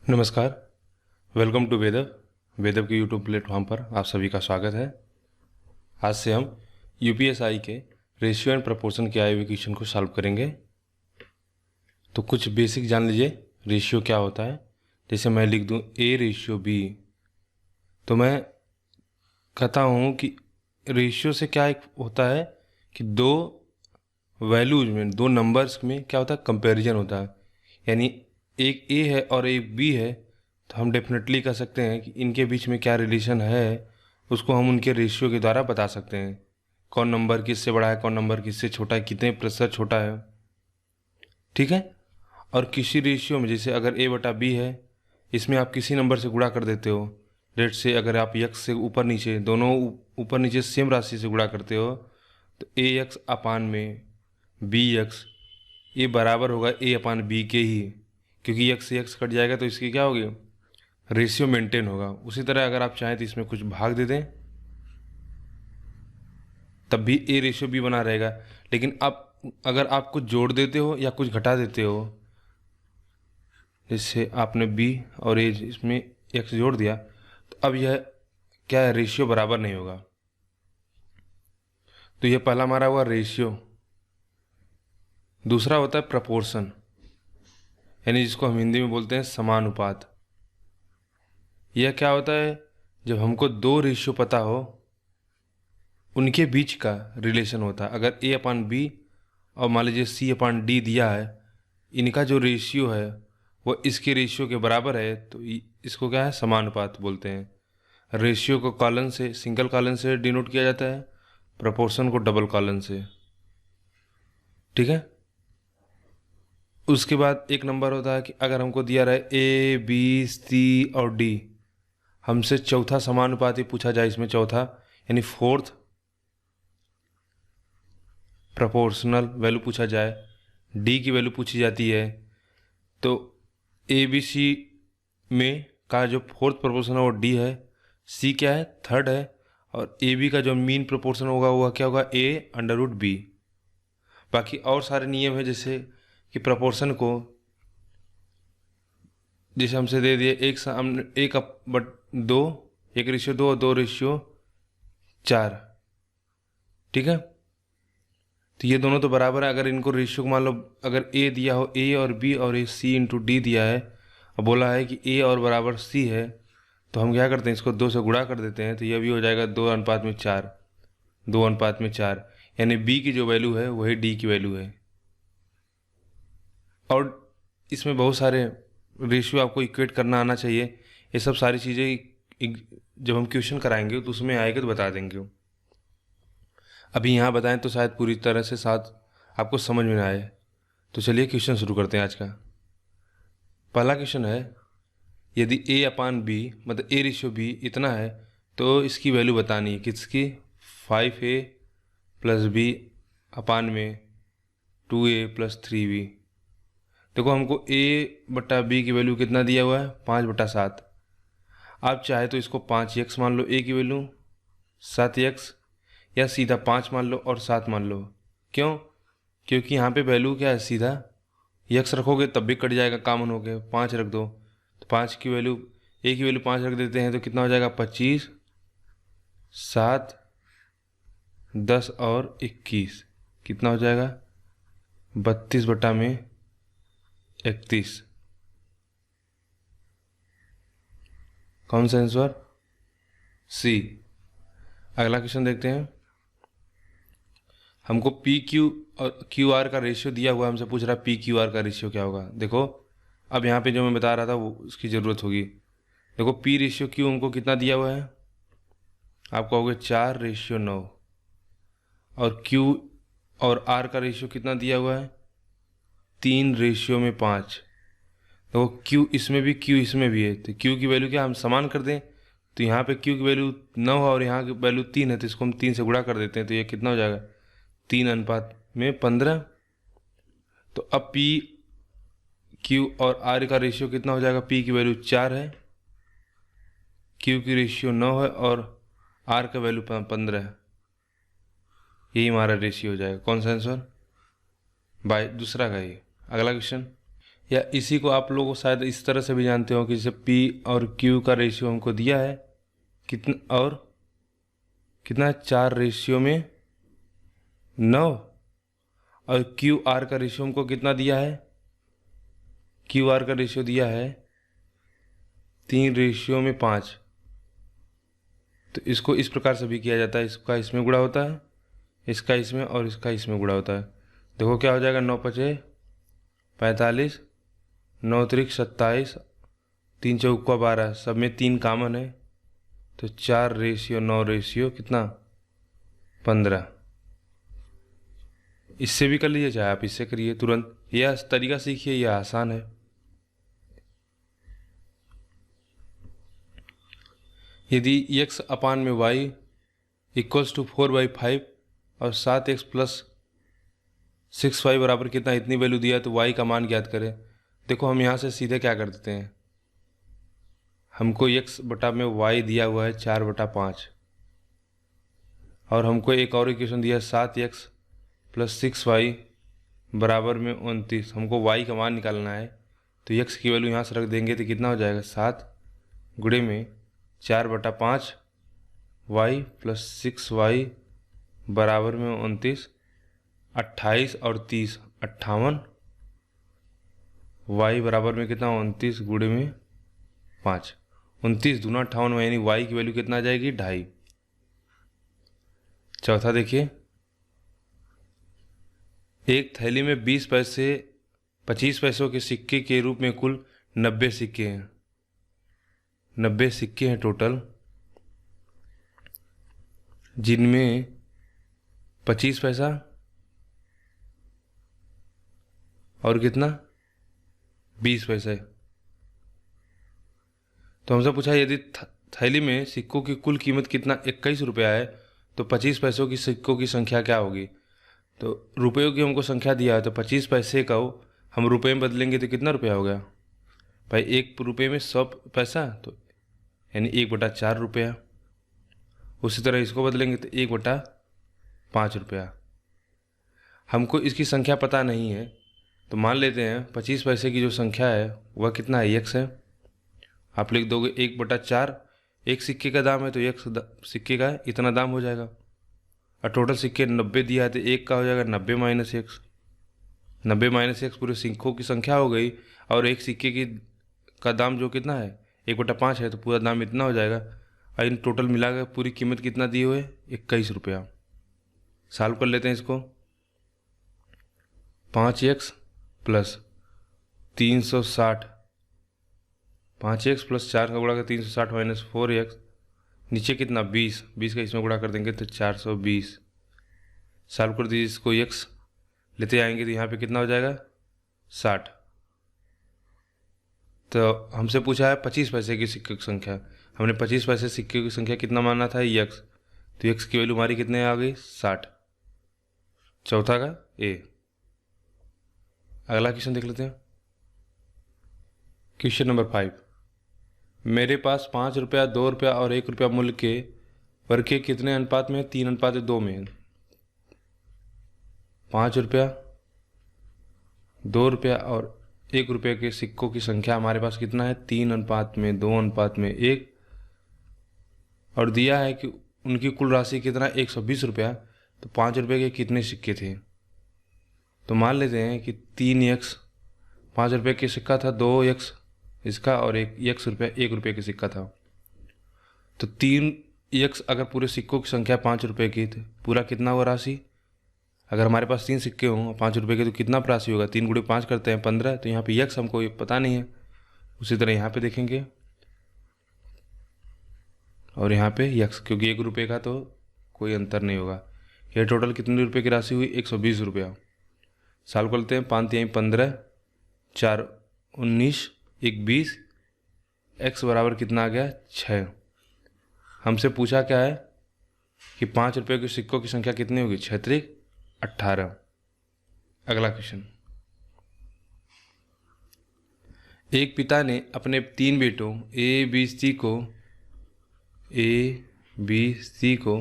नमस्कार। Welcome to वेदव के YouTube platform पर आप सभी का स्वागत है। आज से हम यूपीएसआई के रेशियो एंड प्रपोर्शन के आए हुए क्वेश्चन को सॉल्व करेंगे। तो कुछ बेसिक जान लीजिए, रेशियो क्या होता है। जैसे मैं लिख दूं ए रेशियो बी, तो मैं कहता हूं कि रेशियो से क्या एक होता है कि दो वैल्यूज में, दो नंबर्स में क्या होता है, कंपैरिजन होता है। यानी एक ए है और एक बी है, तो हम डेफिनेटली कह सकते हैं कि इनके बीच में क्या रिलेशन है, उसको हम उनके रेशियो के द्वारा बता सकते हैं। कौन नंबर किससे बड़ा है, कौन नंबर किससे छोटा है, कितने प्रतिशत छोटा है। ठीक है। और किसी रेशियो में, जैसे अगर ए बटा बी है, इसमें आप किसी नंबर से गुणा कर देते हो। लेट से अगर आप यक्स से ऊपर नीचे, दोनों ऊपर नीचे सेम राशि से गुणा करते हो, तो ए एक्स अपान में बी एक्स, ये बराबर होगा ए अपान बी के ही, क्योंकि एक्स से एक्स कट जाएगा तो इसकी क्या होगी, रेशियो मेंटेन होगा। उसी तरह अगर आप चाहें तो इसमें कुछ भाग दे दें, तब भी ए रेशियो बी बना रहेगा। लेकिन अब अगर आप कुछ जोड़ देते हो या कुछ घटा देते हो, जैसे आपने बी और ए इसमें एक्स जोड़ दिया, तो अब यह क्या है, रेशियो बराबर नहीं होगा। तो यह पहला हमारा हुआ रेशियो। दूसरा होता है प्रपोर्शन, यानी जिसको हम हिंदी में बोलते हैं समानुपात। यह क्या होता है, जब हमको दो रेशियो पता हो, उनके बीच का रिलेशन होता है। अगर ए अपान बी और मान लीजिए सी अपान डी दिया है, इनका जो रेशियो है वो इसके रेशियो के बराबर है, तो इसको क्या है, समानुपात बोलते हैं। रेशियो को कॉलन से, सिंगल कॉलन से डिनोट किया जाता है, प्रपोर्शन को डबल कॉलन से। ठीक है। उसके बाद एक नंबर होता है कि अगर हमको दिया रहे ए बी सी और डी, हमसे चौथा समानुपाती पूछा जाए, इसमें चौथा यानी फोर्थ प्रोपोर्शनल वैल्यू पूछा जाए, डी की वैल्यू पूछी जाती है, तो ए बी सी में का जो फोर्थ प्रोपोर्शन है वो डी है, सी क्या है, थर्ड है, और ए बी का जो मीन प्रोपोर्शन होगा वह क्या होगा, ए अंडर रूट बी। बाकी और सारे नियम है, जैसे कि प्रोपोर्शन को जैसे हमसे दे दिए एक बट दो, एक रेशियो दो और दो रेशियो चार। ठीक है। तो ये दोनों तो बराबर है। अगर इनको रेशियो को मान लो, अगर ए दिया हो, ए और बी और ए सी इंटू डी दिया है, और बोला है कि ए और बराबर सी है, तो हम क्या करते हैं, इसको दो से गुणा कर देते हैं, तो यह भी हो जाएगा 2:4, 2:4। यानी बी की जो वैल्यू है वही डी की वैल्यू है। और इसमें बहुत सारे रेशियो आपको इक्वेट करना आना चाहिए। ये सब सारी चीज़ें जब हम क्वेश्चन कराएंगे तो उसमें आएगा तो बता देंगे। अभी यहाँ बताएं तो शायद पूरी तरह से साथ आपको समझ में ना आए। तो चलिए क्वेश्चन शुरू करते हैं आज का। पहला क्वेश्चन है, यदि ए अपान बी, मतलब ए रेशियो बी इतना है, तो इसकी वैल्यू बतानी है किसकी, 5a प्लस बी अपान में 2a प्लस 3b। देखो हमको ए बटा बी की वैल्यू कितना दिया हुआ है, 5/7। आप चाहे तो इसको 5x मान लो ए की वैल्यू, 7x, या सीधा 5 मान लो और 7 मान लो। क्यों? क्योंकि यहाँ पे वैल्यू क्या है, सीधा यक्स रखोगे तब भी कट जाएगा, कॉमन हो गया, 5 रख दो, तो 5 की वैल्यू, ए की वैल्यू 5 रख देते हैं, तो कितना हो जाएगा, 25, 7, 10 और 21, कितना हो जाएगा, 32/31। कौन सा आंसर, सी। अगला क्वेश्चन देखते हैं। हमको पी क्यू और क्यू आर का रेशियो दिया हुआ है, हमसे पूछ रहा है पी क्यू आर का रेशियो क्या होगा। देखो अब यहाँ पे जो मैं बता रहा था वो उसकी ज़रूरत होगी। देखो पी रेशियो क्यू हमको कितना दिया हुआ है, आप कहोगे 4:9, और क्यू और आर का रेशियो कितना दिया हुआ है, 3:5। देखो क्यू इसमें भी, क्यू इसमें भी है, तो क्यू की वैल्यू क्या हम समान कर दें, तो यहाँ पे क्यू की वैल्यू 9 है और यहाँ की वैल्यू 3 है, तो इसको हम 3 से गुणा कर देते हैं, तो ये कितना हो जाएगा, 3:15। तो अब पी क्यू और आर का रेशियो कितना हो जाएगा, पी की वैल्यू 4 है, क्यू की रेशियो 9 है, और आर का वैल्यू 15 है। यही हमारा रेशियो हो जाएगा। कौन सा आंसर, बाय दूसरा का ही। अगला क्वेश्चन, या इसी को आप लोग शायद इस तरह से भी जानते हो कि जैसे P और Q का रेशियो हमको दिया है कितना, और कितना 4:9, और QR का रेशियो हमको कितना दिया है, QR का रेशियो दिया है 3:5। तो इसको इस प्रकार से भी किया जाता है, इसका इसमें गुणा होता है, इसका इसमें, और इसका इसमें गुणा होता है। देखो क्या हो जाएगा, 9×5 = 45, 9×3 = 27, 3×4 = 12, सब में 3 कॉमन है, तो 4:9 कितना 15। इससे भी कर लीजिए, चाहे आप इससे करिए तुरंत, यह तरीका सीखिए, यह आसान है। यदि x/y = 4/5 और 7x + 6y बराबर कितना, इतनी वैल्यू दिया है, तो y का मान ज्ञात करें। देखो हम यहाँ से सीधे क्या कर देते हैं, हमको x/y दिया हुआ है 4/5, और हमको एक और इक्वेशन दिया है 7x + 6y बराबर में 29। हमको y का मान निकालना है, तो x की वैल्यू यहाँ से रख देंगे तो कितना हो जाएगा, 7 गुणे में 4/5 y + 6y बराबर में 29, 28 और 30 58, y बराबर में कितना 29 गुणे में 5, 29 दूना 58, यानी y की वैल्यू कितना आ जाएगी, 2.5। चौथा देखिए, एक थैली में 20 पैसे 25 पैसों के सिक्के के रूप में कुल 90 सिक्के हैं, 90 सिक्के हैं टोटल, जिनमें 25 पैसा और कितना 20 पैसे। तो हमसे पूछा यदि थैली में सिक्कों की कुल कीमत कितना 21 रुपया है, तो 25 पैसों की सिक्कों की संख्या क्या होगी। तो रुपयों की हमको संख्या दिया है, तो 25 पैसे का हम रुपये में बदलेंगे तो कितना रुपया हो गया भाई, 1 रुपये में 100 पैसा, तो यानी 1/4 रुपया। उसी तरह इसको बदलेंगे तो 1/5 रुपया। हमको इसकी संख्या पता नहीं है, तो मान लेते हैं 25 पैसे की जो संख्या है वह कितना है, x है। आप लिख दोगे 1/4, एक सिक्के का दाम है तो एक सिक्के का इतना दाम हो जाएगा, और टोटल सिक्के 90 दिया है तो एक का हो जाएगा 90 - x। 90 - x पूरे सिक्कों की संख्या हो गई, और एक सिक्के की का दाम जो कितना है 1/5 है, तो पूरा दाम इतना हो जाएगा, और इन टोटल मिलाकर पूरी कीमत कितना दी हुई है, 21 रुपया। सॉल्व कर लेते हैं इसको, 5x + 360, 5x + 4 का गुणा कर 360 - 4x, नीचे कितना 20, 20 का इसमें गुणा कर देंगे तो 420। सॉल्व कर दीजिए इसको, x लेते आएंगे तो यहाँ पे कितना हो जाएगा 60। तो हमसे पूछा है 25 पैसे की सिक्के की संख्या, हमने 25 पैसे सिक्के की संख्या कितना माना था, x, तो x की वैल्यू हमारी कितने आ गई 60। चौथा का A। अगला क्वेश्चन देख लेते हैं, क्वेश्चन नंबर 5। मेरे पास 5 रुपया, 2 रुपया और 1 रुपया मूल्य के वर्ग के कितने अनुपात में, 3:2 में। 5 रुपया, 2 रुपया और 1 रुपये के सिक्कों की संख्या हमारे पास कितना है, 3:2:1, और दिया है कि उनकी कुल राशि कितना 120 रुपया। तो 5 रुपये के कितने सिक्के थे, तो मान लेते हैं कि 3x, 5 रुपये के सिक्का था, 2x इसका, और 1 रुपया 1 रुपये का सिक्का था। तो 3x अगर पूरे सिक्कों की संख्या 5 रुपये की थी, पूरा कितना हुआ राशि, अगर हमारे पास 3 सिक्के हों 5 रुपये के, तो कितना राशि होगा, 3 × 5 करते हैं 15। तो यहाँ पे x हमको पता नहीं है। उसी तरह यहाँ पे देखेंगे, और यहाँ पे x, क्योंकि 1 रुपये का तो कोई अंतर नहीं होगा। यह टोटल कितने रुपये की राशि हुई, 120 रुपया। सॉल्व करते हैं, 5 × 3 = 15, 4 × 19, 1 20, x बराबर कितना आ गया 6। हमसे पूछा क्या है कि 5 रुपये के सिक्कों की संख्या कितनी होगी, 6 × 18। अगला क्वेश्चन, एक पिता ने अपने 3 बेटों A, B, C को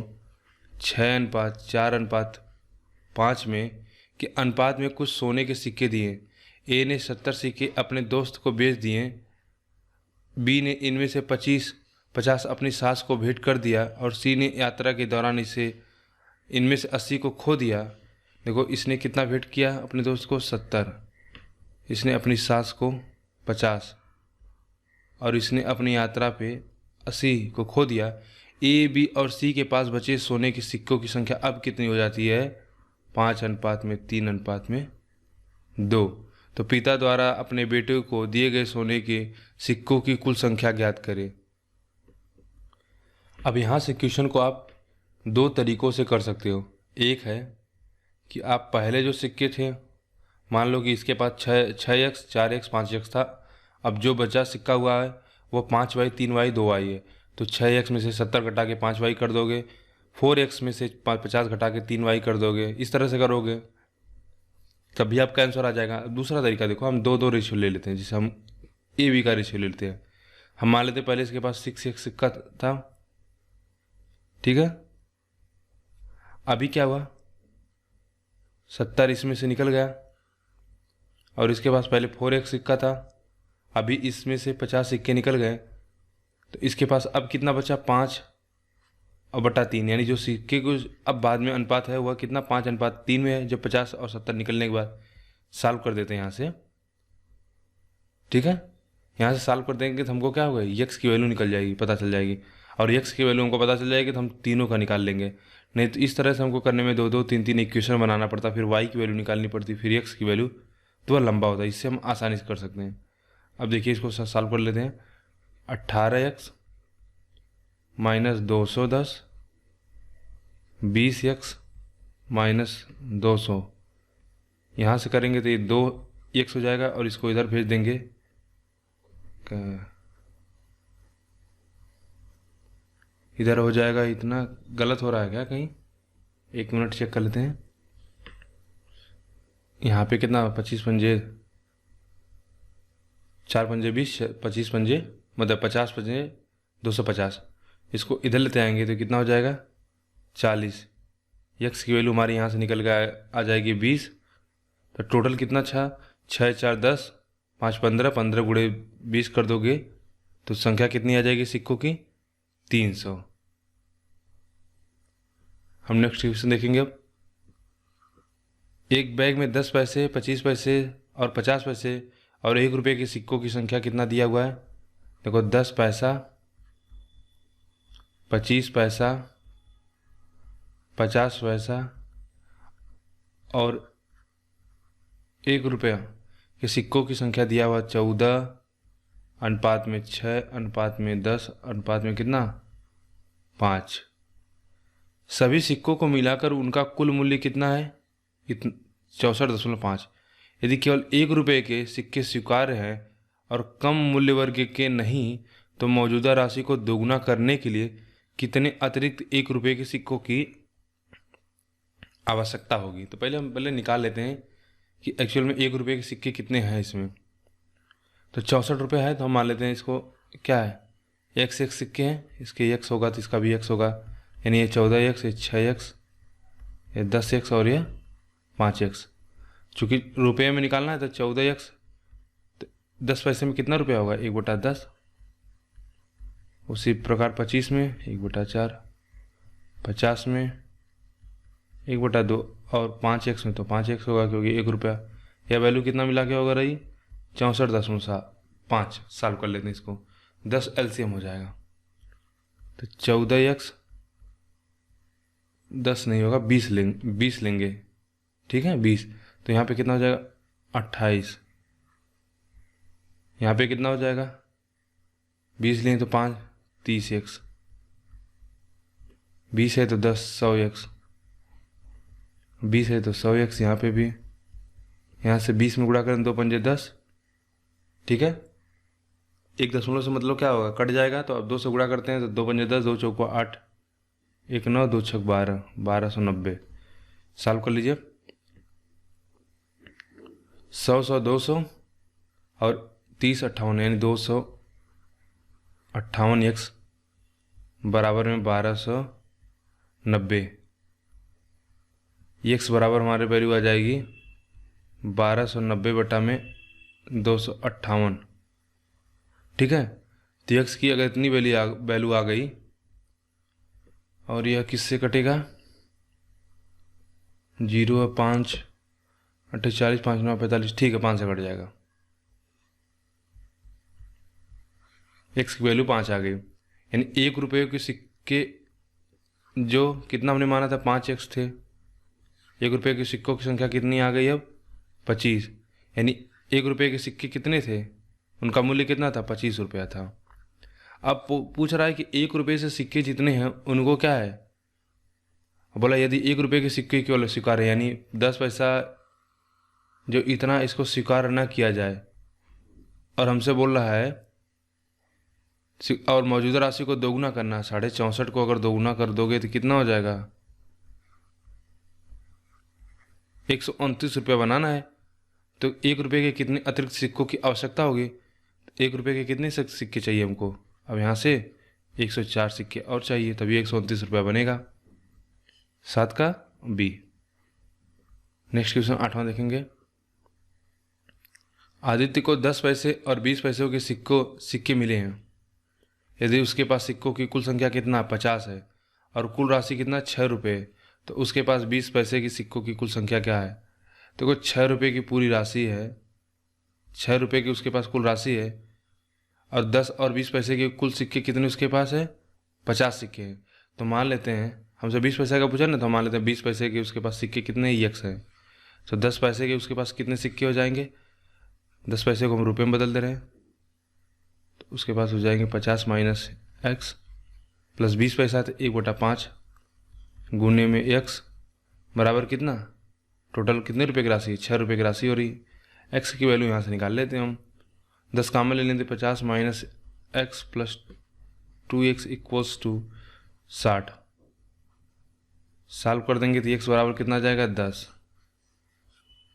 6:4:5 में के अनुपात में कुछ सोने के सिक्के दिए। ए ने 70 सिक्के अपने दोस्त को बेच दिए, बी ने इनमें से 50 अपनी सास को भेंट कर दिया और सी ने यात्रा के दौरान इनमें से 80 को खो दिया। देखो इसने कितना भेंट किया अपने दोस्त को 70, इसने अपनी सास को 50 और इसने अपनी यात्रा पे 80 को खो दिया। ए बी और सी के पास बचे सोने के सिक्कों की संख्या अब कितनी हो जाती है? 5:3:2। तो पिता द्वारा अपने बेटे को दिए गए सोने के सिक्कों की कुल संख्या ज्ञात करें। अब यहाँ से क्वेश्चन को आप दो तरीकों से कर सकते हो। एक है कि आप पहले जो सिक्के थे, मान लो कि इसके पास 6x 4x 5x था, अब जो बचा सिक्का हुआ है वो 5y 3y 2y है, तो 6x में से 70 घटा के 5y कर दोगे, 4x में से 50 घटा के 3y कर दोगे, इस तरह से करोगे तभी आपका आंसर आ जाएगा। दूसरा तरीका देखो, हम दो रेशियो ले लेते हैं, जिसे हम ए बी का रेशियो ले लेते हैं। हम मान लेते हैं पहले इसके पास 6x सिक्का था, ठीक है। अभी क्या हुआ, 70 इसमें से निकल गया और इसके पास पहले 4x सिक्का था, अभी इसमें से 50 सिक्के निकल गए, तो इसके पास अब कितना बचा? 5/3, यानी जो सिक्के को अब बाद में अनुपात है वह कितना? 5:3 में है, जब 50 और 70 निकलने के बाद। सॉल्व कर देते हैं यहाँ से, ठीक है। यहाँ से सॉल्व कर देंगे तो हमको क्या होगा, x की वैल्यू निकल जाएगी, पता चल जाएगी, और x की वैल्यू हमको पता चल जाएगी तो हम तीनों का निकाल लेंगे। नहीं तो इस तरह से हमको करने में 2 3 3 इक्वेशन बनाना पड़ता, फिर y की वैल्यू निकालनी पड़ती, फिर x की वैल्यू, तो वह लंबा होता है। इससे हम आसानी से कर सकते हैं। अब देखिए इसको सॉल्व कर लेते हैं। 18x - 210 20x - 200, यहाँ से करेंगे तो ये 2x हो जाएगा और इसको इधर भेज देंगे। इधर हो जाएगा, इतना गलत हो रहा है क्या कहीं? 1 मिनट चेक कर लेते हैं। यहाँ पे कितना? 25 पंजे 4 पंजे 20, 25 पंजे मतलब 50 पंजे 250, इसको इधर लेते आएंगे तो कितना हो जाएगा? 40। x की वैल्यू हमारी यहाँ से निकल के आ जाएगी 20, तो टोटल कितना था? 6 4 10 5 15, 15 गुणे 20 कर दोगे तो संख्या कितनी आ जाएगी सिक्कों की? 300। हम नेक्स्ट क्वेश्चन देखेंगे। अब एक बैग में 10 पैसे 25 पैसे और 50 पैसे और 1 रुपये के सिक्कों की संख्या कितना दिया हुआ है? देखो 10 पैसा 25 पैसा 50 पैसा और 1 रुपया के सिक्कों की संख्या दिया हुआ 14:6:10 कितना? 5। सभी सिक्कों को मिलाकर उनका कुल मूल्य कितना है? 64.5। यदि केवल 1 रुपये के सिक्के स्वीकार्य हैं और कम मूल्य वर्ग के नहीं, तो मौजूदा राशि को दोगुना करने के लिए कितने अतिरिक्त 1 रुपये के सिक्कों की आवश्यकता होगी? तो पहले हम निकाल लेते हैं कि एक्चुअल में 1 रुपये के सिक्के कितने हैं इसमें। तो 64 रुपये है, तो हम मान लेते हैं इसको क्या है, x सिक्के हैं, इसके x होगा तो इसका भी x होगा, यानी ये 14x, ये 6x, ये 10x और ये 5x। चूँकि रुपये में निकालना है तो 14x, तो 10 पैसे में कितना रुपया होगा? 1/10। उसी प्रकार 25 में 1/4, 50 में 1/2 और 5x में तो 5x होगा, क्योंकि 1 रुपया। यह वैल्यू कितना मिला के होगा रही? 64.5। सॉल्व कर लेते हैं इसको, 10 LCM हो जाएगा। तो 14x 10 नहीं होगा, 20 लेंगे, ठीक है 20। तो यहाँ पे कितना हो जाएगा? 28। यहाँ पे कितना हो जाएगा? 20 लेंगे तो 5 30x, 20 है तो 10 100x, 20 है तो 100x। यहाँ पे भी, यहाँ से 20 में गुणा करें 2 पंजे 10, ठीक है। 1 दशमलव से मतलब क्या होगा? कट जाएगा, तो अब 2 से गुणा करते हैं तो 2 पंजे 10, 2 चौको 8, 1 9, 2 छक 12, 1290। सॉल्व कर लीजिए। 100 200 और 30 58, यानी 258x बराबर में 1290। x बराबर हमारे वैल्यू आ जाएगी 1290/258। ठीक है, तो एक्स की अगर इतनी वैल्यू आ गई और यह किससे कटेगा, 0 5 48 5 9 45, ठीक है 5 से कट जाएगा। एक्स की वैल्यू 5 आ गई, यानी 1 रुपये के सिक्के जो कितना हमने माना था 5x थे, 1 रुपये के सिक्कों की संख्या कितनी आ गई अब 25, यानी 1 रुपये के सिक्के कितने थे, उनका मूल्य कितना था 25 रुपया था। अब पूछ रहा है कि 1 रुपये से सिक्के जितने हैं उनको क्या है, बोला यदि 1 रुपये के सिक्के केवल स्वीकार है, यानी 10 पैसा जो इतना इसको स्वीकार न किया जाए, और हमसे बोल रहा है और मौजूदा राशि को दोगुना करना है, 64.5 को अगर दोगुना कर दोगे तो कितना हो जाएगा, 129 रुपया बनाना है। तो 1 रुपये के कितने अतिरिक्त सिक्कों की आवश्यकता होगी, 1 रुपये के कितने सिक्के चाहिए हमको, अब यहाँ से 104 सिक्के और चाहिए, तभी 129 रुपया बनेगा। 7 का बी। नेक्स्ट क्वेश्चन 8वां देखेंगे। आदित्य को 10 पैसे और 20 पैसों के सिक्के मिले हैं। यदि उसके पास सिक्कों की कुल संख्या कितना 50 है और कुल राशि कितना 6 रुपये, तो उसके पास 20 पैसे की सिक्कों की कुल संख्या क्या है। तो कोई 6 रुपये की पूरी राशि है, 6 रुपये की उसके पास कुल राशि है, और 10 और 20 पैसे के कुल सिक्के कितने उसके पास है, 50 सिक्के हैं। तो मान लेते हैं, हमसे 20 पैसे का पूछा ना, तो मान लेते हैं 20 पैसे के उसके पास सिक्के कितने एक्स हैं, तो 10 पैसे के उसके पास कितने सिक्के हो जाएंगे, 10 पैसे को हम रुपये में बदल दे रहे हैं, तो उसके पास हो जाएंगे 50 माइनस एक्स प्लस 20 पैसा, तो 1/5 गुने में एक्स बराबर कितना, टोटल कितने रुपये की राशि, 6 रुपये की राशि हो रही। एक्स की वैल्यू यहाँ से निकाल लेते हैं हम, 10 काम में ले लेते, 50 minus x plus 2x equals to 60। Solve कर देंगे तो एक्स बराबर कितना आ जाएगा 10।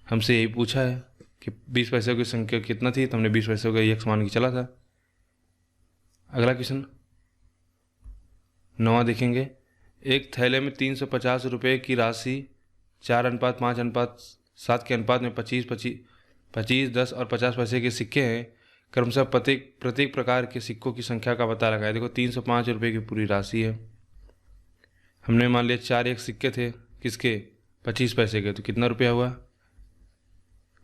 हमसे यही पूछा है कि 20 पैसों की संख्या कितना थी, तो हमने 20 पैसों का एक्स मान के चला था। अगला क्वेश्चन 9वां देखेंगे। एक थैले में 350 रुपये की राशि 4:5:7 के अनुपात में 25, 10 और 50 पैसे के सिक्के हैं। क्रमशः प्रत्येक प्रकार के सिक्कों की संख्या का पता लगाए। देखो 305 रुपये की पूरी राशि है, हमने मान लिया 4 एक सिक्के थे किसके 25 पैसे के, तो कितना रुपया हुआ,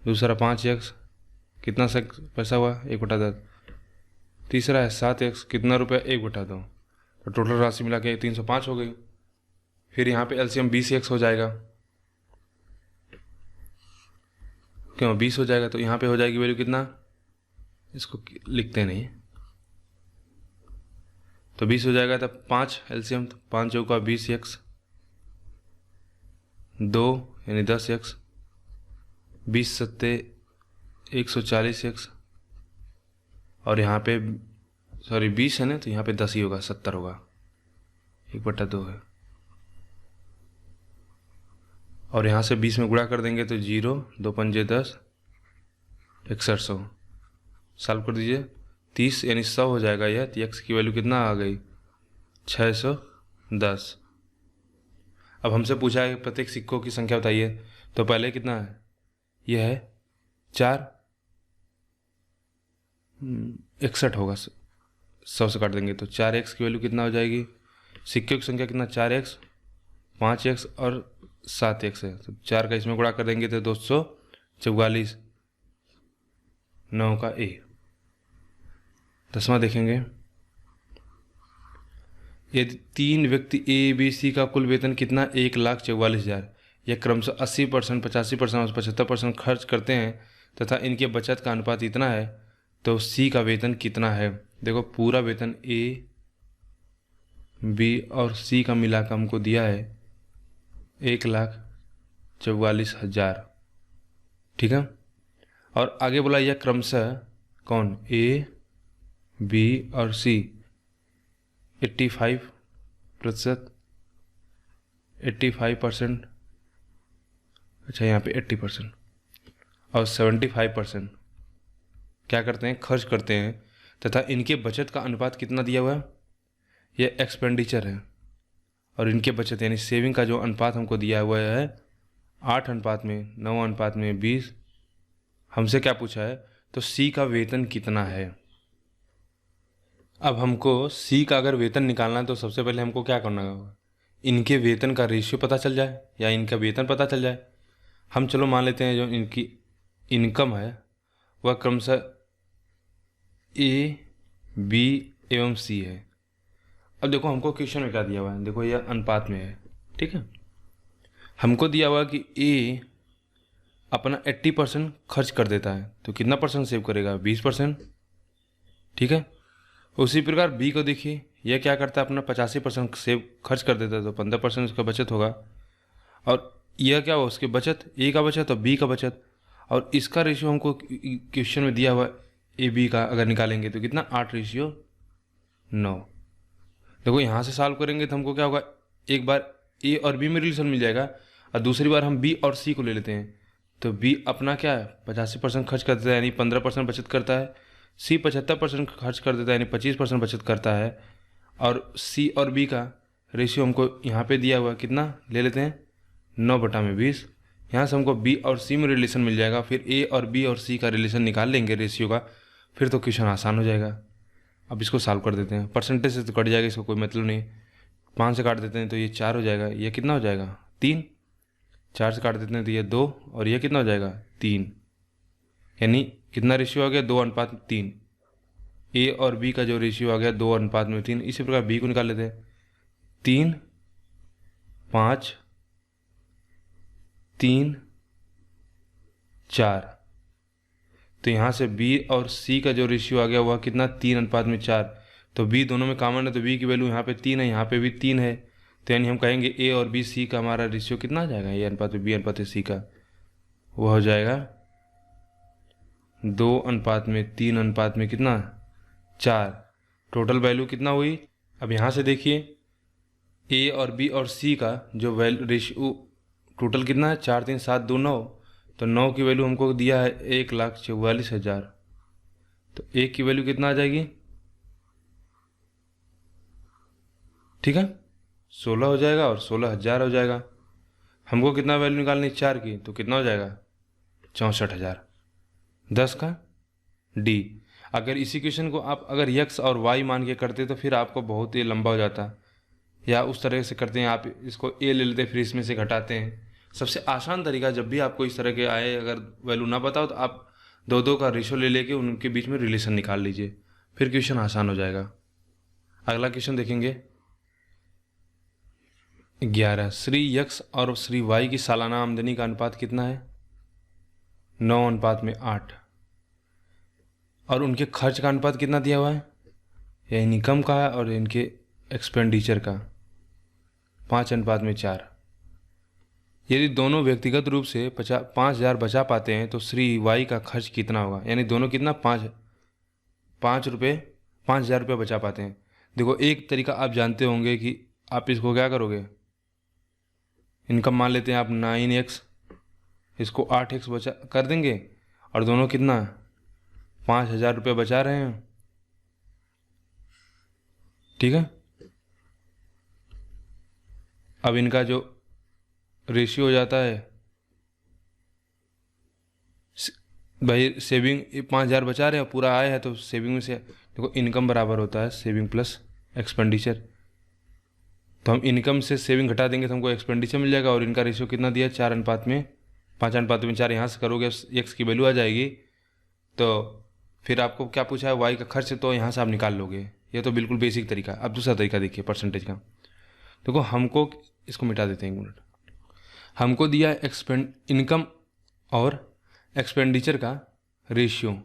दूसरा 5x कितना पैसा हुआ 1/10, तीसरा है 7x कितना रुपया 1/2, तो टोटल राशि मिला के 305 हो गई। फिर यहाँ पे एलसीएम 20x हो जाएगा, क्यों 20 हो जाएगा, तो यहाँ पे हो जाएगी वैल्यू कितना, इसको लिखते नहीं, तो 20 हो जाएगा, तब 5 एलसीएम, तो 5 चौका 20x, 2 यानी 10x, 20 सत्ते 140x, और यहाँ पे सॉरी 20 है ना, तो यहाँ पे 10 ही होगा, 70 होगा, 1/2 है, और यहाँ से 20 में गुणा कर देंगे तो 0, 2 पंजे 10, 6100। सॉल्व कर दीजिए, 30 यानी 100 हो जाएगा यह, तो एक्स की वैल्यू कितना आ गई 610। अब हमसे पूछा है प्रत्येक सिक्कों की संख्या बताइए, तो पहले कितना है, यह है 4, 61 होगा, 100 से काट देंगे तो 4x की वैल्यू कितना हो जाएगी, सिक्के की संख्या कितना 4x, 5x और 7x है, तो 4 का इसमें गुणा कर देंगे तो 244, 9 का ए। 10वां देखेंगे। यदि 3 व्यक्ति ए बी सी का कुल वेतन कितना 1,44,000, यह क्रमशः 80%, 85% और 75% खर्च करते हैं तथा इनके बचत का अनुपात इतना है, तो सी का वेतन कितना है। देखो पूरा वेतन ए बी और सी का मिलाकर हमको दिया है 1,44,000, ठीक है। और आगे बोला यह क्रमशः कौन ए बी और सी 85%, अच्छा यहाँ पे 80% और 75% क्या करते हैं, खर्च करते हैं तथा इनके बचत का अनुपात कितना दिया हुआ है, यह एक्सपेंडिचर है, और इनके बचत यानी सेविंग का जो अनुपात हमको दिया हुआ है 8:9:20 हमसे क्या पूछा है, तो सी का वेतन कितना है। अब हमको सी का अगर वेतन निकालना है तो सबसे पहले हमको क्या करना होगा, इनके वेतन का रेशियो पता चल जाए या इनका वेतन पता चल जाए। हम चलो मान लेते हैं जो इनकी इनकम है वह क्रमशः ए, बी एवं सी है। अब देखो हमको क्वेश्चन में क्या दिया हुआ है, देखो यह अनुपात में है, ठीक है। हमको दिया हुआ कि ए अपना 80% खर्च कर देता है, तो कितना परसेंट सेव करेगा, 20%, ठीक है। उसी प्रकार बी को देखिए, यह क्या करता है, अपना 85% सेव खर्च कर देता है, तो 15% उसका बचत होगा। और यह क्या हुआ, उसके बचत, ए का बचत और बी का बचत। और इसका रेशियो हमको क्वेश्चन में दिया हुआ ए बी का अगर निकालेंगे तो कितना, 8:9। देखो यहाँ से सॉल्व करेंगे तो हमको क्या होगा, एक बार ए और बी में रिलेशन मिल जाएगा और दूसरी बार हम बी और सी को ले लेते हैं। तो बी अपना क्या है, 85% खर्च कर देता है यानी 15% बचत करता है। सी 75% खर्च कर देता है यानी 25% बचत करता है। और सी और बी का रेशियो हमको यहाँ पे दिया हुआ कितना ले लेते हैं, 9/20। यहाँ से हमको बी और सी में रिलेशन मिल जाएगा, फिर ए और बी और सी का रिलेशन निकाल लेंगे रेशियो का, फिर तो क्वेश्चन आसान हो जाएगा। अब इसको सॉल्व कर देते हैं, परसेंटेज से तो कट जाएगा, इसको कोई मतलब नहीं। 5 से काट देते हैं तो ये 4 हो जाएगा, ये कितना हो जाएगा 3। 4 से काट देते हैं तो ये 2 और ये कितना हो जाएगा 3। यानी कितना रेशियो आ गया, 2:3। ए और बी का जो रेशियो आ गया 2:3। इसी प्रकार बी को निकाल लेते हैं, 3, 5, 3, 4। तो यहाँ से बी और सी का जो रेशियो आ गया वह कितना, 3:4। तो बी दोनों में कॉमन है तो बी की वैल्यू यहाँ पे 3 है, यहाँ पे भी 3 है। तो यानी हम कहेंगे ए और बी सी का हमारा रेशियो कितना आ जाएगा, ए अनुपात बी अनुपात सी का, वह हो जाएगा 2:3 कितना, 4। टोटल वैल्यू कितना हुई। अब यहाँ से देखिए ए और बी और सी का जो वैल्यू रेशियो टोटल कितना है, 4, 3, 7, 2, 9। तो 9 की वैल्यू हमको दिया है 1,44,000। तो ए की वैल्यू कितना आ जाएगी, ठीक है, 16 हो जाएगा और 16,000 हो जाएगा। हमको कितना वैल्यू निकालनी 4 की, तो कितना हो जाएगा 64,000। 10 का डी। अगर इसी क्वेश्चन को आप अगर यक्स और वाई मान के करते तो फिर आपको बहुत ही लंबा हो जाता, या उस तरह से करते हैं आप, इसको ए ले लेते फिर इसमें से घटाते हैं। सबसे आसान तरीका, जब भी आपको इस तरह के आए अगर वैल्यू ना पता हो तो आप 2-2 का रेशो ले लेके उनके बीच में रिलेशन निकाल लीजिए, फिर क्वेश्चन आसान हो जाएगा। अगला क्वेश्चन देखेंगे 11। श्री यक्स और श्री वाई की सालाना आमदनी का अनुपात कितना है, 9:8। और उनके खर्च का अनुपात कितना दिया हुआ है, यह इनकम का है और इनके एक्सपेंडिचर का 5:4। यदि दोनों व्यक्तिगत रूप से 5,000 बचा पाते हैं तो श्री वाई का खर्च कितना होगा, यानी दोनों कितना 5,000 रुपये बचा पाते हैं। देखो एक तरीका आप जानते होंगे कि आप इसको क्या करोगे, इनकम मान लेते हैं आप 9x, इसको 8x बचा कर देंगे और दोनों कितना 5,000 रुपये बचा रहे हैं, ठीक है। अब इनका जो रेशियो हो जाता है, भाई सेविंग 5,000 बचा रहे हैं पूरा आया है तो सेविंग में से देखो इनकम बराबर होता है सेविंग प्लस एक्सपेंडिचर। तो हम इनकम से सेविंग घटा देंगे तो हमको एक्सपेंडिचर मिल जाएगा। और इनका रेशियो कितना दिया, 5:4। यहाँ से करोगे एक्स की वैल्यू आ जाएगी। तो फिर आपको क्या पूछा है, वाई का खर्च, तो यहाँ से आप निकाल लोगे। ये तो बिल्कुल बेसिक तरीका। अब दूसरा तरीका देखिए परसेंटेज का। देखो हमको इसको मिटा देते हैं 1 मिनट। हमको दिया है इनकम और एक्सपेंडिचर का रेशियो,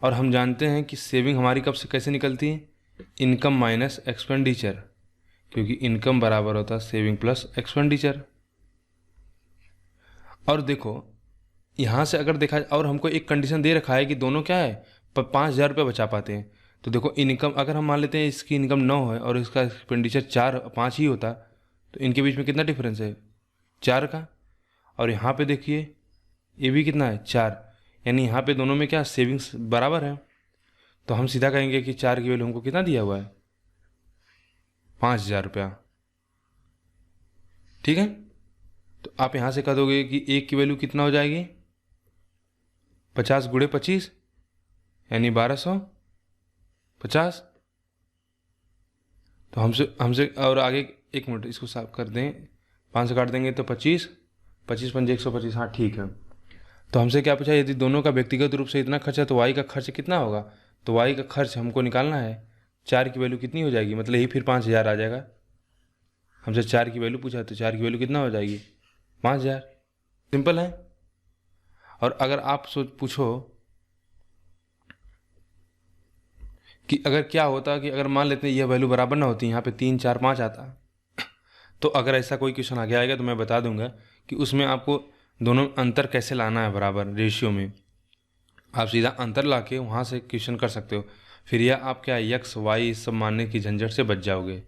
और हम जानते हैं कि सेविंग हमारी कब से कैसे निकलती है, इनकम माइनस एक्सपेंडिचर, क्योंकि इनकम बराबर होता है सेविंग प्लस एक्सपेंडिचर। और देखो यहाँ से अगर देखा और हमको एक कंडीशन दे रखा है कि दोनों क्या है 5,000 रुपये बचा पाते हैं। तो देखो इनकम अगर हम मान लेते हैं इसकी इनकम 9 है और इसका एक्सपेंडिचर 5 ही होता, तो इनके बीच में कितना डिफरेंस है 4 का। और यहाँ पे देखिए ये भी कितना है 4, यानी यहाँ पे दोनों में क्या सेविंग्स बराबर है। तो हम सीधा कहेंगे कि 4 की वैल्यू हमको कितना दिया हुआ है 5,000 रुपया, ठीक है। तो आप यहाँ से कह दोगे कि 1 की वैल्यू कितना हो जाएगी 50 गुणे 25 यानी 1250। तो हमसे और आगे 1 मिनट इसको साफ कर दें, 5 से काट देंगे तो 25, 25 पंजे 125। हाँ ठीक है। तो हमसे क्या पूछा, यदि दोनों का व्यक्तिगत रूप से इतना खर्च है तो वाई का खर्च कितना होगा। तो वाई का खर्च हमको निकालना है, 4 की वैल्यू कितनी हो जाएगी, मतलब यही फिर 5000 आ जाएगा। हमसे 4 की वैल्यू पूछा तो 4 की वैल्यू कितना हो जाएगी, 5000। सिंपल है। और अगर आप पूछो कि अगर क्या होता कि अगर मान लेते हैं यह वैल्यू बराबर ना होती, यहाँ पे 3 4 5 आता, तो अगर ऐसा कोई क्वेश्चन आगे आएगा तो मैं बता दूंगा कि उसमें आपको दोनों अंतर कैसे लाना है बराबर रेशियो में। आप सीधा अंतर ला के वहाँ से क्वेश्चन कर सकते हो, फिर यह आप क्या एक्स वाई सब मानने की झंझट से बच जाओगे।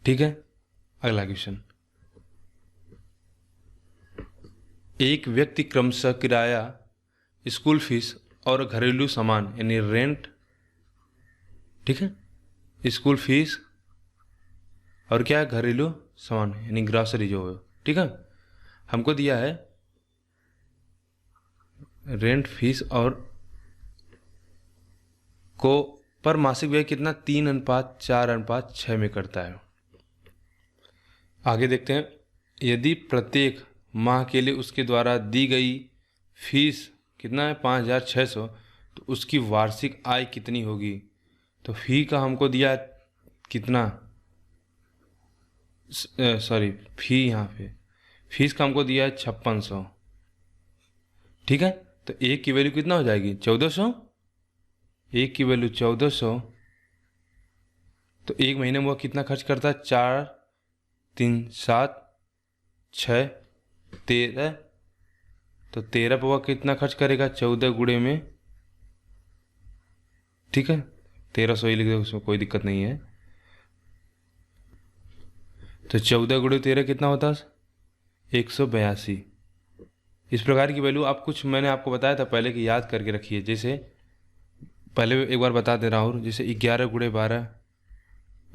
ठीक है। अगला क्वेश्चन, एक व्यक्ति क्रमशः किराया, स्कूल फीस और घरेलू सामान यानी रेंट, ठीक है, स्कूल फीस और क्या है, घरेलू सामान यानी ग्रॉसरी जो है, ठीक है, हमको दिया है रेंट फीस और को पर मासिक व्यय कितना 3:4:6 में करता है। आगे देखते हैं, यदि प्रत्येक माह के लिए उसके द्वारा दी गई फीस कितना है 5600, तो उसकी वार्षिक आय कितनी होगी। तो फी का हमको दिया कितना, सॉरी फी, यहाँ पे फीस का हमको दिया है 5600, ठीक है। तो एक की वैल्यू कितना हो जाएगी 1400, एक की वैल्यू 1400, तो एक महीने में वो कितना खर्च करता है, 4 3 7 6 13, तो 13 पे वह कितना खर्च करेगा 14 गुणे में, ठीक है, 1300 ही लिख दो, उसमें कोई दिक्कत नहीं है। तो 14 गुणे 13 कितना होता है 182। इस प्रकार की वैल्यू आप कुछ मैंने आपको बताया था पहले कि याद करके रखिए। जैसे पहले एक बार बता दे रहा हूँ, जैसे 11 गुणे 12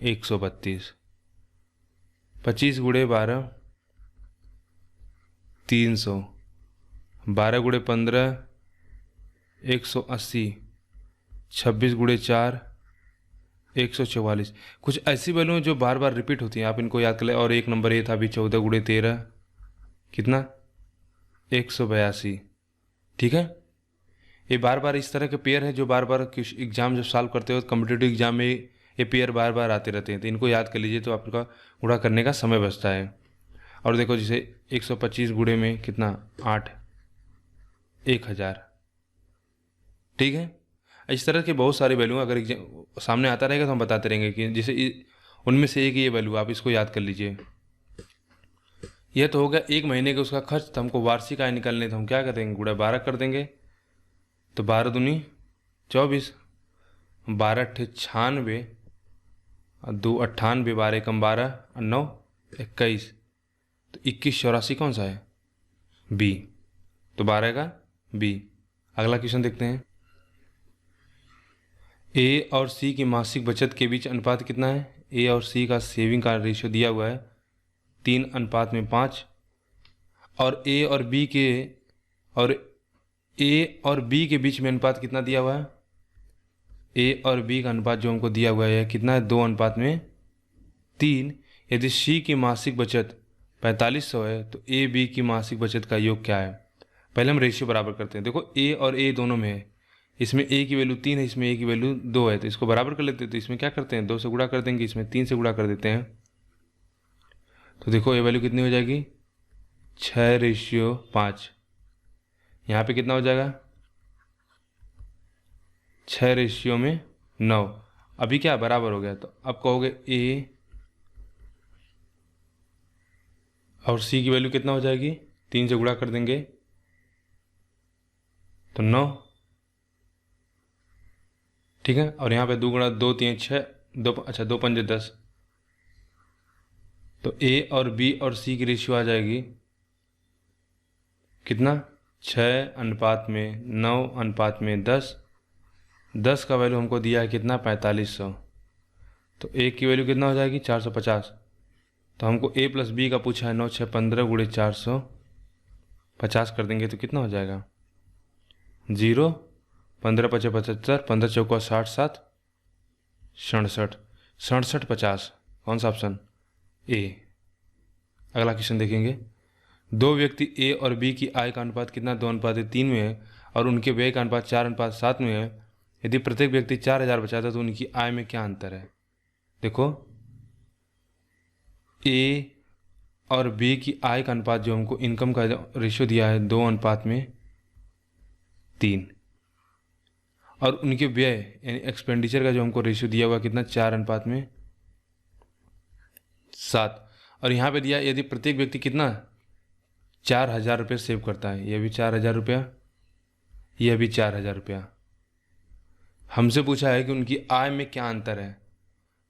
132, 25 गुणे 12 300, 12 गुणे 15 180, 26 गुणे 4 144। कुछ ऐसी वैल्यू जो बार बार रिपीट होती हैं, आप इनको याद कर ले। और एक नंबर ये था अभी 14 गुणे 13 कितना 182, ठीक है। ये बार बार इस तरह के पेयर हैं जो बार बार एग्जाम जब सॉल्व करते हो कॉम्पिटिटिव एग्जाम में ये पेयर बार बार आते रहते हैं, तो इनको याद कर लीजिए, तो आपका गुणा करने का समय बचता है। और देखो जैसे 125 गुणे में कितना 8 1000, ठीक है। इस तरह के बहुत सारे वैल्यू अगर एग्जाम सामने आता रहेगा तो हम बताते रहेंगे कि जैसे उनमें से एक ये वैल्यू आप इसको याद कर लीजिए। यह तो हो गया एक महीने का उसका खर्च। तो हमको वार्षिक आय निकालने, तो हम क्या करेंगे गुणा 12 कर देंगे, तो 12 दूनी 24, 12 अट्ठे 96 और 2 98, 12 एकम 12 और 9 21, तो 2184 कौन सा है बी, तो 12 का बी। अगला क्वेश्चन देखते हैं, ए और सी की मासिक बचत के बीच अनुपात कितना है। ए और सी का सेविंग का रेशियो दिया हुआ है 3:5, और ए और बी के बीच में अनुपात कितना दिया हुआ है। ए और बी का अनुपात जो हमको दिया हुआ है कितना है 2:3। यदि सी की मासिक बचत 4500 है तो ए बी की मासिक बचत का योग क्या है। पहले हम रेशियो बराबर करते हैं। देखो ए और ए दोनों में है, इसमें ए की वैल्यू 3 है, इसमें ए की वैल्यू 2 है, तो इसको बराबर कर लेते हैं। तो इसमें क्या करते हैं 2 से गुणा कर देंगे, इसमें 3 से गुणा कर देते हैं। तो देखो ये वैल्यू कितनी हो जाएगी 6:5। यहाँ पे कितना हो जाएगा 6:9। अभी क्या बराबर हो गया, तो अब कहोगे ए और सी की वैल्यू कितना हो जाएगी 3 से गुणा कर देंगे तो 9, ठीक है। और यहाँ पे 2 गुणा 2 3 6 2, अच्छा 2 पंजे 10, तो ए और बी और सी की रेशियो आ जाएगी कितना 6:9:10। 10 का वैल्यू हमको दिया है कितना 4500, तो ए की वैल्यू कितना हो जाएगी 450। तो हमको ए प्लस बी का पूछा है 9 6 15 गुणे 450 कर देंगे तो कितना हो जाएगा 0, 15 पचे 75, 15 चौका 60, 7 67, 67 50। कौन सा ऑप्शन? ए। अगला क्वेश्चन देखेंगे। दो व्यक्ति ए और बी की आय का अनुपात कितना 2:3 में है और उनके व्यय का अनुपात 4:7 में है। यदि प्रत्येक व्यक्ति 4000 बचाता है तो उनकी आय में क्या अंतर है? देखो, ए और बी की आय का अनुपात जो हमको इनकम का रेशियो दिया है 2:3 और उनके व्यय यानी एक्सपेंडिचर का जो हमको रेशियो दिया हुआ कितना 4:7 और यहाँ पे दिया यदि प्रत्येक व्यक्ति कितना 4000 रुपये सेव करता है। यह भी 4000 रुपया, यह भी 4000 रुपया। हमसे पूछा है कि उनकी आय में क्या अंतर है।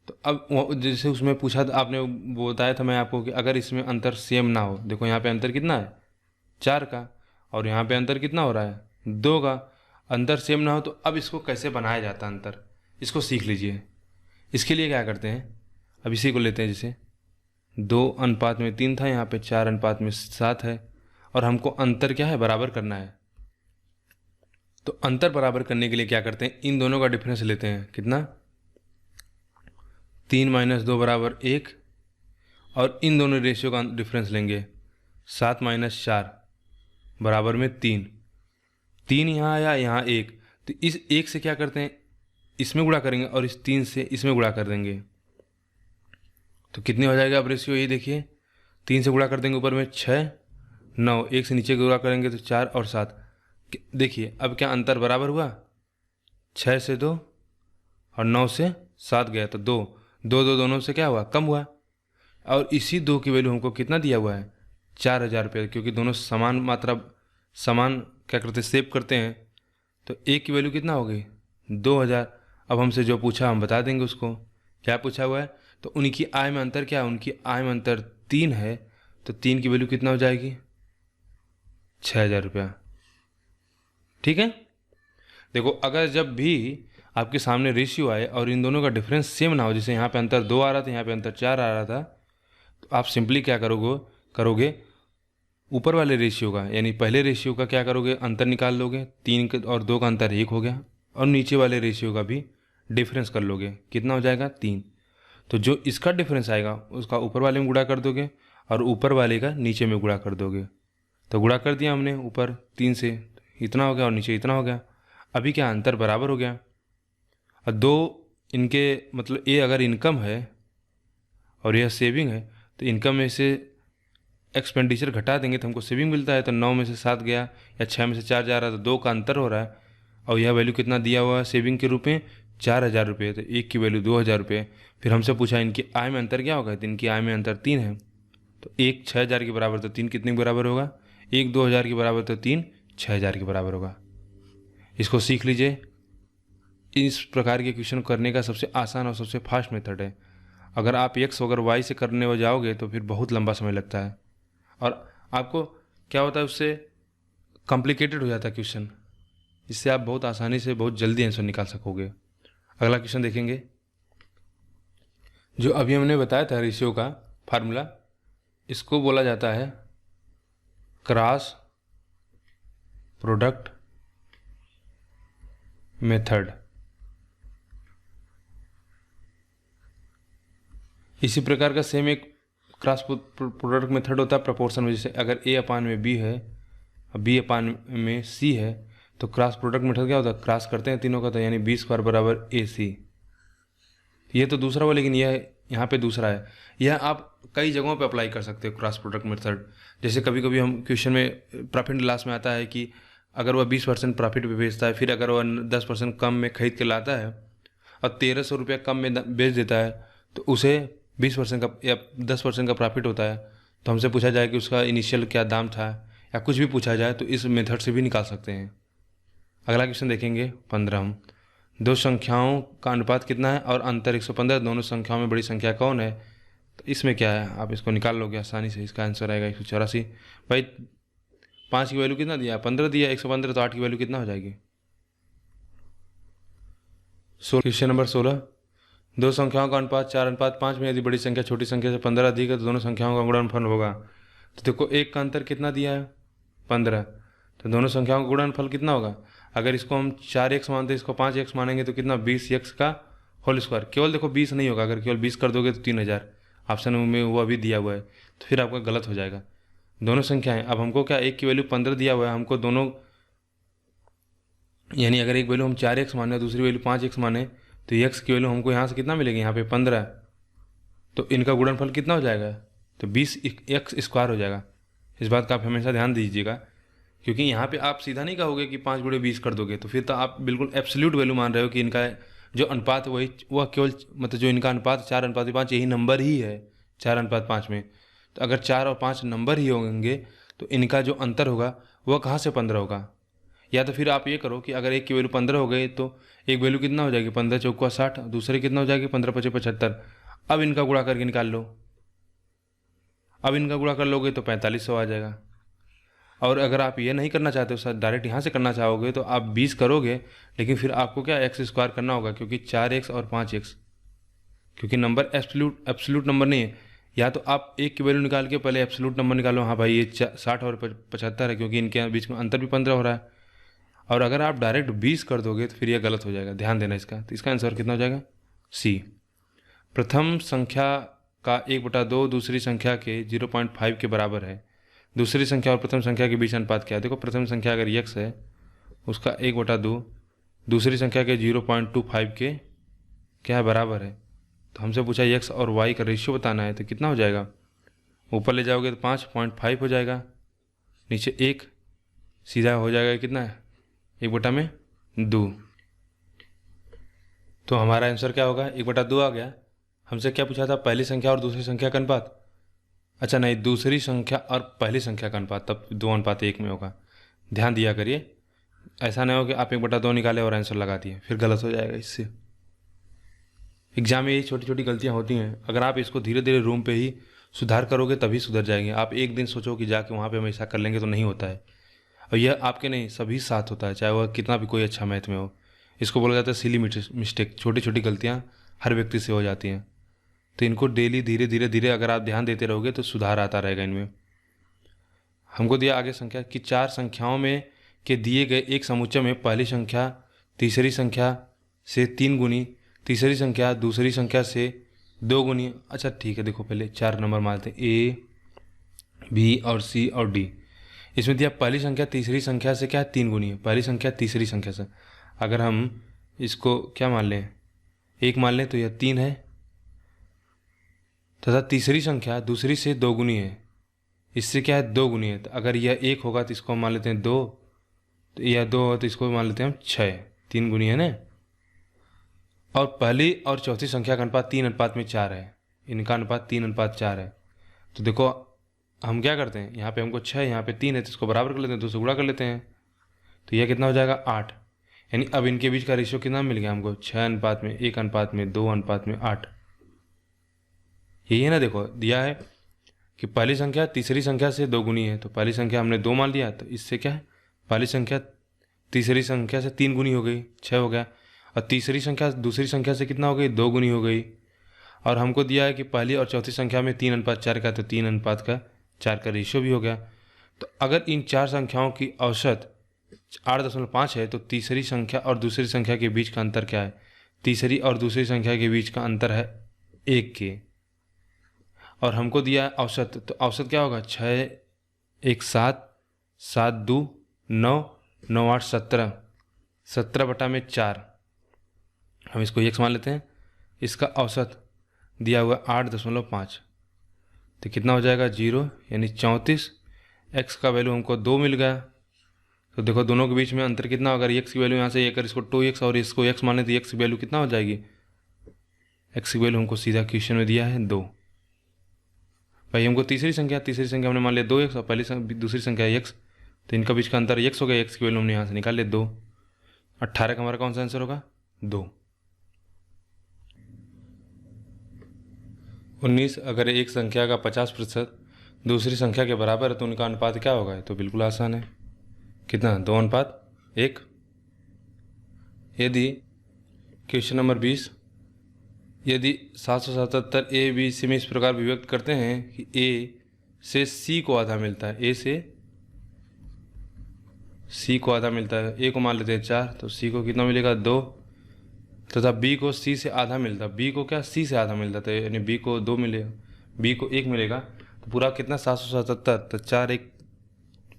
तो अब जैसे उसमें पूछा था, आपने बताया था मैं आपको कि अगर इसमें अंतर सेम ना हो, देखो यहाँ पे अंतर कितना है 4 का और यहाँ पे अंतर कितना हो रहा है 2 का, अंतर सेम ना हो तो अब इसको कैसे बनाया जाता है अंतर, इसको सीख लीजिए। इसके लिए क्या करते हैं, अब इसी को लेते हैं। जैसे 2:3 था, यहाँ पे 4:7 है और हमको अंतर क्या है बराबर करना है। तो अंतर बराबर करने के लिए क्या करते हैं, इन दोनों का डिफरेंस लेते हैं। कितना? 3 - 2 = 1 और इन दोनों रेशियो का डिफरेंस लेंगे 7 - 4 बराबर में 3। 3 यहाँ आया, यहाँ 1, तो इस 1 से क्या करते हैं इसमें गुणा करेंगे और इस 3 से इसमें गुणा कर देंगे। तो कितने हो जाएगा अब रेशियो, ये देखिए 3 से गुणा कर देंगे ऊपर में 6 9, 1 से नीचे गुणा करेंगे तो 4 और 7। देखिए अब क्या अंतर बराबर हुआ, 6 से 2 और 9 से 7 गया तो 2 2 2 दोनों से क्या हुआ कम हुआ। और इसी 2 की वैल्यू हमको कितना दिया हुआ है 4000 रुपये, क्योंकि दोनों समान मात्रा समान क्या करते सेव करते हैं। तो एक की वैल्यू कितना हो गई 2000। अब हमसे जो पूछा हम बता देंगे उसको क्या पूछा हुआ है। तो उनकी आय में अंतर क्या है, उनकी आय में अंतर 3 है, तो 3 की वैल्यू कितना हो जाएगी 6000 रुपया। ठीक है। देखो अगर जब भी आपके सामने रेशियो आए और इन दोनों का डिफरेंस सेम ना हो, जैसे यहाँ पे अंतर 2 आ रहा था, यहाँ पे अंतर 4 आ रहा था, तो आप सिंपली क्या करोगे ऊपर वाले रेशियो का यानी पहले रेशियो का क्या करोगे अंतर निकाल लोगे, 3 और 2 का अंतर 1 हो गया, और नीचे वाले रेशियो का भी डिफरेंस कर लोगे, कितना हो जाएगा 3। तो जो इसका डिफरेंस आएगा उसका ऊपर वाले में गुणा कर दोगे और ऊपर वाले का नीचे में गुणा कर दोगे। तो गुणा कर दिया हमने, ऊपर 3 से इतना हो गया और नीचे इतना हो गया। अभी क्या अंतर बराबर हो गया। और 2 इनके मतलब ए अगर इनकम है और यह सेविंग है, तो इनकम में से एक्सपेंडिचर घटा देंगे तो हमको सेविंग मिलता है। तो 9 में से 7 गया या 6 में से 4 जा रहा है, तो 2 का अंतर हो रहा है। और यह वैल्यू कितना दिया हुआ है सेविंग के रूप में 4000 रुपये, तो एक की वैल्यू 2000 रुपये। फिर हमसे पूछा इनकी आय में अंतर क्या होगा, तो इनकी आय में अंतर 3 है। तो 1 6000 के बराबर, तो 3 कितने के बराबर होगा, 1 2000 के बराबर, तो 3 6000 के बराबर होगा। इसको सीख लीजिए। इस प्रकार के क्वेश्चन करने का सबसे आसान और सबसे फास्ट मेथड है। अगर आप एक्स अगर वाई से करने हो जाओगे तो फिर बहुत लंबा समय लगता है और आपको क्या होता है उससे कॉम्प्लिकेटेड हो जाता है क्वेश्चन। इससे आप बहुत आसानी से बहुत जल्दी आंसर निकाल सकोगे। अगला क्वेश्चन देखेंगे। जो अभी हमने बताया था रेशियो का फार्मूला, इसको बोला जाता है क्रॉस प्रोडक्ट मेथड। इसी प्रकार का सेम एक क्रॉस प्रोडक्ट मेथड होता है प्रोपोर्शन में। जैसे अगर ए अपान में बी है, बी अपान में सी है, तो क्रॉस प्रोडक्ट मेथड क्या होता है, क्रॉस करते हैं तीनों का, तो यानी बी स्क्वायर बराबर ए सी। ये तो दूसरा हुआ, लेकिन यह यहाँ पे दूसरा है। यह आप कई जगहों पे अप्लाई कर सकते हो क्रॉस प्रोडक्ट मेथड। जैसे कभी कभी हम क्वेश्चन में प्रॉफिट एंड लॉस में आता है कि अगर वह 20% प्रॉफिट पे बेचता है, फिर अगर वह 10% कम में खरीद के लाता है और 1300 रुपया कम में बेच देता है, तो उसे 20% का या 10% का प्रॉफिट होता है। तो हमसे पूछा जाए कि उसका इनिशियल क्या दाम था या कुछ भी पूछा जाए, तो इस मेथड से भी निकाल सकते हैं। अगला क्वेश्चन देखेंगे 15। हम दो संख्याओं का अनुपात कितना है और अंतर 115, दोनों संख्याओं में बड़ी संख्या कौन है। तो इसमें क्या है, आप इसको निकाल लोगे आसानी से। इसका आंसर आएगा 184। भाई 5 की वैल्यू कितना दिया, 15 दिया, 115, तो 8 की वैल्यू कितना हो जाएगी 16। Question number 16। दो संख्याओं का अनुपात 4:5 में, यदि बड़ी संख्या छोटी संख्या से 15 अधिक है तो दोनों संख्याओं का गुणनफल होगा। तो देखो एक का अंतर कितना दिया है 15, तो दोनों संख्याओं का गुणनफल कितना होगा। अगर इसको हम 4x मानते हैं, इसको 5x मानेंगे तो कितना 20x का होल स्क्वायर। केवल देखो 20 नहीं होगा, अगर केवल 20 कर दोगे तो 3000 ऑप्शन में वो अभी दिया हुआ है, तो फिर आपका गलत हो जाएगा। दोनों संख्याएं, अब हमको क्या एक की वैल्यू 15 दिया हुआ है, हमको दोनों यानी अगर एक वैल्यू हम 4x माने दूसरी वैल्यू 5x माने तो x की वैल्यू हमको यहाँ से कितना मिलेगी, यहाँ पे 15, तो इनका गुणनफल कितना हो जाएगा, तो 20x स्क्वायर हो जाएगा। इस बात का आप हमेशा ध्यान दीजिएगा, क्योंकि यहाँ पे आप सीधा नहीं कहोगे कि 5 गुणे 20 कर दोगे, तो फिर तो आप बिल्कुल एब्सोल्यूट वैल्यू मान रहे हो कि इनका जो अनुपात वही वह केवल मतलब जो इनका अनुपात 4:5 यही नंबर ही है 4:5 में। तो अगर 4 और 5 नंबर ही होंगे तो इनका जो अंतर होगा वह कहाँ से 15 होगा। या तो फिर आप ये करो कि अगर एक की वैल्यू 15 हो गई तो एक वैल्यू कितना हो जाएगी 15 चौका 60, दूसरी कितना हो जाएगी 15 पचे 75। अब इनका गुणा करके निकाल लो, अब इनका गुणा कर लोगे तो 4500 आ जाएगा। और अगर आप ये नहीं करना चाहते हो सर, डायरेक्ट यहाँ से करना चाहोगे तो आप 20 करोगे, लेकिन फिर आपको क्या एक्स स्क्वायर करना होगा, क्योंकि 4x और 5x, क्योंकि नंबर एब्सोल्यूट नंबर नहीं है। या तो आप एक की वैल्यू निकाल के पहले एब्सोल्यूट नंबर निकालो, हाँ भाई ये 60 और 75 है, क्योंकि इनके बीच में अंतर भी 15 हो रहा है। और अगर आप डायरेक्ट 20 कर दोगे तो फिर यह गलत हो जाएगा, ध्यान देना इसका। तो इसका आंसर कितना हो जाएगा, सी। प्रथम संख्या का 1/2 दूसरी संख्या के 0.5 के बराबर है। दूसरी संख्या और प्रथम संख्या के बीच अनुपात क्या है। देखो प्रथम संख्या अगर x है उसका 1/2 दूसरी संख्या के 0.25 के क्या है बराबर है। तो हमसे पूछा x और y का रेशियो बताना है, तो कितना हो जाएगा, ऊपर ले जाओगे तो 5.5 हो जाएगा, नीचे 1 सीधा हो जाएगा कितना है 1/2। तो हमारा आंसर क्या होगा 1/2 आ गया। हमसे क्या पूछा था, पहली संख्या और दूसरी संख्या का अनुपात। अच्छा नहीं, दूसरी संख्या और पहली संख्या का अनुपात, तब 2:1 में होगा। ध्यान दिया करिए, ऐसा नहीं हो कि आप 1/2 निकाले और आंसर लगा दिए, फिर गलत हो जाएगा। इससे एग्जाम में यही छोटी छोटी गलतियां होती हैं, अगर आप इसको धीरे धीरे रूम पे ही सुधार करोगे तभी सुधर जाएंगे। आप एक दिन सोचो कि जाके वहाँ पे हमेशा कर लेंगे तो नहीं होता है। और यह आपके नहीं सभी साथ होता है, चाहे वह कितना भी कोई अच्छा मैथ में हो। इसको बोला जाता है सिली मिस्टेक, छोटी छोटी गलतियाँ हर व्यक्ति से हो जाती हैं। तो इनको डेली धीरे धीरे धीरे अगर आप ध्यान देते रहोगे तो सुधार आता रहेगा इनमें। हमको दिया आगे संख्या कि 4 संख्याओं में के दिए गए एक समुच्चय में पहली संख्या तीसरी संख्या से 3 गुनी, तीसरी संख्या दूसरी संख्या से 2 गुनी। अच्छा ठीक है, देखो पहले 4 नंबर मानते हैं, ए बी और सी और डी। इसमें दिया पहली संख्या तीसरी संख्या से क्या है 3 गुनी है, पहली संख्या तीसरी संख्या से। अगर हम इसको क्या मान लें 1 मान लें तो यह 3 है, तथा तीसरी संख्या दूसरी से 2 गुनी है, इससे क्या है 2 गुनी है। तो अगर यह 1 होगा तो इसको हम मान लेते हैं 2, तो यह 2 हो तो इसको मान लेते हैं हम 6, 3 गुनी है ना। और पहली और चौथी संख्या का अनुपात 3:4 है, इनका अनुपात 3:4 है। तो देखो हम क्या करते हैं, यहाँ पे हमको 6 यहाँ पे 3 है, तो इसको बराबर कर लेते हैं, 2 से गुणा कर लेते हैं, तो यह कितना हो जाएगा 8। यानी अब इनके बीच का रेशियो कितना मिल गया हमको 6:1, 1:2, 2:8। यही है ना, देखो दिया है कि पहली संख्या तीसरी संख्या से 2 गुनी है, तो पहली संख्या हमने 2 मान लिया, तो इससे क्या है पहली संख्या तीसरी संख्या से 3 गुनी हो गई 6 हो गया, और तीसरी संख्या दूसरी संख्या से कितना हो गई 2 गुनी हो गई। और हमको दिया है कि पहली और चौथी संख्या में 3:4 का, तो 3:4 का रेशियो भी हो गया। तो अगर इन 4 संख्याओं की औसत 8.5 है तो तीसरी संख्या और दूसरी संख्या के बीच का अंतर क्या है, तीसरी और दूसरी संख्या के बीच का अंतर है 1 के। और हमको दिया है औसत, तो औसत क्या होगा 6 1 7 7 2 9 9 8 17, 17/4 हम इसको x मान लेते हैं। इसका औसत दिया हुआ 8.5, तो कितना हो जाएगा 0, यानी 34। x का वैल्यू हमको 2 मिल गया। तो देखो दोनों के बीच में अंतर कितना होगा, x की वैल्यू यहाँ से अगर इसको 2x और इसको x मान लें तो x की वैल्यू कितना हो जाएगी, x की वैल्यू हमको सीधा क्वेश्चन में दिया है 2। भाई हमको तीसरी संख्या हमने मान लिया 2x और पहली दूसरी संख्या x, तो इनका बीच का अंतर x हो गया, x की वैल्यू हमने यहाँ से निकाल लिया 2। 18 का हमारा कौन सा आंसर होगा 2। 19 अगर एक संख्या का 50% दूसरी संख्या के बराबर है तो उनका अनुपात क्या होगा, तो बिल्कुल आसान है, कितना 2:1। यदि क्वेश्चन नंबर 20, यदि 777 ए बी सी में इस प्रकार विभक्त करते हैं कि ए से सी को आधा मिलता है, ए से सी को आधा मिलता है, ए को मान लेते हैं 4, तो सी को कितना मिलेगा 2, तथा बी को सी से आधा मिलता, बी को क्या सी से आधा मिलता था, यानी बी को 2 मिलेगा, बी को 1 मिलेगा, तो पूरा कितना 777, तो 4 1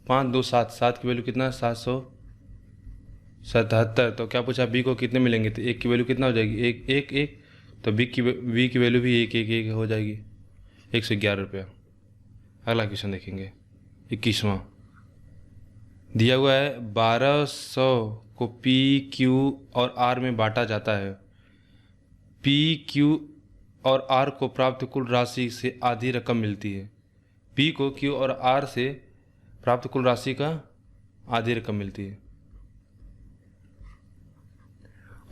5 2 7, 7 की वैल्यू कितना 777, तो क्या पूछा बी को कितने मिलेंगे, तो 1 की वैल्यू कितना हो जाएगी 1 1 1, तो बी की वैल्यू भी 1 1 1 हो जाएगी, 111 रुपया। अगला क्वेश्चन देखेंगे 21वां। दिया हुआ है 1200 को पी क्यू और आर में बांटा जाता है, पी क्यू और आर को प्राप्त कुल राशि से आधी रकम मिलती है, पी को क्यू और आर से प्राप्त कुल राशि का आधी रकम मिलती है,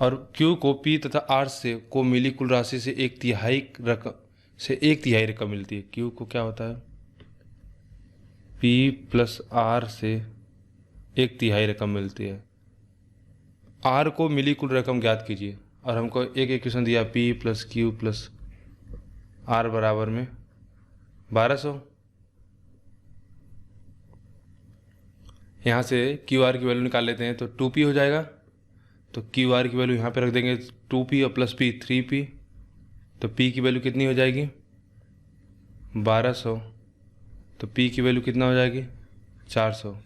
और क्यू को पी तथा आर से को मिली कुल राशि से 1/3 रकम मिलती है। क्यू को क्या होता है पी प्लस आर से 1/3 रकम मिलती है, आर को मिली कुल रकम ज्ञात कीजिए, और हमको एक इक्वेशन दिया P plus Q plus R बराबर में 1200। यहाँ से क्यू आर की वैल्यू निकाल लेते हैं, तो 2p हो जाएगा, तो क्यू आर की वैल्यू यहाँ पे रख देंगे 2p और प्लस p 3p, तो p की वैल्यू कितनी हो जाएगी 1200, तो p की वैल्यू कितना हो जाएगी 400।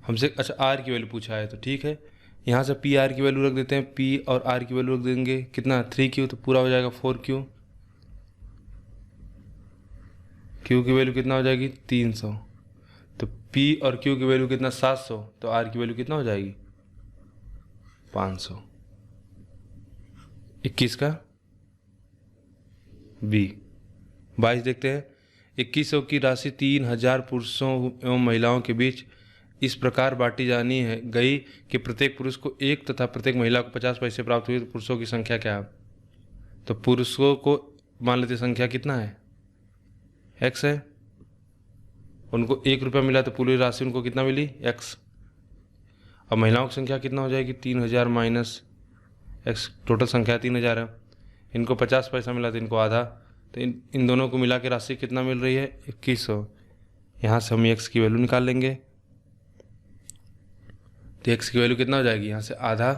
हमसे अच्छा आर की वैल्यू पूछा है, तो ठीक है, यहाँ से पी आर की वैल्यू रख देते हैं, पी और आर की वैल्यू रख देंगे कितना 3q, तो पूरा हो जाएगा 4q, q की वैल्यू कितना हो जाएगी 300, तो p और q की वैल्यू कितना 700, तो r की वैल्यू कितना हो जाएगी 500। 21 का बी। 22 देखते हैं। 2100 की राशि 3000 पुरुषों एवं महिलाओं के बीच इस प्रकार बांटी जानी है गई कि प्रत्येक पुरुष को 1 तथा प्रत्येक महिला को 50 पैसे प्राप्त हुए, तो पुरुषों की संख्या क्या है, तो पुरुषों को मान लेते संख्या कितना है x है, उनको 1 रुपया मिला, तो पूरी राशि उनको कितना मिली x, अब महिलाओं की संख्या कितना हो जाएगी 3000 माइनस x, टोटल संख्या 3000 है, इनको 50 पैसा मिला तो इनको आधा, तो इन दोनों को मिला के राशि कितना मिल रही है 2100। यहाँ से हम x की वैल्यू निकाल लेंगे, तो x की वैल्यू कितना हो जाएगी, यहाँ से आधा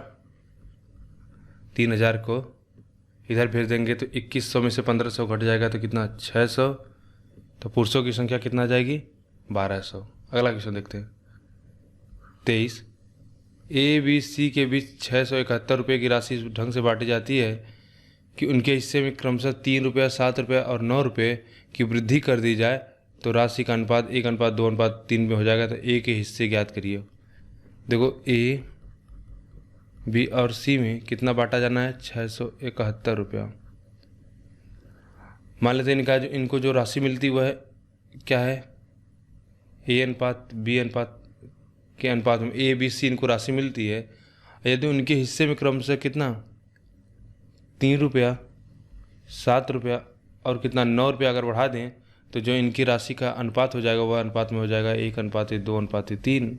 3000 को इधर भेज देंगे, तो 2100 में से 1500 घट जाएगा, तो कितना 600, तो पुरुषों की संख्या कितना आ जाएगी 1200। अगला क्वेश्चन देखते हैं 23। ए बी सी के बीच 671 रुपये की राशि इस ढंग से बांटी जाती है कि उनके हिस्से में क्रमशः 3 रुपया 7 रुपया और 9 रुपये की वृद्धि कर दी जाए, तो राशि का अनुपात 1:2:3 में हो जाएगा, तो ए के हिस्से ज्ञात करिए। देखो ए बी और सी में कितना बांटा जाना है 671 रुपया। मान लेते हैं इनको जो राशि मिलती वह क्या है ए अनुपात बी अनुपात के अनुपात में ए बी सी इनको राशि मिलती है, यदि उनके हिस्से में क्रमशः कितना 3 रुपया 7 रुपया और कितना 9 रुपया अगर बढ़ा दें, तो जो इनकी राशि का अनुपात हो जाएगा वह अनुपात में हो जाएगा 1:2:3।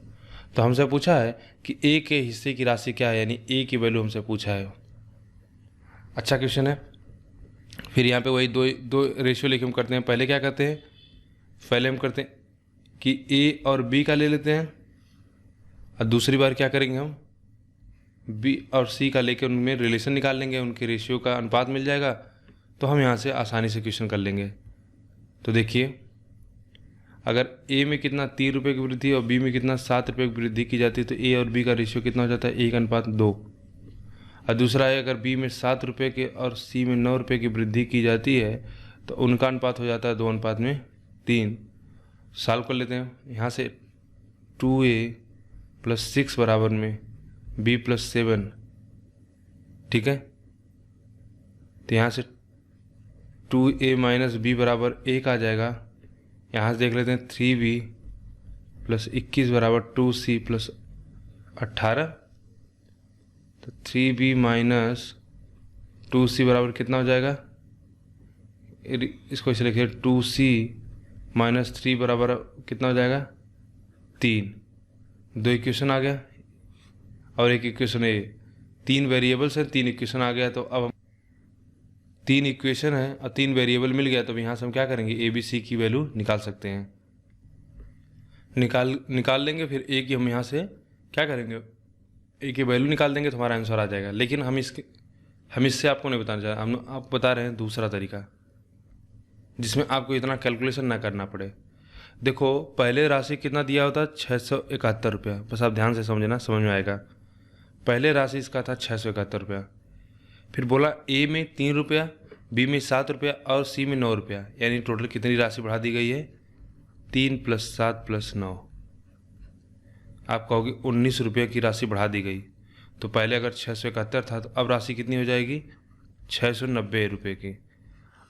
तो हमसे पूछा है कि ए के हिस्से की राशि क्या है, यानी ए की वैल्यू हमसे पूछा है। अच्छा क्वेश्चन है। फिर यहाँ पे वही दो रेशियो लेके हम करते हैं। पहले क्या करते हैं, पहले हम करते हैं कि ए और बी का ले लेते हैं, और दूसरी बार क्या करेंगे हम बी और सी का लेके उनमें रिलेशन निकाल लेंगे, उनके रेशियो का अनुपात मिल जाएगा, तो हम यहाँ से आसानी से क्वेश्चन कर लेंगे। तो देखिए अगर ए में कितना 3 रुपये की वृद्धि और बी में कितना 7 रुपये की वृद्धि की जाती है, तो ए और बी का रेशियो कितना हो जाता है 1:2। और दूसरा है अगर बी में 7 रुपये के और सी में 9 रुपये की वृद्धि की जाती है, तो उनका अनुपात हो जाता है 2:3। सॉल्व कर लेते हैं। यहाँ से 2a + 6 बराबर में b + 7, ठीक है। तो यहाँ से 2a - b बराबर 1 आ जाएगा। यहाँ से देख लेते हैं 3b + 21 बराबर 2c + 18, तो 3b - 2c बराबर कितना हो जाएगा, इसको इसे लिखिए 2c - 3 बराबर कितना हो जाएगा 3। 2 इक्वेशन आ गया और एक इक्वेशन है, 3 वेरिएबल्स हैं, 3 इक्वेशन आ गया। तो अब हम 3 इक्वेशन है और 3 वेरिएबल मिल गया, तो यहाँ से हम क्या करेंगे ए बी सी की वैल्यू निकाल सकते हैं। निकाल लेंगे, फिर ए की हम यहाँ से क्या करेंगे, ए की वैल्यू निकाल देंगे तो हमारा आंसर आ जाएगा। लेकिन हम इससे आपको नहीं बताना चाह रहे, हम आप बता रहे हैं दूसरा तरीका जिसमें आपको इतना कैलकुलेशन ना करना पड़े। देखो पहले राशि कितना दिया होता है, 671 रुपया। बस आप ध्यान से समझना, समझ में आएगा। पहले राशि इसका था 671 रुपया। फिर बोला ए में 3 रुपया, बी में 7 रुपया और सी में 9 रुपया, यानी टोटल कितनी राशि बढ़ा दी गई है, 3 + 7 + 9। आप कहोगे 19 रुपये की राशि बढ़ा दी गई। तो पहले अगर 671 था तो अब राशि कितनी हो जाएगी, 690 रुपये की।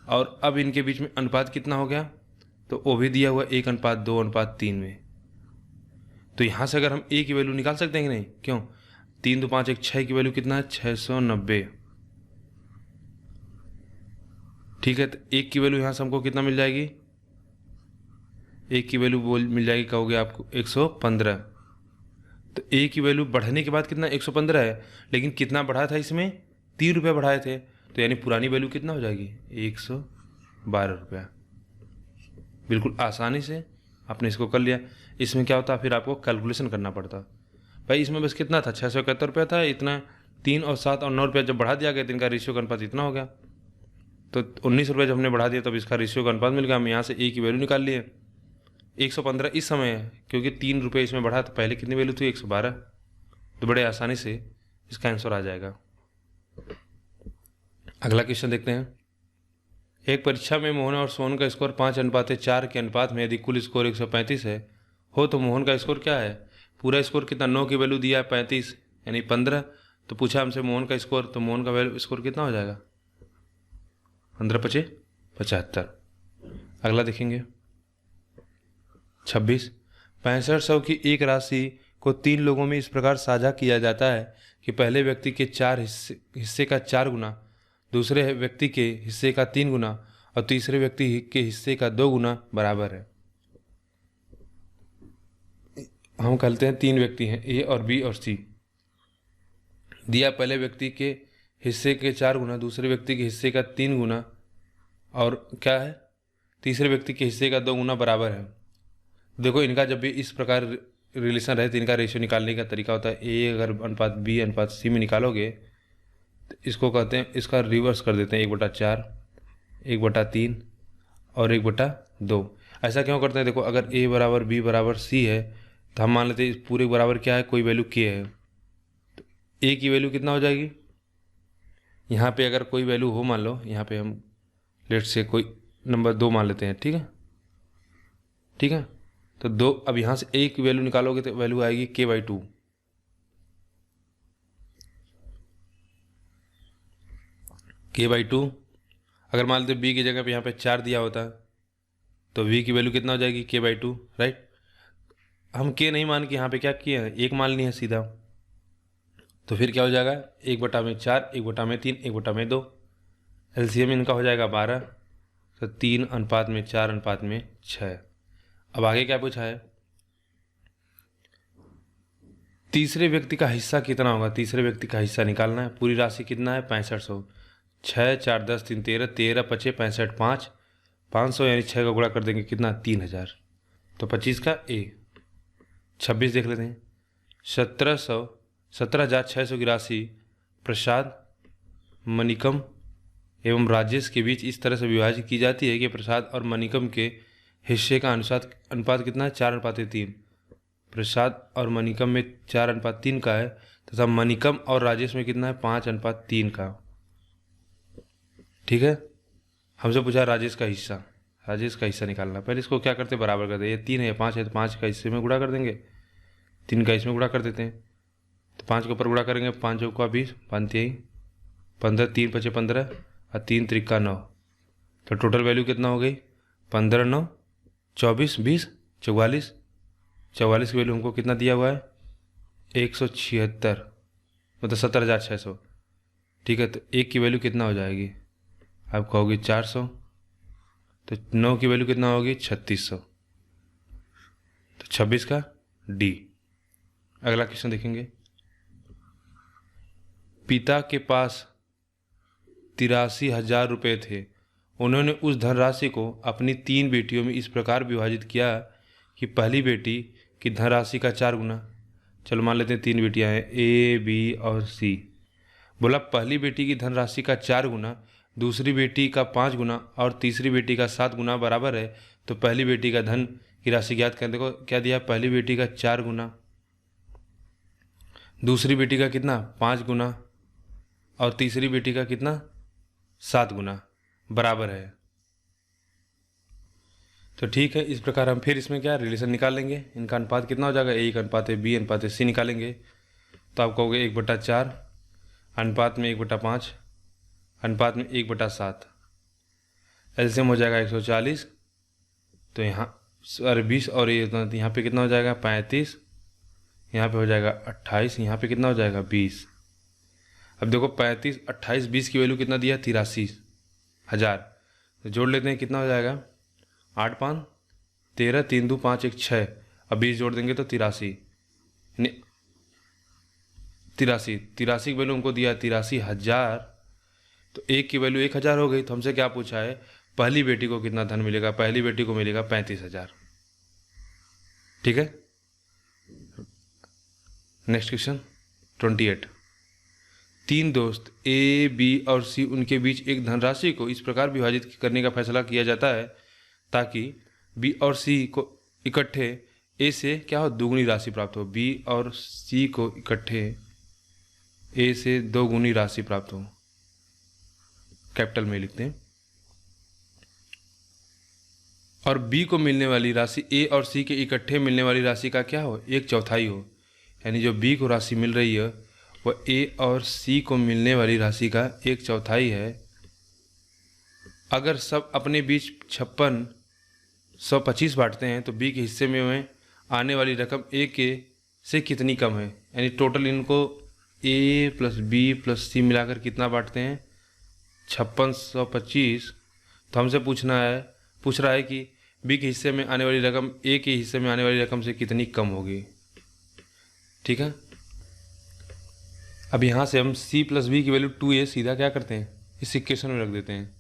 और अब इनके बीच में अनुपात कितना हो गया, तो वो भी दिया हुआ 1:2:3 में। तो यहाँ से अगर हम ए की वैल्यू निकाल सकते हैं कि नहीं, क्यों, 3 2 5 1 6 की वैल्यू कितना है, 690। ठीक है, तो एक की वैल्यू यहाँ से हमको कितना मिल जाएगी, एक की वैल्यू मिल जाएगी, कहोगे आपको 115। तो ए की वैल्यू बढ़ने के बाद कितना 115 है, लेकिन कितना बढ़ाया था इसमें, 3 रुपये बढ़ाए थे, तो यानी पुरानी वैल्यू कितना हो जाएगी, 112 रुपया। बिल्कुल आसानी से आपने इसको कर लिया। इसमें क्या होता, फिर आपको कैलकुलेशन करना पड़ता। भाई इसमें बस कितना था, 671 रुपया था, इतना 3 और 7 और 9 रुपया जब बढ़ा दिया गया तो इनका रेशियो का अनुपात इतना हो गया। तो 19 रुपये जब हमने बढ़ा दिया तब इसका रेशियो का अनुपात मिल गया। हम यहाँ से ए की वैल्यू निकाल लिए, 115 इस समय है, क्योंकि 3 रुपये इसमें बढ़ा तो पहले कितनी वैल्यू थी, 112। तो बड़े आसानी से इसका आंसर आ जाएगा। अगला क्वेश्चन देखते हैं। एक परीक्षा में मोहन और सोहन का स्कोर 5:4 के अनुपात में यदि कुल स्कोर 135 है हो तो मोहन का स्कोर क्या है। पूरा स्कोर कितना, 9 की वैल्यू दिया है 35 यानी 15। तो पूछा हमसे मोहन का स्कोर, तो मोहन का वैल्यू स्कोर कितना हो जाएगा, 15 × 5 = 75। अगला देखेंगे 26। 6500 की एक राशि को 3 लोगों में इस प्रकार साझा किया जाता है कि पहले व्यक्ति के 4 हिस्से का 4 गुना, दूसरे व्यक्ति के हिस्से का 3 गुना और तीसरे व्यक्ति के हिस्से का 2 गुना बराबर है। हम कहते हैं 3 व्यक्ति हैं, ए और बी और सी। दिया पहले व्यक्ति के हिस्से के 4 गुना, दूसरे व्यक्ति के हिस्से का 3 गुना और क्या है, तीसरे व्यक्ति के हिस्से का 2 गुना बराबर है। देखो इनका जब भी इस प्रकार रिलेशन रहे तो इनका रेशियो निकालने का तरीका होता है, ए अगर अनुपात बी अनुपात सी में निकालोगे तो इसको कहते हैं, इसका रिवर्स कर देते हैं, 1/4, 1/3 और 1/2। ऐसा क्यों करते हैं, देखो अगर ए बराबर बी बराबर सी है तो हम मान लेते हैं पूरे बराबर क्या है, कोई वैल्यू के है। तो ए की वैल्यू कितना हो जाएगी, यहाँ पे अगर कोई वैल्यू हो, मान लो यहाँ पे हम लेट से कोई नंबर 2 मान लेते हैं, ठीक है, ठीक है। तो 2, अब यहाँ से ए की वैल्यू निकालोगे तो वैल्यू आएगी k/2। k/2 अगर मान लेते बी की जगह पे यहाँ पे 4 दिया होता तो v की वैल्यू कितना हो जाएगी, k/2, राइट। हम k नहीं मान के यहाँ पे क्या किए हैं, 1 मान लिए हैं सीधा। तो फिर क्या हो जाएगा, 1/4, 1/3, 1/2। एलसीएम इनका हो जाएगा 12। तो 3:4:6। अब आगे क्या पूछा है, तीसरे व्यक्ति का हिस्सा कितना होगा, तीसरे व्यक्ति का हिस्सा निकालना है। पूरी राशि कितना है, 6500। 6 4 10 3 13, 13 5 65, 5 500 यानी 6 का गुणा कर देंगे कितना, 3000। तो 25 का ए। 26 देख लेते हैं। 17,600 की राशि प्रसाद, मनिकम एवं राजेश के बीच इस तरह से विभाजित की जाती है कि प्रसाद और मनिकम के हिस्से का अनुपात कितना है, 4:3। प्रसाद और मनिकम में 4:3 का है तथा मनिकम और राजेश में कितना है, 5:3 का। ठीक है, हमसे पूछा राजेश का हिस्सा, राजेश का हिस्सा निकालना। पहले इसको क्या करते, बराबर कर दे। ये 3 है, ये 5 है, तो 5 का हिस्से में गुणा कर देंगे, 3 का इसमें गुणा कर देते हैं। तो 5 के ऊपर गुणा करेंगे, 5 चौका 20, 5 3 15, 3 5 15 और 3 3 9। तो टोटल वैल्यू कितना हो गई, 15 9 24 20 44। 44 की वैल्यू हमको कितना दिया हुआ है, 176, मतलब 17,600। ठीक है, तो 1 की वैल्यू कितना हो जाएगी, आप कहोगे 400। तो 9 की वैल्यू कितना होगी, 3600। तो 26 का डी। अगला क्वेश्चन देखेंगे। पिता के पास 83,000 रुपये थे। उन्होंने उस धनराशि को अपनी 3 बेटियों में इस प्रकार विभाजित किया कि पहली बेटी की धनराशि का 4 गुना, चलो मान लेते हैं 3 बेटियां हैं ए बी और सी। बोला पहली बेटी की धनराशि का 4 गुना, दूसरी बेटी का 5 गुना और तीसरी बेटी का 7 गुना बराबर है तो पहली बेटी का धन की राशि ज्ञात करें। देखो क्या दिया, पहली बेटी का 4 गुना, दूसरी बेटी का कितना 5 गुना और तीसरी बेटी का कितना 7 गुना बराबर है। तो ठीक है, इस प्रकार हम फिर इसमें क्या रिलेशन निकाल लेंगे। इनका अनुपात कितना हो जाएगा, ए का अनुपात है बी अनुपात है सी निकालेंगे तो आप कहोगे 1/4 अनुपात में 1/5 अनुपात में 1/7। एलसीएम हो जाएगा 140, तो यहाँ 20 और ये यहाँ पे कितना हो जाएगा 35, यहाँ पे हो जाएगा 28, यहाँ पे कितना हो जाएगा 20। अब देखो 35, 28, 20 की वैल्यू कितना दिया 83,000, तो जोड़ लेते हैं कितना हो जाएगा 8 5 13, 3 2 5 1 6, अब 20 जोड़ देंगे तो 83, यानी 83 की वैल्यू हमको दिया 83,000, तो एक की वैल्यू 1,000 हो गई। तो हमसे क्या पूछा है, पहली बेटी को कितना धन मिलेगा, पहली बेटी को मिलेगा 35,000। ठीक है, नेक्स्ट क्वेश्चन 28। 3 दोस्त ए बी और सी, उनके बीच एक धनराशि को इस प्रकार विभाजित करने का फैसला किया जाता है ताकि बी और सी को इकट्ठे ए से क्या हो, दोगुनी राशि प्राप्त हो। बी और सी को इकट्ठे ए से 2 गुनी राशि प्राप्त हो, कैपिटल में लिखते हैं। और बी को मिलने वाली राशि ए और सी के इकट्ठे मिलने वाली राशि का क्या हो, 1/4 हो। यानी जो बी को राशि मिल रही है वह ए और सी को मिलने वाली राशि का 1/4 है। अगर सब अपने बीच 125 बांटते हैं तो बी के हिस्से में आने वाली रकम ए के से कितनी कम है। यानी टोटल इनको ए प्लस बी प्लस सी मिलाकर कितना बांटते हैं 5625। तो हमसे पूछ रहा है कि बी के हिस्से में आने वाली रकम ए के हिस्से में आने वाली रकम से कितनी कम होगी। ठीक है, अब यहाँ से हम c प्लस बी की वैल्यू 2a सीधा क्या करते हैं, इस इक्वेशन में रख देते हैं।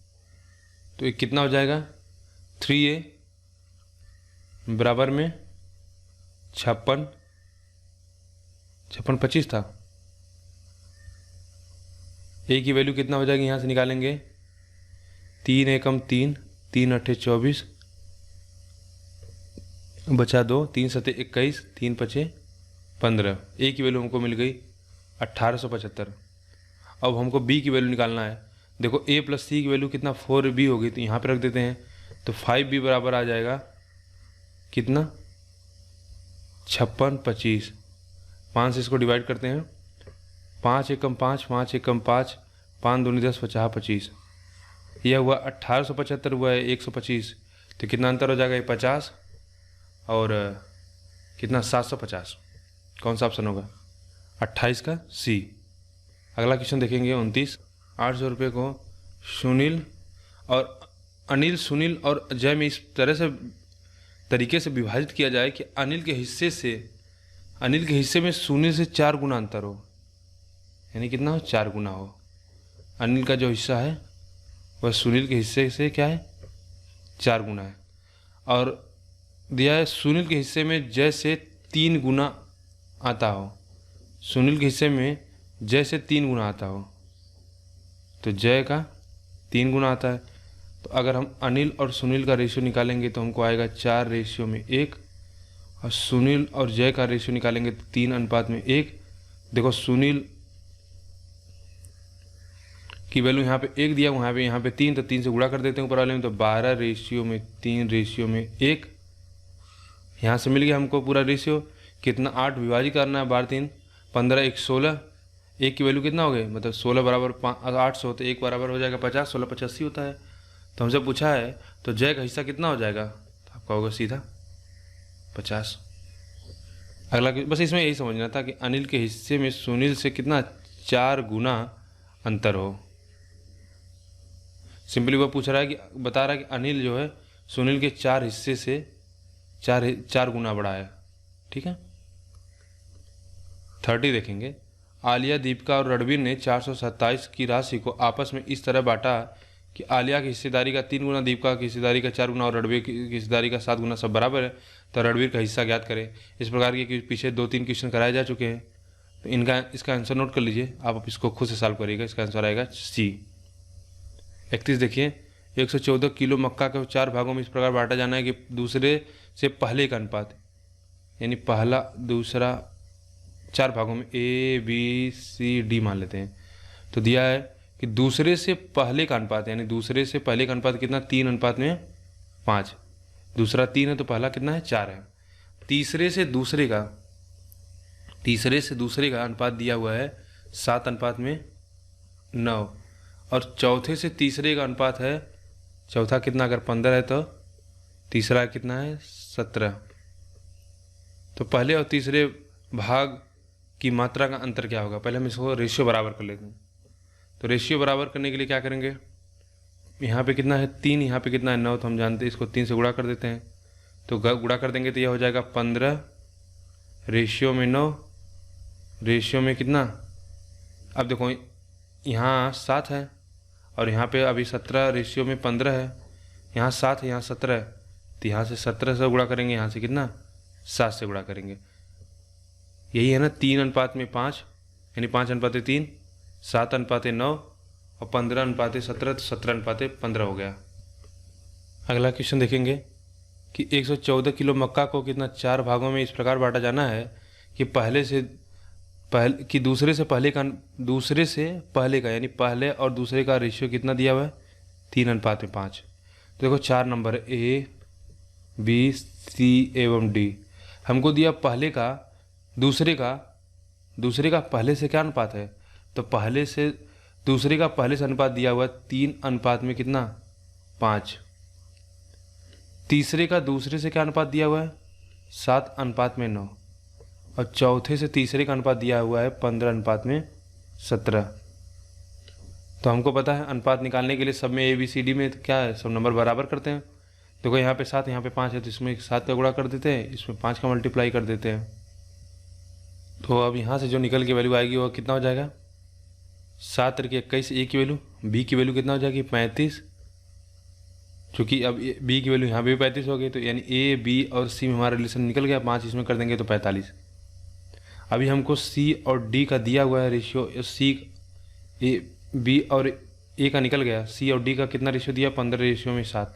तो ये कितना हो जाएगा 3a बराबर में 56 25 था। a की वैल्यू कितना हो जाएगी, यहाँ से निकालेंगे 3 एकम 3, 3 अट्ठे 24 बचा 2, 3 सते 21, 3 पचे 15। a की वैल्यू हमको मिल गई 1875। अब हमको b की वैल्यू निकालना है। देखो a प्लस सी की वैल्यू कितना 4b होगी, तो यहाँ पे रख देते हैं। तो 5b बराबर आ जाएगा कितना 56 25। 5 से इसको डिवाइड करते हैं, 5 एकम 5, 5 एकम 5, 5 दूनी 10, 50 25। यह हुआ 1875, हुआ है 125, तो कितना अंतर हो जाएगा ये 50 और कितना 750। कौन सा ऑप्शन होगा 28 का सी। अगला क्वेश्चन देखेंगे 29। 800 रुपये को सुनील और अनिल, सुनील और जय में इस तरीके से विभाजित किया जाए कि अनिल के हिस्से में सुनील से 4 गुना अंतर हो। यानी कितना हो 4 गुना हो। अनिल का जो हिस्सा है वह सुनील के हिस्से से क्या है 4 गुना है। और दिया है सुनील के हिस्से में जय से 3 गुना आता हो। सुनील के हिस्से में जय से 3 गुना आता हो, तो जय का 3 गुना आता है। तो अगर हम अनिल और सुनील का रेशियो निकालेंगे तो हमको आएगा 4:1, और सुनील और जय का रेशियो निकालेंगे तो 3:1। देखो सुनील की वैल्यू यहाँ पे 1 दिया, यहाँ पे 3, तो 3 से गुणा कर देते हैं ऊपर वाले में, तो 12:3:1। यहाँ से मिल गया हमको पूरा रेशियो। कितना 8 विभाजित करना है, 12 3 15 1 16। एक की वैल्यू कितना हो गई, मतलब 16 बराबर 800, तो 1 बराबर हो जाएगा 50, 16 85 होता है। तो हमसे पूछा है तो जय का हिस्सा कितना हो जाएगा, तो आपका होगा सीधा 50। अगला बस इसमें यही समझना था कि अनिल के हिस्से में सुनील से कितना 4 गुना अंतर हो। सिंपली वह पूछ रहा है कि बता रहा है कि अनिल जो है सुनील के 4 हिस्से से 4 गुना बड़ा है। ठीक है, 30 देखेंगे। आलिया, दीपिका और रणवीर ने 427 की राशि को आपस में इस तरह बांटा कि आलिया की हिस्सेदारी का 3 गुना, दीपिका की हिस्सेदारी का 4 गुना और रणवीर की हिस्सेदारी का 7 गुना सब बराबर है, तो रणवीर का हिस्सा ज्ञात करें। इस प्रकार के पीछे 2-3 क्वेश्चन कराए जा चुके हैं, तो इसका आंसर नोट कर लीजिए। आप इसको खुद से सॉल्व करिएगा। इसका आंसर आएगा सी। 31 देखिए, 114 किलो मक्का को 4 भागों में इस प्रकार बांटा जाना है कि दूसरे से पहले का अनुपात, यानी पहला दूसरा 4 भागों में A B C D मान लेते हैं। तो दिया है कि दूसरे से पहले का अनुपात, यानी दूसरे से पहले का अनुपात कितना, 3:5। दूसरा 3 है तो पहला कितना है, 4 है। तीसरे से दूसरे का अनुपात दिया हुआ है 7:9, और चौथे से तीसरे का अनुपात है, चौथा कितना, अगर 15 है तो तीसरा कितना है, 17। तो पहले और तीसरे भाग की मात्रा का अंतर क्या होगा, पहले हम इसको रेशियो बराबर कर लेते हैं। तो रेशियो बराबर करने के लिए क्या करेंगे, यहाँ पे कितना है 3, यहाँ पे कितना है 9, तो हम जानते हैं इसको 3 से गुणा कर देते हैं। तो गुणा कर देंगे तो यह हो जाएगा 15 रेशियो में 9 रेशियो में कितना, अब देखो यहाँ 7 है और यहाँ पे अभी 17 रेशियो में 15 है, यहाँ 7 है, यहाँ 17 है, तो यहाँ से 17 से गुणा करेंगे, यहाँ से कितना 7 से गुणा करेंगे। यही है ना 3:5, यानी 5:3, 7:9 और 15:17, तो 17:15 हो गया। अगला क्वेश्चन देखेंगे कि 114 किलो मक्का को कितना 4 भागों में इस प्रकार बांटा जाना है कि दूसरे से पहले का यानी पहले और दूसरे का रेशियो कितना दिया हुआ है, 3:5। तो देखो 4 नंबर A B C एवं D, हमको दिया पहले का दूसरे का पहले से क्या अनुपात है, तो पहले से दूसरे का पहले से अनुपात दिया हुआ है 3:5। तीसरे का दूसरे से क्या अनुपात दिया हुआ है, 7:9, और चौथे से तीसरे का अनुपात दिया हुआ है 15:17। तो हमको पता है अनुपात निकालने के लिए सब में ABCD में क्या है, सब नंबर बराबर करते हैं। देखो यहाँ पे 7 यहाँ पे 5 है, तो इसमें 7 का गुणा कर देते हैं, इसमें 5 का मल्टीप्लाई कर देते हैं। तो अब यहाँ से जो निकल के वैल्यू आएगी वो कितना हो जाएगा, 7 × 21, A की वैल्यू, B की वैल्यू कितना हो जाएगी 35, चूँकि अब B की वैल्यू यहाँ पे भी 35 हो गई, तो यानी A B और C में हमारा रिलेशन निकल गया, 5 इसमें कर देंगे तो 45। अभी हमको C और D का दिया हुआ है रेशियो, C A B और A का निकल गया, C और D का कितना रेशियो दिया, 15:7।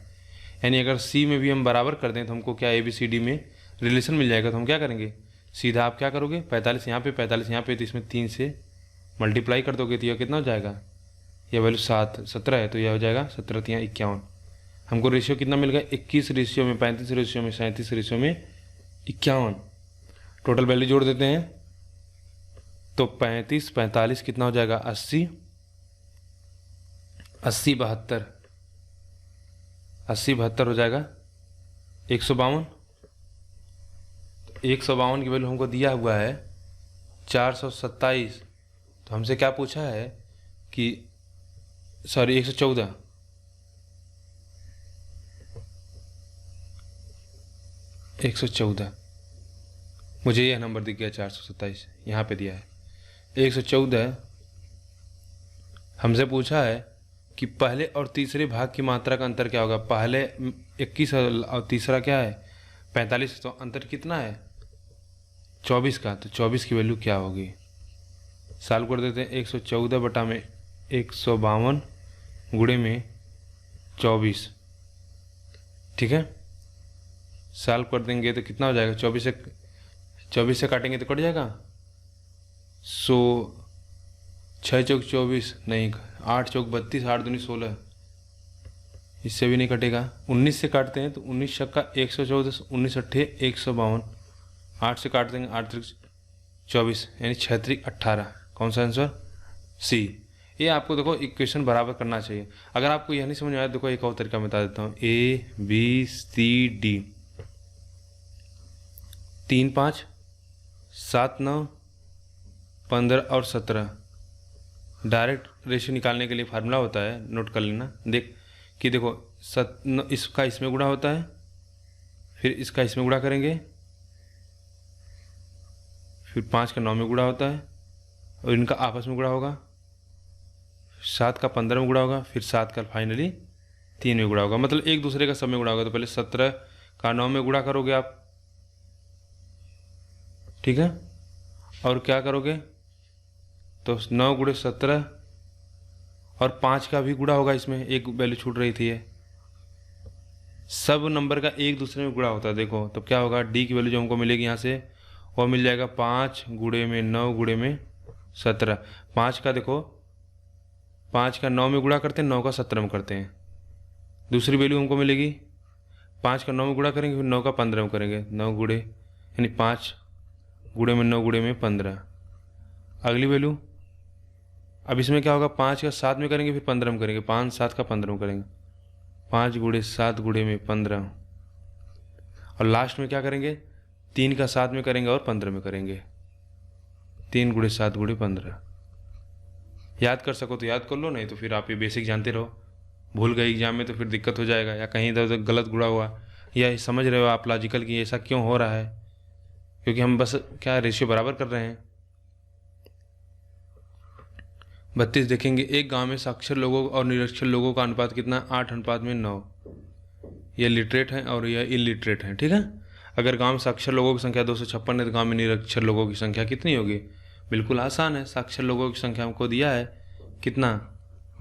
यानी अगर C में भी हम बराबर कर दें तो हमको क्या ABCD में रिलेशन मिल जाएगा। तो हम क्या करेंगे, सीधा आप क्या करोगे, 45 यहाँ पे 45 यहाँ पे, तो इसमें 3 से मल्टीप्लाई कर दोगे तो यह कितना हो जाएगा, यह वैल्यू 17 है, तो यह हो जाएगा 17 × 51। हमको रेशियो कितना मिल गया, 21 रेशियो में 35 रेशियो में 37 रेशियो में 51। टोटल वैल्यू जोड़ देते हैं तो 35 45 कितना हो जाएगा, 80 80 72, 80 72 हो जाएगा 152। 152 की वैल्यू हमको दिया हुआ है 427। तो हमसे क्या पूछा है कि 114, मुझे यह नंबर दिख गया 427, यहाँ पे दिया है 114। हमसे पूछा है कि पहले और तीसरे भाग की मात्रा का अंतर क्या होगा, पहले 21 और तीसरा क्या है 45, तो अंतर कितना है 24 का, तो 24 की वैल्यू क्या होगी, सॉल्व कर देते हैं। 114 बटा में 152 गुणे में 24, ठीक है, सॉल्व कर देंगे तो कितना हो जाएगा, 24 से काटेंगे तो कट जाएगा 100, 6 चौक 24 नहीं, 8 चौक 32, 8 दूनी 16, इससे भी नहीं कटेगा। 19 से काटते हैं तो 19 छक्का 114, 19 अट्ठे 152, 8 से काट देंगे 8 त्रिक 24, यानी 6 त्रिक 18। कौन सा आंसर, सी। ये आपको देखो इक्वेशन बराबर करना चाहिए। अगर आपको यह नहीं समझ में आया, देखो एक और तरीका बता देता हूँ, ABCD 3 5 7 9 15 और 17, डायरेक्ट रेशियो निकालने के लिए फार्मूला होता है, नोट कर लेना। देख कि देखो इसका इसमें गुणा होता है, फिर इसका इसमें गुणा करेंगे, फिर 5 का 9 में गुणा होता है, और इनका आपस में गुणा होगा, 7 का 15 में गुणा होगा, फिर 7 का फाइनली 3 में गुणा होगा, मतलब एक दूसरे का सब में गुणा होगा। तो पहले 17 का 9 में गुणा करोगे आप, ठीक है, और क्या करोगे तो 9 गुणे 17 और 5 का भी गुणा होगा, इसमें एक वैल्यू छूट रही थी ये। सब नंबर का एक दूसरे में गुणा होता है। देखो तो क्या होगा, डी की वैल्यू जो हमको मिलेगी यहाँ से वो मिल जाएगा 5 गुणे में 9 गुणे में 17। 5 का देखो, 5 का 9 में गुणा करते हैं, 9 का 17 में करते हैं। दूसरी वैल्यू हमको मिलेगी 5 का 9 में गुणा करेंगे, फिर 9 का 15 में करेंगे, 9 गुणे यानी 5 गुणे में 9 गुणे में 15। अगली वैल्यू अब इसमें क्या होगा, 5 का 7 में करेंगे, फिर 15 में करेंगे, 5 7 का 15 में करेंगे, 5 गुणे 7 गुणे में 15। और लास्ट में क्या करेंगे, 3 का 7 में करेंगे और 15 में करेंगे, 3 गुणे 7 गुणे 15। याद कर सको तो याद कर लो, नहीं तो फिर आप ये बेसिक जानते रहो। भूल गए एग्जाम में तो फिर दिक्कत हो जाएगा, या कहीं इधर उधर गलत गुणा हुआ, या समझ रहे हो आप लॉजिकल कि ऐसा क्यों हो रहा है, क्योंकि हम बस क्या रेशियो बराबर कर रहे हैं। 32 देखेंगे, एक गांव में साक्षर लोगों और निरक्षर लोगों का अनुपात कितना, 8:9। ये लिटरेट हैं और यह इलिटरेट हैं, ठीक है। अगर गांव में साक्षर लोगों की संख्या 256 है तो गांव में निरक्षर लोगों की संख्या कितनी होगी। बिल्कुल आसान है, साक्षर लोगों की संख्या हमको दिया है कितना,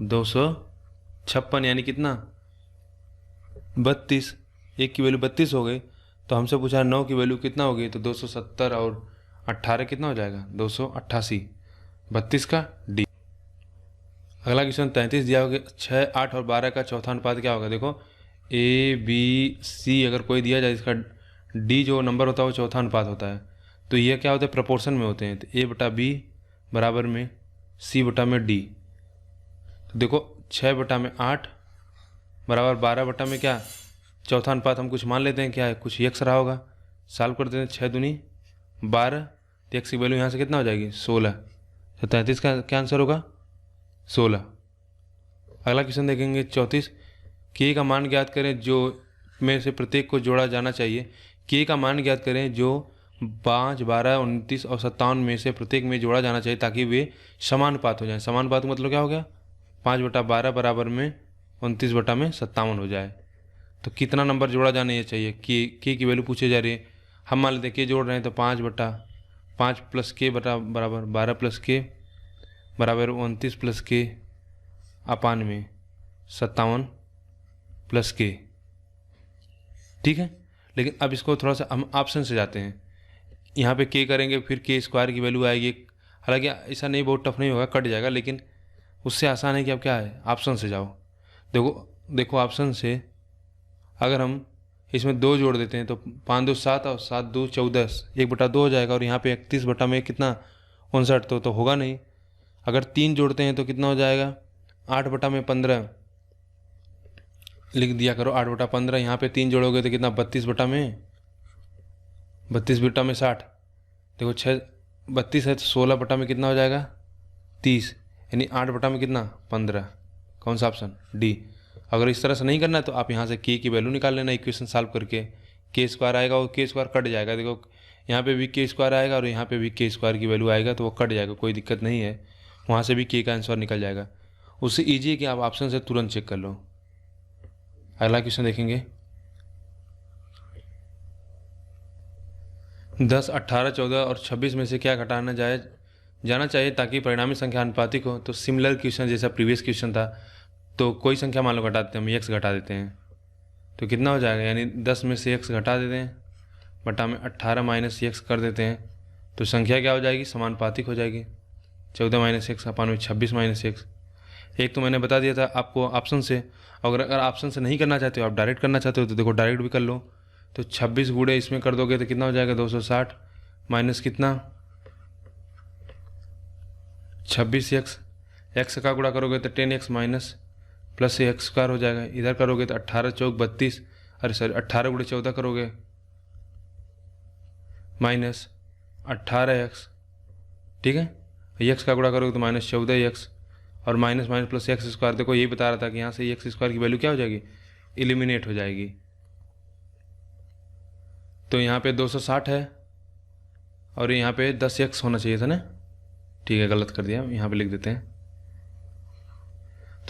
256, यानी कितना 32। एक की वैल्यू 32 हो गई, तो हमसे पूछा 9 की वैल्यू कितना होगी, तो 270 और 18 कितना हो जाएगा, 288। 32 का डी। अगला क्वेश्चन 33 दिया होगा, 6, 8 और 12 का चौथा अनुपात क्या होगा। देखो ए बी सी अगर कोई दिया जाए, इसका डी जो नंबर होता है वो चौथा अनुपात होता है। तो ये क्या होता है, प्रपोर्शन में होते हैं। तो ए बटा बी बराबर में सी बटा में डी। तो देखो 6 बटा में 8 बराबर 12 बटा में क्या, चौथा अनुपात हम कुछ मान लेते हैं, क्या है, कुछ एक्स रहा होगा। सॉल्व करते हैं, 6 दूनी 12, तो एक्स की वैल्यू यहाँ से कितना हो जाएगी, 16। तो 33 का क्या आंसर होगा, 16। अगला क्वेश्चन देखेंगे 34, के का मान ज्ञात करें जो में से प्रत्येक को जोड़ा जाना चाहिए। के का मान ज्ञात करें जो 5, 12, 29 और 57 में से प्रत्येक में जोड़ा जाना चाहिए ताकि वे समानुपात हो जाए। समानुपात मतलब क्या हो गया, 5/12 बराबर में 29 बटा में 57 हो जाए। तो कितना नंबर जोड़ा जाना ये चाहिए, के की वैल्यू पूछी जा रही है। हम मान लेते हैं के जोड़ रहे हैं, तो 5 प्लस के बटा बराबर 12 प्लस के बराबर 29 प्लस के अपान में 57 प्लस के, ठीक है। लेकिन अब इसको थोड़ा सा हम ऑप्शन से जाते हैं। यहाँ पे के करेंगे, फिर के स्क्वायर की वैल्यू आएगी। हालांकि ऐसा नहीं, बहुत टफ नहीं होगा, कट जाएगा, लेकिन उससे आसान है कि अब क्या है, ऑप्शन से जाओ। देखो ऑप्शन से अगर हम इसमें 2 जोड़ देते हैं तो 5 2 7 और 7 2 14, 1/2 हो जाएगा। और यहाँ पे 31 बटा में कितना 59, तो होगा नहीं। अगर 3 जोड़ते हैं तो कितना हो जाएगा, 8 बटा में 15 लिख दिया करो, 8 बटा 15। यहाँ पे 3 जोड़ोगे तो कितना, 32 बटा में 60। देखो 6 32 है तो 16 बटा में कितना हो जाएगा, 30, यानी 8 बटा में कितना, 15। कौन सा ऑप्शन, डी। अगर इस तरह से नहीं करना है तो आप यहाँ से के की वैल्यू निकाल लेना इक्वेशन सॉल्व करके। के स्क्वायर आएगा और के स्क्वायर कट जाएगा। देखो यहाँ पे भी के स्क्वायर आएगा और यहाँ पे भी के स्क्वायर की वैल्यू आएगा, तो वो कट जाएगा, कोई दिक्कत नहीं है। वहाँ से भी के का आंसर निकल जाएगा। उससे ईजी है कि आप ऑप्शन से तुरंत चेक कर लो। अगला क्वेश्चन देखेंगे, 10, 18, 14 और 26 में से क्या घटाना जाना चाहिए ताकि परिणामी संख्या अनुपातिक हो। तो सिमिलर क्वेश्चन जैसा प्रीवियस क्वेश्चन था, तो कोई संख्या मान लो घटा देते हैं, हम एक्स घटा देते हैं, तो कितना हो जाएगा, यानी 10 में से एक्स घटा देते हैं बटा में 18 माइनस एक्स कर देते हैं, तो संख्या क्या हो जाएगी, समानुपातिक हो जाएगी। 14 माइनस एक्स अपान में 26 माइनस एक्स। एक तो मैंने बता दिया था आपको ऑप्शन से। अगर ऑप्शन से नहीं करना चाहते हो, आप डायरेक्ट करना चाहते हो, तो देखो डायरेक्ट भी कर लो। तो 26 गुणे इसमें कर दोगे तो कितना हो जाएगा, 260 माइनस कितना 26 एक्स का गुणा करोगे तो 10x minus plus x square हो जाएगा। इधर करोगे तो 18 चौक 32, अरे सॉरी 18 गुणे 14 करोगे माइनस 18x, ठीक है। एक्स का गुणा करोगे तो माइनस 14x और minus minus plus x square. देखो यही बता रहा था कि यहाँ से एक्स स्क्वायर की वैल्यू क्या हो जाएगी, एलिमिनेट हो जाएगी। तो यहाँ पे 260 है और यहाँ पे 10x होना चाहिए था ना, ठीक है, गलत कर दिया, यहाँ पे लिख देते हैं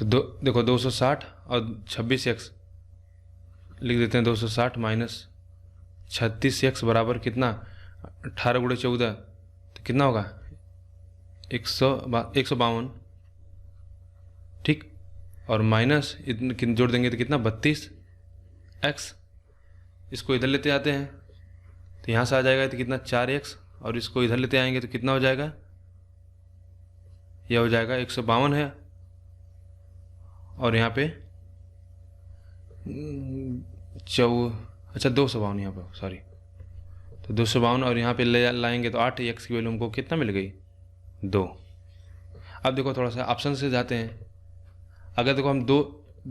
तो देखो 260 और 26x लिख देते हैं। 260 माइनस 36x बराबर कितना, 18 गुणे 14, तो कितना होगा 152, ठीक। और माइनस इतने जोड़ देंगे तो कितना 32x। इसको इधर लेते आते हैं तो यहाँ से आ जाएगा तो कितना 4x, और इसको इधर लेते आएंगे तो कितना हो जाएगा, यह हो जाएगा 152 है। और यहाँ पे अच्छा 252 यहाँ पे, सॉरी, तो 252 और यहाँ पे ले लाएंगे तो 8x की वैल्यू हमको कितना मिल गई, 2। अब देखो थोड़ा सा ऑप्शन से जाते हैं। अगर देखो हम 2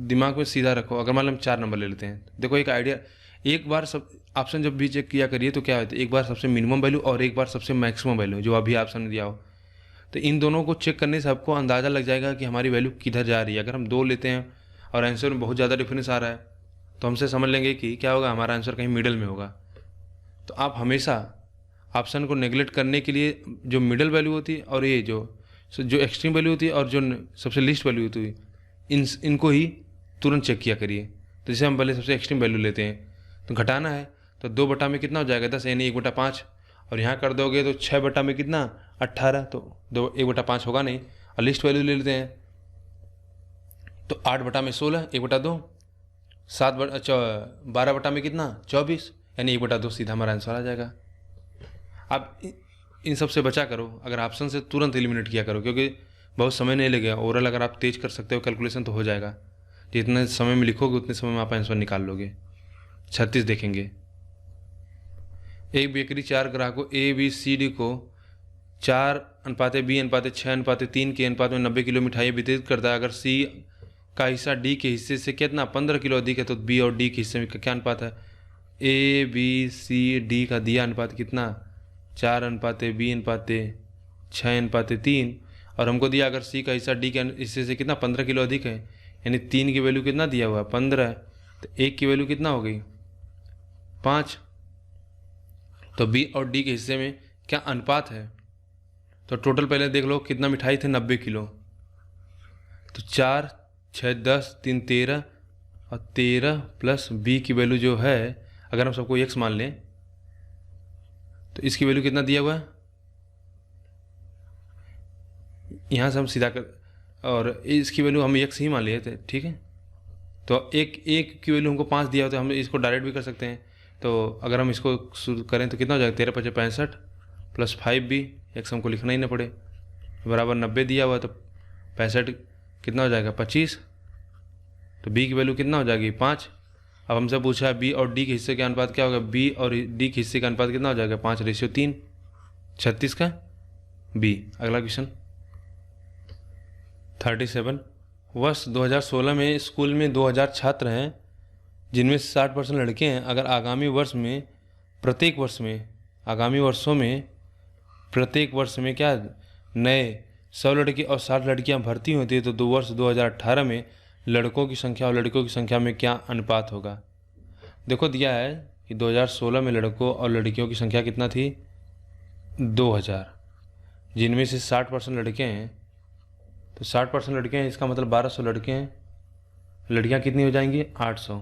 दिमाग में सीधा रखो, अगर मान लो हम 4 नंबर ले लेते हैं, देखो एक आइडिया, एक बार सब ऑप्शन जब भी चेक किया करिए तो क्या होता है, एक बार सबसे मिनिमम वैल्यू और एक बार सबसे मैक्सिमम वैल्यू जो अभी ऑप्शन में दिया हो, तो इन दोनों को चेक करने से आपको अंदाज़ा लग जाएगा कि हमारी वैल्यू किधर जा रही है। अगर हम 2 लेते हैं और आंसर में बहुत ज़्यादा डिफरेंस आ रहा है तो हमसे समझ लेंगे कि क्या होगा, हमारा आंसर कहीं मिडल में होगा। तो आप हमेशा ऑप्शन को नेगलेक्ट करने के लिए जो मिडल वैल्यू होती है और ये जो एक्सट्रीम वैल्यू होती है और जो सबसे लीस्ट वैल्यू होती है, इनको ही तुरंत चेक किया करिए। तो जैसे हम पहले सबसे एक्सट्रीम वैल्यू लेते हैं तो घटाना है, तो 2 बटा में कितना हो जाएगा 10, यानी 1/5, और यहाँ कर दोगे तो 6 बटा में कितना 18, तो 1/5 होगा नहीं। और लिस्ट वैल्यू ले लेते हैं तो 8 बटा में 16, 1/2, 12 बटा में कितना 24, यानी 1/2 सीधा हमारा आंसर आ जाएगा। आप इन सब से बचा करो, अगर ऑप्शन से तुरंत एलिमिनेट किया करो, क्योंकि बहुत समय नहीं लगेगा। ओवरऑल अगर आप तेज कर सकते हो कैलकुलेशन तो हो जाएगा, जितने समय में लिखोगे उतने समय में आप आंसर निकाल लोगे। 36 देखेंगे, एक बेकरी 4 ग्राहकों ABCD को 4:B:6:3 के अनुपात में 90 किलो मिठाई वितरित करता है। अगर C का हिस्सा D के हिस्से से कितना 15 किलो अधिक है तो B और D के हिस्से में क्या अनुपात है, ABCD का दिया अनुपात कितना 4:B:6:3, और हमको दिया अगर C का हिस्सा D के हिस्से से कितना 15 किलो अधिक है, यानी 3 की वैल्यू कितना दिया हुआ है 15, तो 1 की वैल्यू कितना हो गई 5। तो B और D के हिस्से में क्या अनुपात है, तो टोटल पहले देख लो कितना मिठाई थे 90 किलो, तो 4, 6, 10, 3, 13 और 13 प्लस B की वैल्यू जो है अगर हम सबको x मान लें तो इसकी वैल्यू कितना दिया हुआ है, यहाँ से हम सीधा कर, और इसकी वैल्यू हम x ही मान लिए थे, ठीक है। तो एक की वैल्यू हमको 5 दिया होता है, हम इसको डायरेक्ट भी कर सकते हैं। तो अगर हम इसको शुरू करें तो कितना हो जाएगा 13 × 5 = 65 प्लस 5B, x हमको लिखना ही ना पड़े, बराबर 90 दिया हुआ, तो 65 कितना हो जाएगा 25, तो B की वैल्यू कितना हो जाएगी 5। अब हमसे पूछा है B और D के हिस्से का अनुपात क्या होगा, B और D के हिस्से का अनुपात कितना हो जाएगा 5:3, 36 का B। अगला क्वेश्चन 37, वर्ष 2016 में स्कूल में 2000 छात्र हैं जिनमें 60% लड़के हैं। अगर आगामी वर्षों में प्रत्येक वर्ष में क्या नए 100 लड़के और 60 लड़कियां भर्ती होती है, तो वर्ष 2018 में लड़कों की संख्या और लड़कियों की संख्या में क्या अनुपात होगा। देखो दिया है कि 2016 में लड़कों और लड़कियों की संख्या कितना थी 2000, जिनमें से 60% लड़के हैं, तो 60% लड़के हैं, इसका मतलब 1200 लड़के हैं, लड़कियां कितनी हो जाएंगी 800।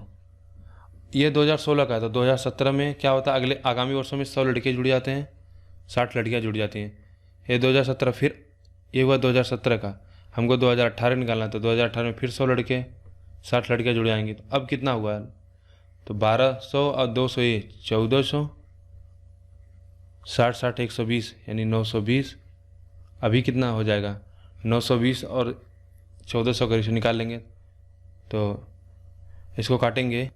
ये 2016 का है, तो 2017 में क्या होता है, अगले आगामी वर्षों में 100 लड़के जुड़ जाते हैं, 60 लड़कियां जुड़ जाती हैं। ये 2017, फिर ये हुआ 2017 का, हमको 2018 निकालना है, तो 2018 में फिर 100 लड़के 60 लड़कियां जुड़ जाएंगी। तो अब कितना हुआ, तो 1200 और 200 ये 1400, 60 60 120 यानी 920। अभी कितना हो जाएगा 920 और 1400 का रेशो निकाल लेंगे, तो इसको काटेंगे,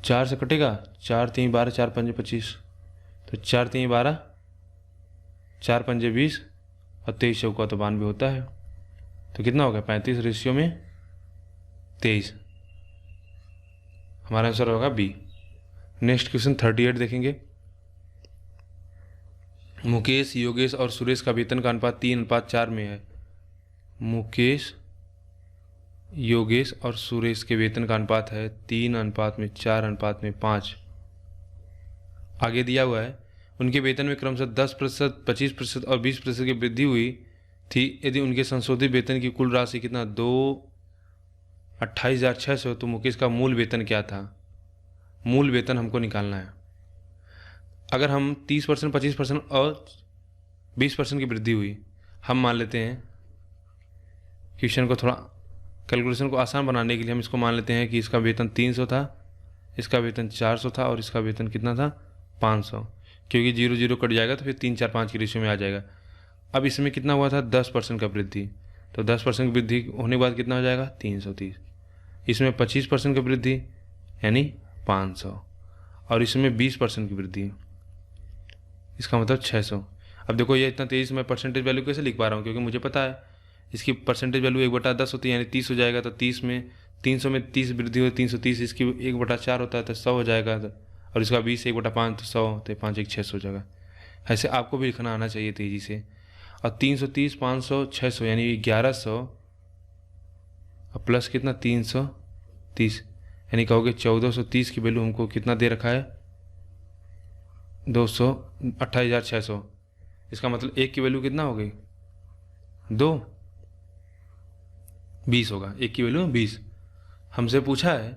चार से कटेगा, 4 3 12, 4 5 25, तो 4 3 12, 4 5 20 और 23 चौका तो 92 होता है। तो कितना होगा 35:23, हमारा आंसर होगा बी। नेक्स्ट क्वेश्चन 38 देखेंगे। मुकेश, योगेश और सुरेश का वेतन का अनुपात 3:4 में है। मुकेश, योगेश और सुरेश के वेतन का अनुपात है 3:4:5। आगे दिया हुआ है उनके वेतन में क्रमशः 10%, 25% और 20% की वृद्धि हुई थी। यदि उनके संशोधित वेतन की कुल राशि कितना 28,600, तो मुकेश का मूल वेतन क्या था? मूल वेतन हमको निकालना है। अगर हम 30%, 25% और 20% की वृद्धि हुई, हम मान लेते हैं क्वेश्चन को थोड़ा कैलकुलेशन को आसान बनाने के लिए हम इसको मान लेते हैं कि इसका वेतन 300 था, इसका वेतन 400 था और इसका वेतन कितना था 500, क्योंकि 0 0 कट जाएगा तो फिर 3 4 5 की रेशियो में आ जाएगा। अब इसमें कितना हुआ था 10% का वृद्धि, तो 10% की वृद्धि होने के बाद कितना हो जाएगा 330। इसमें 25% की वृद्धि यानी 500 और इसमें 20% की वृद्धि, इसका मतलब 600। अब देखो ये इतना तेज़ी से मैं परसेंटेज वैल्यू कैसे लिख पा रहा हूँ, क्योंकि मुझे पता है इसकी परसेंटेज वैल्यू 1/10 होती है, यानी 30 हो जाएगा। तो 300 में 30 वृद्धि हो 330, इसकी 1/4 होता है तो 100 हो जाएगा, और इसका 20 1/5 तो 100, तो 5 1 600 हो जाएगा। ऐसे आपको भी लिखना आना चाहिए तेज़ी से। और 330, 500, 600 यानी 1100 और प्लस कितना 330, यानी कहोगे 1430 की वैल्यू हमको कितना दे रखा है 28,600। इसका मतलब एक की वैल्यू कितना हो गई 20 होगा, एक की वैल्यू 20। हमसे पूछा है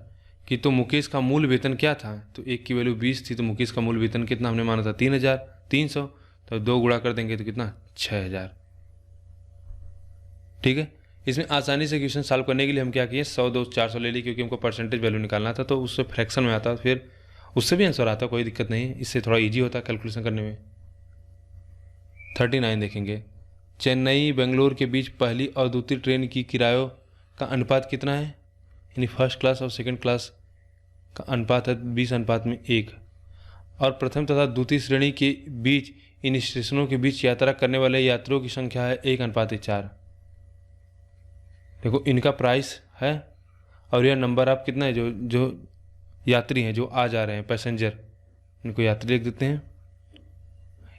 कि तो मुकेश का मूल वेतन क्या था, तो एक की वैल्यू 20 थी, तो मुकेश का मूल वेतन कितना हमने माना था 3,300, तो 2 गुणा कर देंगे तो कितना 6,000। ठीक है, इसमें आसानी से क्वेश्चन सॉल्व करने के लिए हम क्या किए 100 2 400 ले ली, क्योंकि हमको परसेंटेज वैल्यू निकालना था, तो उससे फ्रैक्शन में आता, फिर उससे भी आंसर आता, कोई दिक्कत नहीं है, इससे थोड़ा ईजी होता कैलकुलेशन करने में। 39 देखेंगे, चेन्नई बेंगलोर के बीच पहली और दूसरी ट्रेन की किरायों का अनुपात कितना है, यानी फर्स्ट क्लास और सेकंड क्लास का अनुपात है 20:1, और प्रथम तथा द्वितीय श्रेणी के बीच इन स्टेशनों के बीच यात्रा करने वाले यात्रियों की संख्या है 1:4। देखो इनका प्राइस है और यह नंबर आप कितना है जो यात्री हैं जो आ जा रहे हैं पैसेंजर, इनको यात्री लिख देते हैं।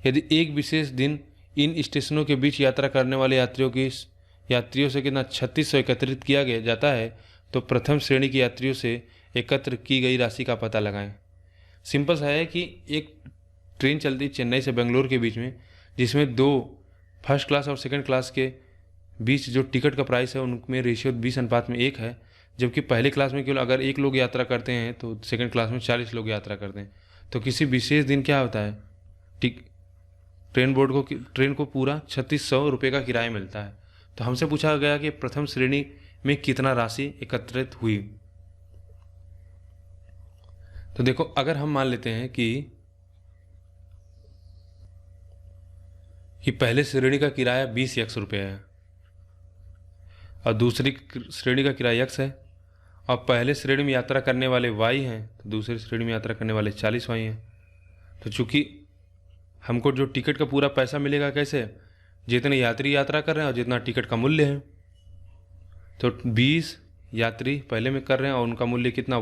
यदि एक विशेष दिन इन स्टेशनों के बीच यात्रा करने वाले यात्रियों से कितना 3600 एकत्रित किया गया जाता है, तो प्रथम श्रेणी के यात्रियों से एकत्र की गई राशि का पता लगाएं। सिंपल सा है कि एक ट्रेन चलती चेन्नई से बेंगलोर के बीच में, जिसमें 2 फर्स्ट क्लास और सेकंड क्लास के बीच जो टिकट का प्राइस है उनमें रेशियो 20:1 है, जबकि पहले क्लास में केवल अगर 1 लोग यात्रा करते हैं तो सेकंड क्लास में 40 लोग यात्रा करते हैं। तो किसी विशेष दिन क्या होता है ट्रेन को पूरा 3600 रुपये का किराया मिलता है। तो हमसे पूछा गया कि प्रथम श्रेणी में कितना राशि एकत्रित हुई। तो देखो अगर हम मान लेते हैं कि पहले श्रेणी का किराया 20 रुपये है और दूसरी श्रेणी का किराया x है, और पहले श्रेणी में यात्रा करने वाले y हैं, तो दूसरी श्रेणी में यात्रा करने वाले 40 y हैं। तो चूंकि हमको जो टिकट का पूरा पैसा मिलेगा कैसे, जितने यात्री यात्रा कर रहे हैं और जितना टिकट का मूल्य है, तो 20 यात्री पहले में कर रहे हैं और उनका मूल्य कितना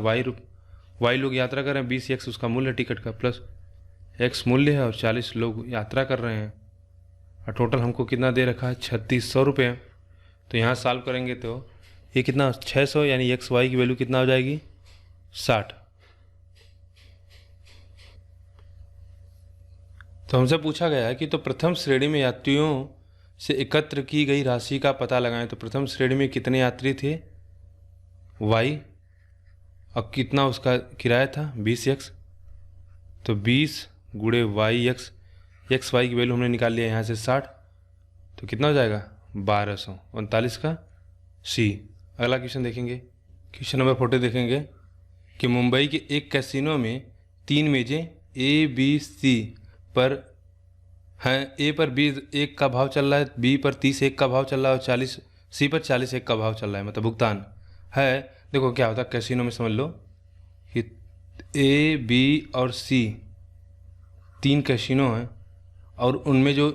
y लोग यात्रा कर रहे हैं, 20x उसका मूल्य टिकट का प्लस x मूल्य है, और 40 लोग यात्रा कर रहे हैं, और टोटल हमको कितना दे रखा है 3600 रुपये। तो यहाँ सॉल्व करेंगे तो ये कितना 600 यानी एक्स वाई की वैल्यू कितना हो जाएगी 60। तो हमसे पूछा गया है कि तो प्रथम श्रेणी में यात्रियों से एकत्र की गई राशि का पता लगाएं। तो प्रथम श्रेणी में कितने यात्री थे y, और कितना उसका किराया था 20x, तो 20 गुणे yx, एक्स वाई की वैल्यू हमने निकाल लिया यहाँ से 60, तो कितना हो जाएगा 1239 का C। अगला क्वेश्चन देखेंगे, क्वेश्चन नंबर 40 देखेंगे कि मुंबई के एक कैसीनो में 3 मेजें A B C पर हैं। A पर 20 का भाव चल रहा है, B पर 30 का भाव चल रहा है और C पर 40 का भाव चल रहा है, मतलब भुगतान है। देखो क्या होता है कैसीनो में, समझ लो कि A B और C 3 कैसीनो हैं और उनमें जो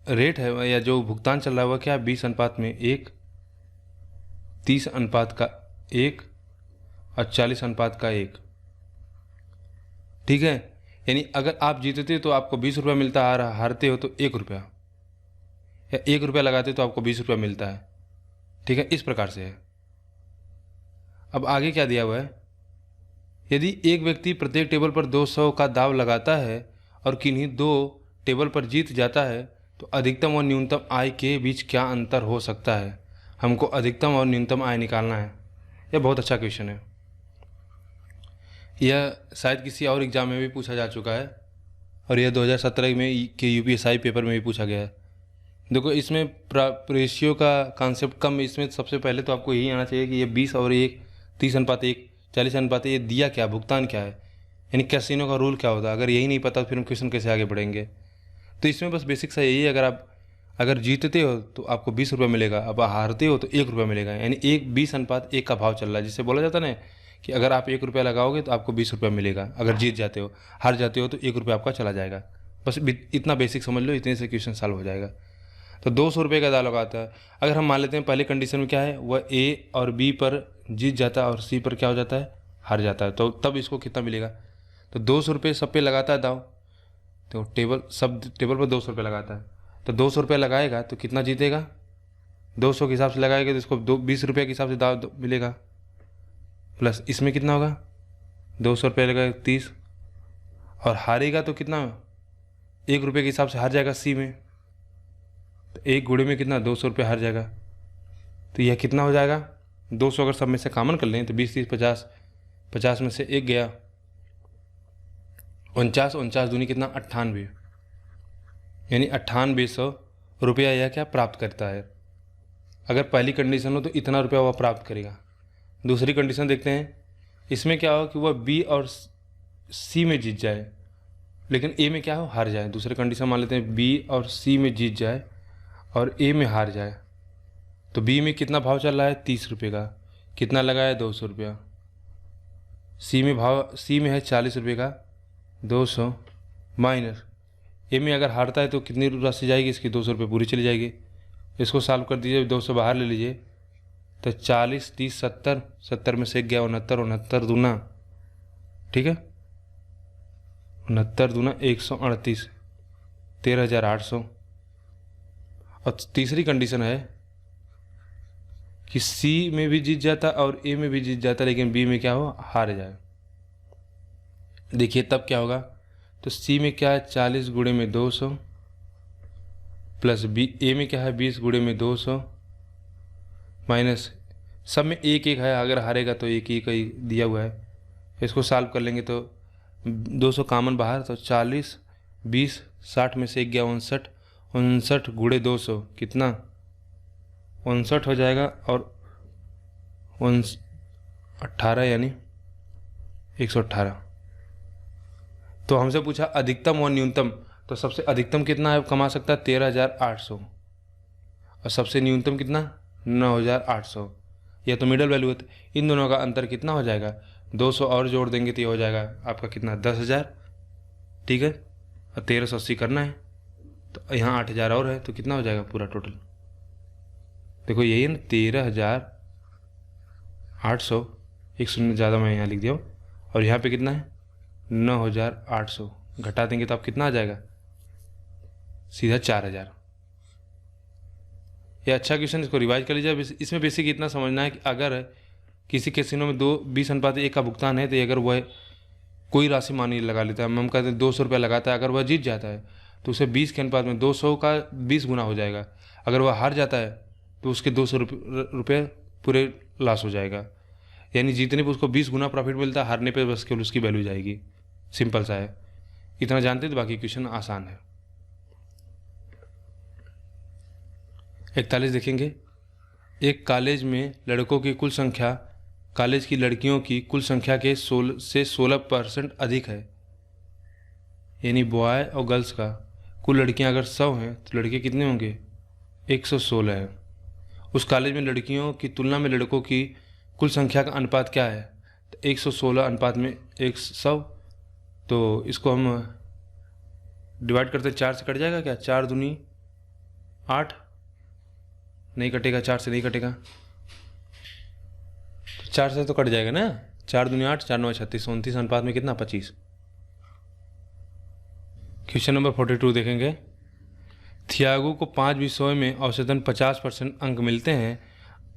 रेट है या जो भुगतान चल रहा है वह क्या है 20:1, 30:1 और 40:1। ठीक है, यानी अगर आप जीतते तो आपको 20 रुपया मिलता है, हारते हो तो 1 रुपया, या 1 रुपया लगाते तो आपको 20 रुपया मिलता है। ठीक है, इस प्रकार से है। अब आगे क्या दिया हुआ है, यदि एक व्यक्ति प्रत्येक टेबल पर 200 का दाव लगाता है और किन्हीं दो टेबल पर जीत जाता है तो अधिकतम और न्यूनतम आय के बीच क्या अंतर हो सकता है। हमको अधिकतम और न्यूनतम आय निकालना है। यह बहुत अच्छा क्वेश्चन है। यह शायद किसी और एग्ज़ाम में भी पूछा जा चुका है और यह 2017 में के यूपीएसआई पेपर में भी पूछा गया है। देखो इसमें रेशियो का कॉन्सेप्ट कम, इसमें सबसे पहले तो आपको यही आना चाहिए कि ये 20 और 1 30:1 40:1 ये दिया क्या, भुगतान क्या है, यानी कैसीनो का रूल क्या होता है। अगर यही नहीं पता तो फिर हम क्वेश्चन कैसे आगे बढ़ेंगे। तो इसमें बस बेसिक सा यही है, अगर जीतते हो तो आपको 20 रुपये मिलेगा, अब हारते हो तो 1 रुपया मिलेगा, यानी 20:1 का भाव चल रहा है, जिससे बोला जाता है ना कि अगर आप 1 रुपया लगाओगे तो आपको 20 रुपया मिलेगा। अगर जीत जाते हो, हार जाते हो तो 1 रुपया आपका चला जाएगा। बस इतना बेसिक समझ लो, इतने से क्वेश्चन सॉल्व हो जाएगा। तो 200 रुपये का दाव लगाता है। अगर हम मान लेते हैं पहले कंडीशन में क्या है, वह ए और बी पर जीत जाता है और सी पर क्या हो जाता है, हार जाता है, तो तब इसको कितना मिलेगा। तो 200 रुपये सब पे लगाता है दाव, तो टेबल पर 200 रुपये लगाता है, तो 200 रुपये लगाएगा तो कितना जीतेगा, 200 के हिसाब से लगाएगा तो इसको 20 रुपये के हिसाब से दाव मिलेगा। प्लस इसमें कितना होगा, 200 रुपये लगाएगा 30, और हारेगा तो कितना, 1 रुपये के हिसाब से हार जाएगा सी में, तो 1 गुणे में कितना, 200 रुपये हार जाएगा। तो यह कितना हो जाएगा, 200 अगर सब में से कॉमन कर लें तो 20 30 50, 50 में से 1 गया, 49 49 दूनी कितना, 98, यानी 9800 रुपया यह क्या प्राप्त करता है। अगर पहली कंडीशन हो तो इतना रुपया वह प्राप्त करेगा। दूसरी कंडीशन देखते हैं, इसमें क्या हो कि वह बी और सी में जीत जाए लेकिन ए में क्या हो, हार जाए। दूसरी कंडीशन मान लेते हैं बी और सी में जीत जाए और ए में हार जाए। तो बी में कितना भाव चल रहा है, 30 रुपये का, कितना लगाया, 200 रुपया। सी में है 40 रुपये का, 200 माइनस ए में अगर हारता है तो कितनी राशि जाएगी इसकी, 200 रुपये पूरी चली जाएगी। इसको सॉल्व कर दीजिए, 200 बाहर ले लीजिए, तो 40 30 70, 70 में से 1 गया 69, 69 दूना, ठीक है, 69 दूना 138, 13,800। और तीसरी कंडीशन है कि सी में भी जीत जाता और ए में भी जीत जाता लेकिन बी में क्या हो, हार जाए। देखिए तब क्या होगा, तो सी में क्या है, 40 गुणे में 200, प्लस बी ए में क्या है, 20 गुणे में 200, माइनस सब में 1 1 है, अगर हारेगा तो 1 1 ही दिया हुआ है। इसको सॉल्व कर लेंगे तो 200 कॉमन बाहर, तो 40 20 60 में से 1 गया 59, 59 गुणे 200 कितना, 59 हो जाएगा, और 18 यानी 118। तो हमसे पूछा अधिकतम और न्यूनतम, तो सबसे अधिकतम कितना है कमा सकता है, 13,800, और सबसे न्यूनतम कितना, 9,800। यह तो मिडल वैल्यू है। इन दोनों का अंतर कितना हो जाएगा, 200 और जोड़ देंगे तो ये हो जाएगा आपका कितना, 10,000, ठीक है, और 1380 करना है, तो यहाँ 8,000 और है, तो कितना हो जाएगा पूरा टोटल। देखो यही है ना, 13,800, एक शून्य ज़्यादा मैं यहाँ लिख दिया हूँ, और यहाँ पे कितना है, 9,800, घटा देंगे तो आप कितना आ जाएगा, सीधा 4,000। ये अच्छा क्वेश्चन, इसको रिवाइज कर लीजिए। इसमें बेसिक इतना समझना है कि अगर किसी कैसीनो में 20:1 का भुगतान है, तो अगर वह कोई राशि मानी लगा लेता है, हम कहते हैं 200 रुपया लगाता है, अगर वह जीत जाता है तो उसे 20 के अनुपात में 200 का 20 गुना हो जाएगा। अगर वह हार जाता है तो उसके 200 रुपये पूरे लॉस हो जाएगा, यानी जीतने पर उसको 20 गुना प्रॉफिट मिलता है, हारने पर बस केवल उसकी वैल्यू जाएगी। सिंपल सा है, इतना जानते तो बाकी क्वेश्चन आसान है। 41 देखेंगे, एक कॉलेज में लड़कों की कुल संख्या कॉलेज की लड़कियों की कुल संख्या के 16% अधिक है, यानी बॉय और गर्ल्स का कुल लड़कियां अगर 100 हैं तो लड़के कितने होंगे, 116 है। उस कॉलेज में लड़कियों की तुलना में लड़कों की कुल संख्या का अनुपात क्या है, तो 116 अनुपात में 100। तो इसको हम डिवाइड करते 4 से कट जाएगा क्या, 4 दूनी 8, नहीं कटेगा, 4 से नहीं कटेगा, तो 4 से तो कट जाएगा ना, 4 दूनी 8, 4 9 36, 29 अनुपात में कितना, 25। क्वेश्चन नंबर 42 देखेंगे, थियागो को 5 विषयों में औसतन 50% अंक मिलते हैं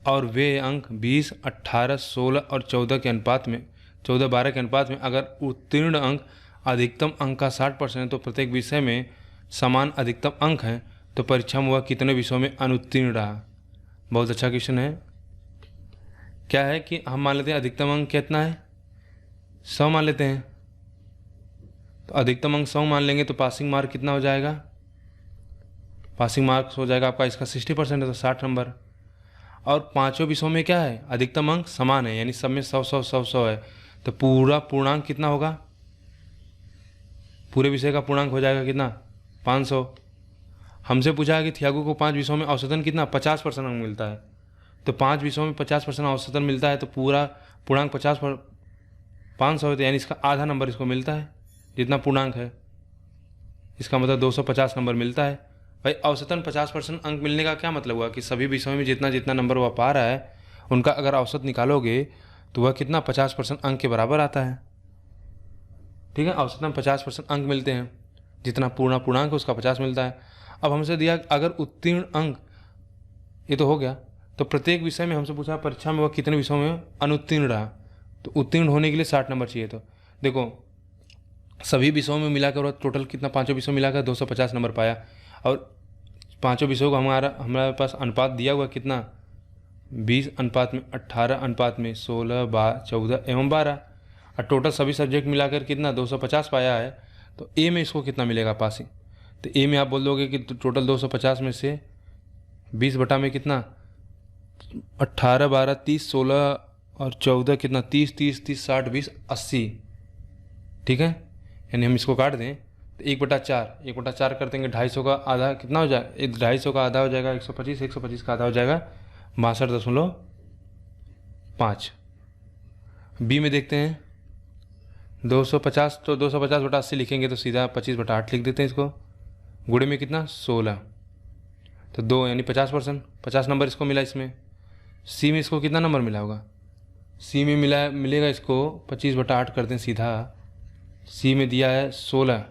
और वे अंक 20, 18, 16 और 14 के अनुपात में 14, 12 के अनुपात में अगर उत्तीर्ण अंक अधिकतम अंक का 60% है तो प्रत्येक विषय में समान अधिकतम अंक हैं तो परीक्षा में वह कितने विषयों में अनुत्तीर्ण रहा। बहुत अच्छा क्वेश्चन है। क्या है कि हम मान लेते हैं अधिकतम अंक कितना है, 100 मान लेते हैं। तो अधिकतम अंक 100 मान लेंगे तो पासिंग मार्क कितना हो जाएगा, पासिंग मार्क्स हो जाएगा आपका, इसका 60% है तो 60 नंबर। और पांचों विषयों में क्या है, अधिकतम अंक समान है, यानी सब में 100 है तो पूरा पूर्णांक कितना होगा, पूरे विषय का पूर्णांक हो जाएगा कितना, 500। हमसे पूछा है कि थियागो को 5 विषयों में औसतन कितना 50% अंक मिलता है, तो 5 विषयों में 50% औसतन मिलता है तो पूरा पूर्णांक 500 है, तो यानी इसका आधा नंबर इसको मिलता है जितना पूर्णांक है, इसका मतलब 250 नंबर मिलता है। भाई औसतन 50% अंक मिलने का क्या मतलब हुआ कि सभी विषयों में जितना जितना नंबर वह पा रहा है उनका अगर औसत निकालोगे तो वह कितना 50% अंक के बराबर आता है। ठीक है, औसतन 50% अंक मिलते हैं, जितना पूर्णांक है उसका 50 मिलता है। अब हमसे दिया अगर उत्तीर्ण अंक, ये तो हो गया, तो प्रत्येक विषय में हमसे पूछा परीक्षा में वह कितने विषयों में अनुत्तीर्ण रहा, तो उत्तीर्ण होने के लिए 60 नंबर चाहिए। तो देखो सभी विषयों में मिलाकर वह टोटल कितना, पाँचों विषयों में मिलाकर 250 नंबर पाया, और पाँचों विषयों को हमारे पास अनुपात दिया हुआ कितना, 20 अनुपात में 18 अनुपात में 16 14 एवं 12, और टोटल सभी सब्जेक्ट मिलाकर कितना 250 पाया है। तो ए में इसको कितना मिलेगा पासिंग, तो ए में आप बोल दोगे कि टोटल 250 में से 20 बटा में कितना 18 12 30 16 और 14 कितना 30 30 30 60 20 80। ठीक है, यानी हम इसको काट दें तो 1/4 कर देंगे, 250 का आधा कितना हो जाएगा, 250 का आधा हो जाएगा 125, 125 का आधा हो जाएगा 62.5। बी में देखते हैं 250, तो 250/80 लिखेंगे तो सीधा 25/8 लिख देते हैं इसको। गुणे में कितना 16, तो 2 यानी 50%, 50 नंबर इसको मिला इसमें। सी में इसको कितना नंबर मिला होगा, सी में मिलेगा इसको 25/8 कर दें सीधा, सी में दिया है 16,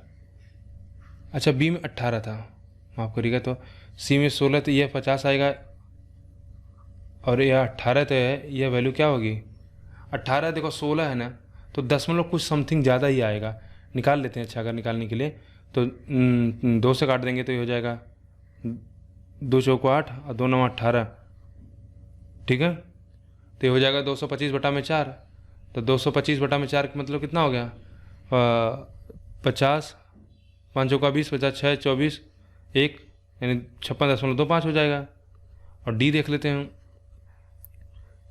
अच्छा बी में 18 था, माफ़ करिएगा, तो सी में 16 तो यह 50 आएगा, और यह 18 तो है, यह वैल्यू क्या होगी 18, देखो 16 है ना, तो 10 कुछ समथिंग ज़्यादा ही आएगा, निकाल लेते हैं। अच्छा अगर निकालने के लिए तो 2 से काट देंगे तो ये हो जाएगा 2 चौको 8 और 2 9 18। ठीक है, तो ये हो जाएगा 225/4, तो 225/4 का मतलब कितना हो गया 50, 5 चौका 20, 50 6 24 1, यानी 56.25 हो जाएगा। और डी देख लेते हैं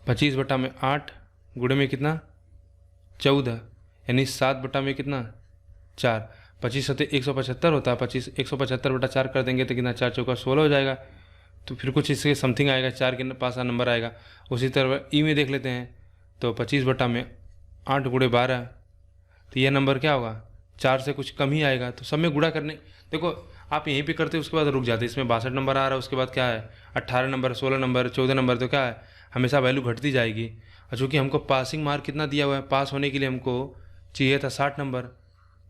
25/8 गुणे में कितना 14, यानी 7 में कितना 4, 25 सत्ते 175 होता है, 25 175/4 कर देंगे तो कितना 4 चौका 16 हो जाएगा, तो फिर कुछ इसके समथिंग आएगा, 4 के पास नंबर आएगा। उसी तरह ई में देख लेते हैं तो 25/8 गुणे 12, तो यह नंबर क्या होगा 4 से कुछ कम ही आएगा, तो सब में गुणा करने, देखो आप यहीं पे करते उसके बाद रुक जाते, इसमें 62 नंबर आ रहा है, उसके बाद क्या है 18 नंबर 16 नंबर 14 नंबर, तो क्या है हमेशा वैल्यू घटती जाएगी। और चूँकि हमको पासिंग मार्क कितना दिया हुआ है, पास होने के लिए हमको चाहिए था 60 नंबर,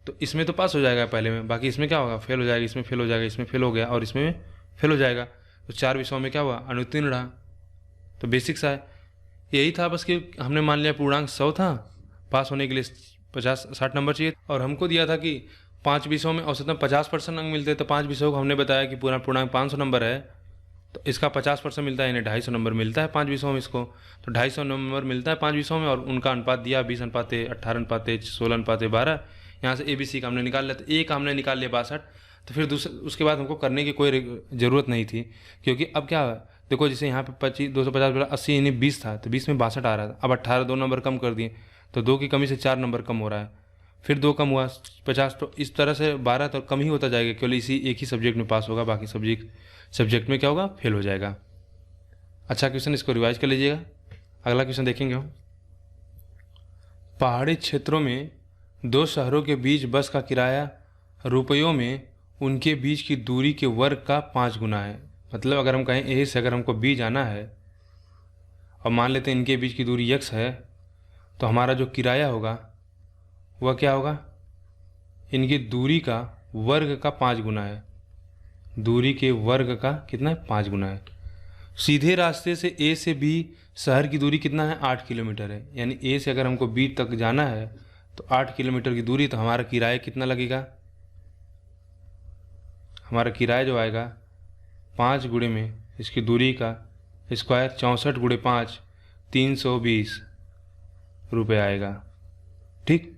तो इसमें तो पास हो जाएगा पहले में, बाकी इसमें क्या होगा फेल हो जाएगा, इसमें फेल हो जाएगा, इसमें फेल हो गया और इसमें फेल हो जाएगा, तो 4 विषयों में क्या हुआ अनुत्तीर्ण रहा। तो बेसिक सा है यही था बस कि हमने मान लिया पूर्णांक 100 था, पास होने के लिए 60 नंबर चाहिए, और हमको दिया था कि 5 विषयों में औसतन 50% अंक मिलते हैं, तो 5 विषयों को हमने बताया कि पूरा पूर्णांक 500 नंबर है, तो इसका 50% मिलता है, यानी 250 नंबर मिलता है 5 विषयों में इसको, तो 250 नंबर मिलता है 5 विषयों में, और उनका अनुपात दिया 20 अनुपात 18 अनुपात 16 अनुपात 12। यहाँ से ABC का हमने निकाल लिया, तो ए का हमने निकाल लिया 62, तो फिर उसके बाद हमको करने की कोई ज़रूरत नहीं थी, क्योंकि अब क्या है देखो जैसे यहाँ पे 250/80 यानी 20 था, तो 20 में 62 आ रहा था, अब 18 2 नंबर कम कर दिए, तो 2 की कमी से 4 नंबर कम हो रहा है, फिर 2 कम हुआ 50, तो इस तरह से 12 तो कम ही होता जाएगा, केवल इसी एक ही सब्जेक्ट में पास होगा, बाकी सब्जेक्ट में क्या होगा फेल हो जाएगा। अच्छा क्वेश्चन, इसको रिवाइज कर लीजिएगा। अगला क्वेश्चन देखेंगे हम, पहाड़ी क्षेत्रों में 2 शहरों के बीच बस का किराया रुपयों में उनके बीच की दूरी के वर्ग का 5 गुना है। मतलब अगर हम कहें ए से अगर हमको बी जाना है और मान लेते हैं इनके बीच की दूरी x है, तो हमारा जो किराया होगा वह क्या होगा, इनकी दूरी का वर्ग का 5 गुना है, दूरी के वर्ग का कितना है 5 गुना है। सीधे रास्ते से ए से बी शहर की दूरी कितना है 8 किलोमीटर है, यानी ए से अगर हमको बी तक जाना है तो 8 किलोमीटर की दूरी, तो हमारा किराया कितना लगेगा? हमारा किराया जो आएगा 5 गुणे में इसकी दूरी का स्क्वायर 64 गुणे 5, 320 रुपये आएगा। ठीक।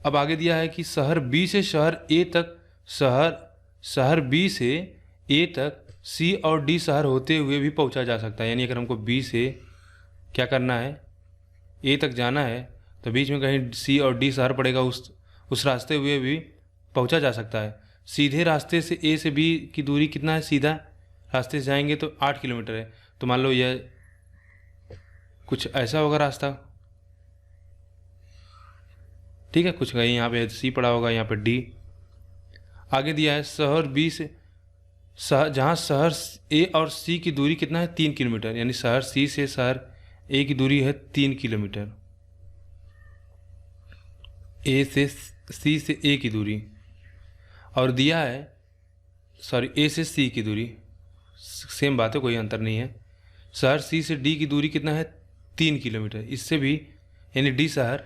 अब आगे दिया है कि शहर बी से शहर ए तक, शहर बी से ए तक सी और डी शहर होते हुए भी पहुंचा जा सकता है। यानी अगर हमको बी से क्या करना है, ए तक जाना है, तो बीच में कहीं सी और डी शहर पड़ेगा, उस रास्ते हुए भी पहुंचा जा सकता है। सीधे रास्ते से ए से बी की दूरी कितना है? सीधा रास्ते से जाएंगे तो 8 किलोमीटर है। तो मान लो यह कुछ ऐसा होगा रास्ता, ठीक है, कुछ कहीं यहाँ पे सी पड़ा होगा, यहाँ पे डी। आगे दिया है शहर बी से जहाँ शहर ए और सी की दूरी कितना है? 3 किलोमीटर। यानी शहर सी से शहर ए की दूरी है 3 किलोमीटर। ए से सी से ए की दूरी, और दिया है ए से सी की दूरी, सेम बात है, कोई अंतर नहीं है। शहर सी से डी की दूरी कितना है? 3 किलोमीटर। इससे भी यानी डी शहर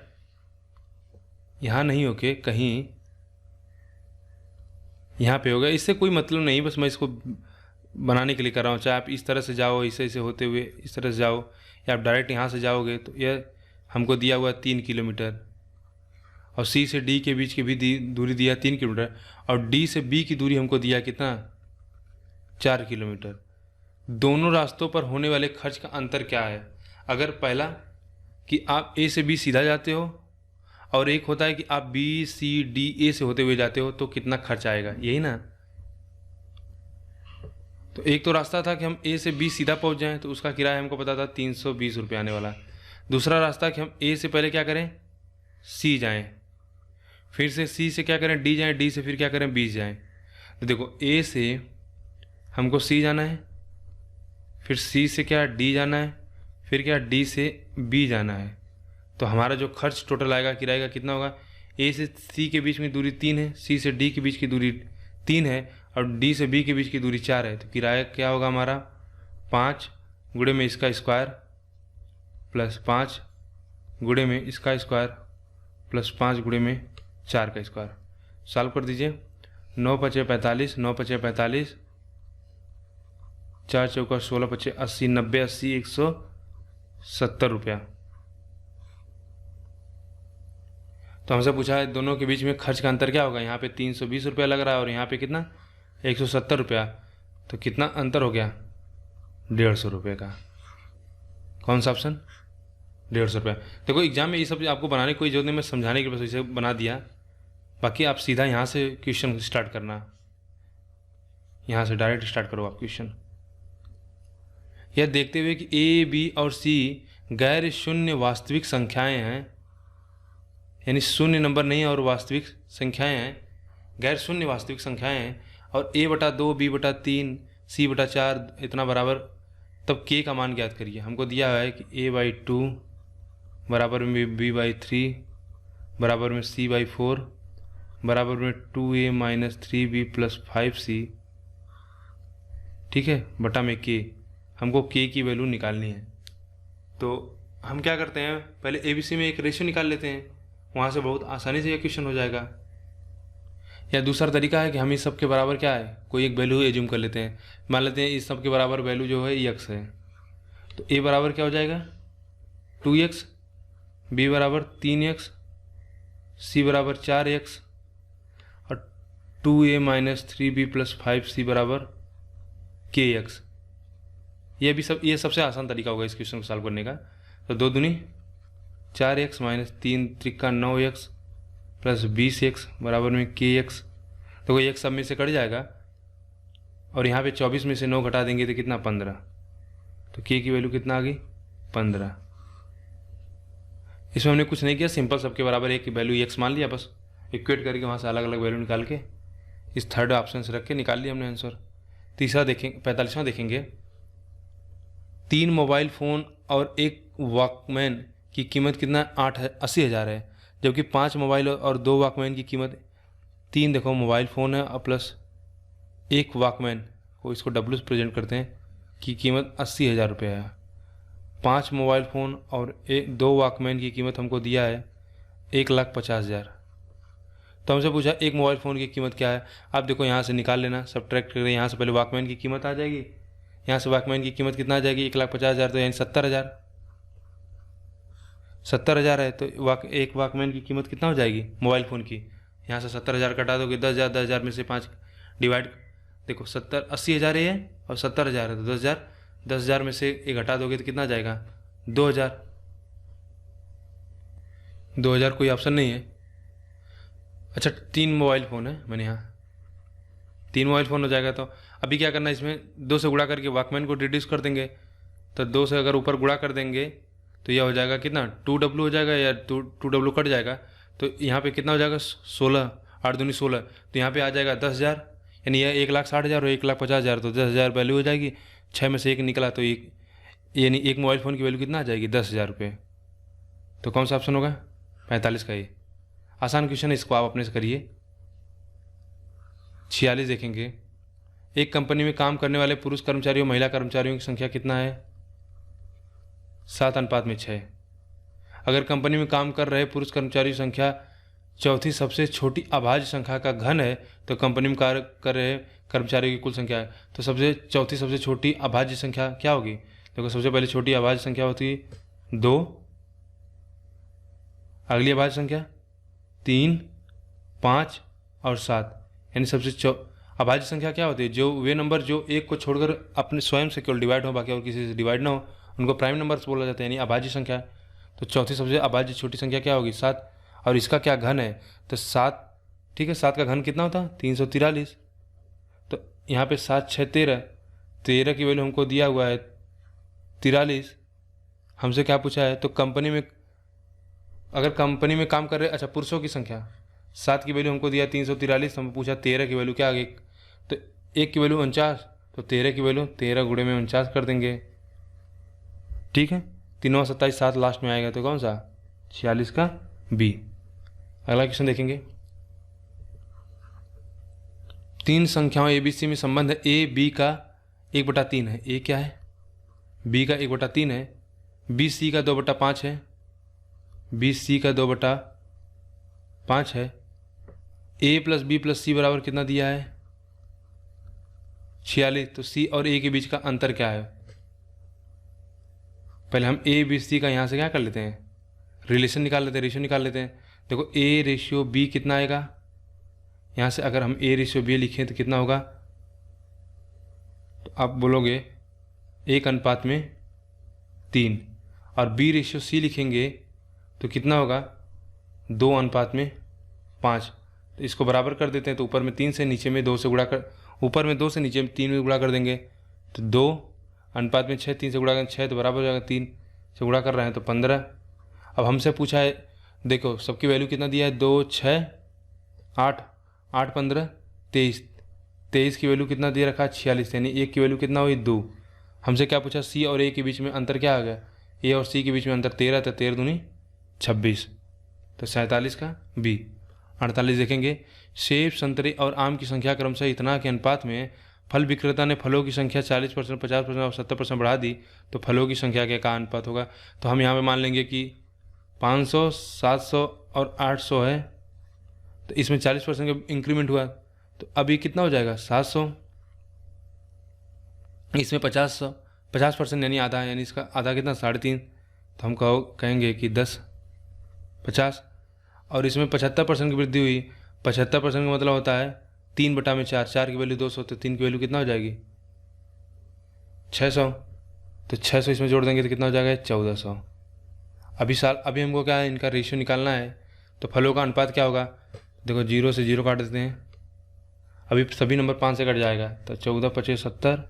यहाँ नहीं होके कहीं यहाँ पे होगा। इससे कोई मतलब नहीं, बस मैं इसको बनाने के लिए कर रहा हूँ। चाहे आप इस तरह से जाओ, इसे होते हुए इस तरह से जाओ, या आप डायरेक्ट यहाँ से जाओगे, तो यह हमको दिया हुआ 3 किलोमीटर, और सी से डी के बीच की भी दूरी दिया 3 किलोमीटर, और डी से बी की दूरी हमको दिया कितना? 4 किलोमीटर। दोनों रास्तों पर होने वाले खर्च का अंतर क्या है? अगर पहला कि आप ए से बी सीधा जाते हो, और एक होता है कि आप बी सी डी ए से होते हुए जाते हो, तो कितना खर्च आएगा, यही ना। तो एक तो रास्ता था कि हम ए से बी सीधा पहुंच जाएं, तो उसका किराया हमको पता था 320 रुपये आने वाला। दूसरा रास्ता कि हम ए से पहले क्या करें? सी जाएं, फिर से सी से क्या करें? डी जाएं, डी से फिर क्या करें? बी जाएं। तो देखो, ए से हमको सी जाना है, फिर सी से क्या? डी जाना है, फिर क्या? डी से बी जाना है। तो हमारा जो खर्च टोटल आएगा किराए का कितना होगा? ए से सी के बीच में दूरी 3 है, सी से डी के बीच की दूरी 3 है, और डी से बी के बीच की दूरी 4 है। तो किराया क्या होगा हमारा? 5 गुणे में इसका स्क्वायर प्लस 5 गुणे में इसका स्क्वायर प्लस 5 गुणे में 4 का स्क्वायर। सॉल्व कर दीजिए। 9 पचे 45, 9 पचे 45, 4 चौका 16 पचे 80, 90 80 170 रुपया। तो हमसे पूछा है दोनों के बीच में खर्च का अंतर क्या होगा। यहाँ पे 320 रुपया लग रहा है, और यहाँ पे कितना? 170 रुपया। तो कितना अंतर हो गया? 150 रुपये का। कौन सा ऑप्शन? 150 रुपया। देखो, एग्जाम में ये सब आपको बनाने की कोई जरूरत नहीं, मैं समझाने के लिए बस इसे बना दिया। बाकी आप सीधा यहाँ से क्वेश्चन स्टार्ट करना, यहाँ से डायरेक्ट स्टार्ट करो आप क्वेश्चन। यह देखते हुए कि ए बी और सी गैर शून्य वास्तविक संख्याएं हैं, यानी शून्य नंबर नहीं और वास्तविक संख्याएं हैं, गैर शून्य वास्तविक संख्याएं हैं, और a/2 b/3 c/4 इतना बराबर, तब k का मान ज्ञात करिए। हमको दिया है कि a/2 बराबर में b/3 बराबर में c/4 बराबर में 2a - 3b + 5c, ठीक है, बटा में k। हमको k की वैल्यू निकालनी है। तो हम क्या करते हैं, पहले ABC में एक रेशियो निकाल लेते हैं, वहाँ से बहुत आसानी से यह क्वेश्चन हो जाएगा। या दूसरा तरीका है कि हम इस सब के बराबर क्या है, कोई एक वैल्यू एज्यूम कर लेते हैं। मान लेते हैं इस सब के बराबर वैल्यू जो है x है, तो a बराबर क्या हो जाएगा? 2x, b बराबर 3x, c बराबर 4x, और 2a - 3b + 5c बराबर kx। ये सबसे आसान तरीका होगा इस क्वेश्चन को सॉल्व करने का। तो 2 दूनी 4x - 3 Trika 9x plus 20x बराबर में kx। तो कोई एक सब में से कट जाएगा, और यहाँ पे 24 में से 9 घटा देंगे तो कितना? 15। तो k की वैल्यू कितना आ गई? 15। इसमें हमने कुछ नहीं किया, सिंपल सबके बराबर एक की वैल्यू x मान लिया, बस इक्वेट करके वहाँ से अलग अलग वैल्यू निकाल के इस थर्ड ऑप्शन से रख के निकाल लिया हमने आंसर। तीसरा देखेंगे, 45वां देखेंगे। 3 मोबाइल फ़ोन और एक वॉकमैन की कीमत कितना? 80,000 है, जबकि 5 मोबाइल और 2 वॉकमैन की कीमत 3, देखो मोबाइल फ़ोन है और प्लस एक वॉकमैन को, इसको W से प्रेजेंट करते हैं, की कीमत 80,000 रुपये है। 5 मोबाइल फ़ोन और 2 वॉकमैन की कीमत हमको दिया है 1,50,000। तो हमसे पूछा एक मोबाइल फ़ोन की कीमत क्या है। आप देखो यहाँ से निकाल लेना, सब्ट्रैक्ट करें, यहाँ से पहले वॉकमैन की कीमत आ जाएगी, यहाँ से वॉकमैन की कीमत कितना आ जाएगी 1,50,000, तो यानी 70,000। 70,000 है तो एक वॉकमैन की कीमत कितना हो जाएगी मोबाइल फ़ोन की। यहाँ से 70,000 कटा दोगे, 10,000, 10,000 में से 5 डिवाइड, देखो 80,000 ये है और 70,000 है, तो 10,000, 10,000 में से एक घटा दोगे तो कितना आ जाएगा 2,000। 2,000 कोई ऑप्शन नहीं है। अच्छा 3 मोबाइल फ़ोन है मैंने यहाँ, 3 मोबाइल फ़ोन हो जाएगा। तो अभी क्या करना है, इसमें 2 से गुणा करके वॉकमैन को रिड्यूस कर देंगे। तो 2 से अगर ऊपर गुणा कर देंगे तो यह हो जाएगा कितना 2W हो जाएगा, या 2W कट जाएगा, तो यहाँ पे कितना हो जाएगा 16, 8 दूनी 16, तो यहाँ पे आ जाएगा 10,000, यानी यह 1,60,000 और 1,50,000, तो 10,000 वैल्यू हो जाएगी। 6 में से 1 निकला तो एक, यानी एक मोबाइल फ़ोन की वैल्यू कितना आ जाएगी 10,000 रुपये। तो कौन सा ऑप्शन होगा 45 का। ये आसान क्वेश्चन है, इसको आप अपने से करिए। 46 देखेंगे, एक कंपनी में काम करने वाले पुरुष कर्मचारियों महिला कर्मचारियों की संख्या कितना है 7:6। अगर कंपनी में काम कर रहे पुरुष कर्मचारियों की संख्या चौथी सबसे छोटी अभाज्य संख्या का घन है तो कंपनी में कार्य कर रहे कर्मचारियों की कुल संख्या है। तो चौथी सबसे छोटी अभाज्य संख्या क्या होगी, देखो सबसे पहले छोटी अभाज्य संख्या होती है 2, अगली अभाज्य संख्या 3, 5 और 7, यानी सबसे अभाज्य संख्या क्या होती है, जो वे नंबर जो एक को छोड़कर अपने स्वयं से केवल डिवाइड हो, बाकी और किसी से डिवाइड ना हो, उनको प्राइम नंबर्स बोला जाता है, यानी अभाज्य संख्या। तो चौथी सबसे अभाज्य छोटी संख्या क्या होगी 7, और इसका क्या घन है तो 7, ठीक है। 7 का घन कितना होता है 343। तो यहाँ पे 7, 6, 13 की वैल्यू हमको दिया हुआ है 43। हमसे क्या पूछा है, तो कंपनी में अगर कंपनी में काम कर रहे, अच्छा पुरुषों की संख्या 7 की वैल्यू हमको दिया 343, हमें पूछा 13 की वैल्यू क्या आ गई, तो 1 की वैल्यू 49, तो 13 की वैल्यू 13 गुणे में 49 कर देंगे, ठीक है। 3 27 7 लास्ट में आएगा, तो कौन सा 46 का बी। अगला क्वेश्चन देखेंगे, 3 संख्याओं ABC में संबंध है ए बी का 1/3 है। ए क्या है, बी का 1/3 है, बी सी का 2/5 है, बी सी का 2/5 है। ए प्लस बी प्लस सी बराबर कितना दिया है 46। तो सी और ए के बीच का अंतर क्या है, पहले हम ए बी सी का यहाँ से क्या कर लेते हैं रिलेशन निकाल लेते हैं, रेशियो निकाल लेते हैं। देखो ए रेशियो बी कितना आएगा, यहाँ से अगर हम ए रेशियो बी लिखें तो कितना होगा, तो आप बोलोगे 1:3, और बी रेशियो सी लिखेंगे तो कितना होगा 2:5। तो इसको बराबर कर देते हैं, तो ऊपर में 3 से नीचे में 2 से गुणा कर, ऊपर में 2 से नीचे में 3 में गुणा कर देंगे, तो 2:6, 3 से गुणा करें 6, तो बराबर हो जाएगा 3 से गुणा कर रहे हैं तो 15। अब हमसे पूछा है, देखो सबकी वैल्यू कितना दिया है 2, 6, 8, 8, 15, 23, 23 की वैल्यू कितना दिया रखा है 46, यानी एक की वैल्यू कितना हुई 2। हमसे क्या पूछा सी और ए के बीच में अंतर क्या आ गया, ए और सी के बीच में अंतर 13, तो 13 दूनी 26, तो 47 का बी। 48 देखेंगे, सेब संतरे और आम की संख्या क्रमशः इतना के अनुपात में फल विक्रेता ने फलों की संख्या 40%, 50% और 70% बढ़ा दी तो फलों की संख्या के का अनुपात होगा। तो हम यहाँ पे मान लेंगे कि 500, 700 और 800 है, तो इसमें 40% का इंक्रीमेंट हुआ, तो अभी कितना हो जाएगा 700, इसमें 50% यानी आधा, यानी इसका आधा कितना 3.5, तो हम कहेंगे कि 10, 50, और इसमें 75% की वृद्धि हुई। 75% का मतलब होता है 3/4, 4 की वैल्यू 200, तो 3 की वैल्यू कितना हो जाएगी 600, तो 600 इसमें जोड़ देंगे तो कितना हो जाएगा 1400। अभी हमको क्या है इनका रेशियो निकालना है, तो फलों का अनुपात क्या होगा, देखो 0 से 0 काट देते हैं, अभी सभी नंबर 5 से कट जाएगा, तो 14, 25, 70,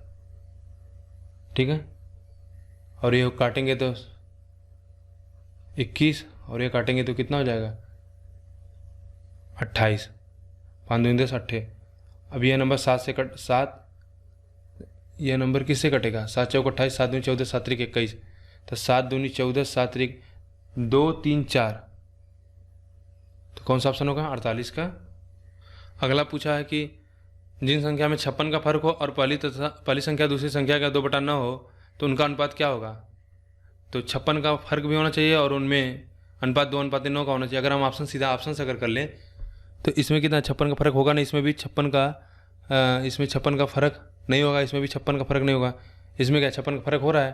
ठीक है। और ये काटेंगे तो 21, और ये काटेंगे तो कितना हो जाएगा 28, 5 दूनी 10, 8। अब यह नंबर 7, यह नंबर किससे कटेगा 7 चौक 28, 7 दूनी 14, 7 त्रिक 21, तो 7 दूनी 14, 7 त्रिक 2, 3, 4, तो कौन सा ऑप्शन होगा 48 का। अगला पूछा है कि जिन संख्या में 56 का फर्क हो और पहली संख्या दूसरी संख्या का 2/9 हो तो उनका अनुपात क्या होगा। तो 56 का फर्क भी होना चाहिए और उनमें अनुपात 2:9 का होना चाहिए। अगर हम ऑप्शन सीधा ऑप्शन से अगर कर लें तो इसमें कितना 56 का फर्क होगा नहीं, इसमें भी 56 का इसमें 56 का फर्क नहीं होगा, इसमें भी 56 का फर्क नहीं होगा, इसमें क्या 56 का फर्क हो रहा है,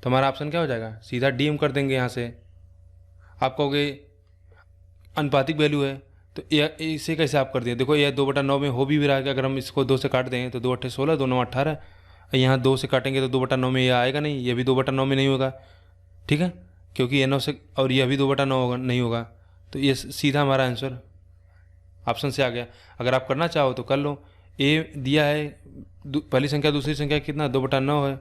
तो हमारा ऑप्शन क्या हो जाएगा, सीधा डी हम कर देंगे यहाँ से। आप कहोगे अनुपातिक वैल्यू है तो इसे कैसे आप कर दिए, देखो यह 2/9 में हो भी रहा है कि अगर हम इसको 2 से काट दें तो 2 8 16, 2 9 18, यहाँ 2 से काटेंगे तो 2/9 में यह आएगा नहीं, ये भी 2/9 में नहीं होगा, ठीक है, क्योंकि ये 9 से और यह भी 2/9 होगा नहीं होगा, तो ये सीधा हमारा आंसर ऑप्शन से आ गया। अगर आप करना चाहो तो कर लो। ए दिया है पहली संख्या दूसरी संख्या कितना 2/9 है,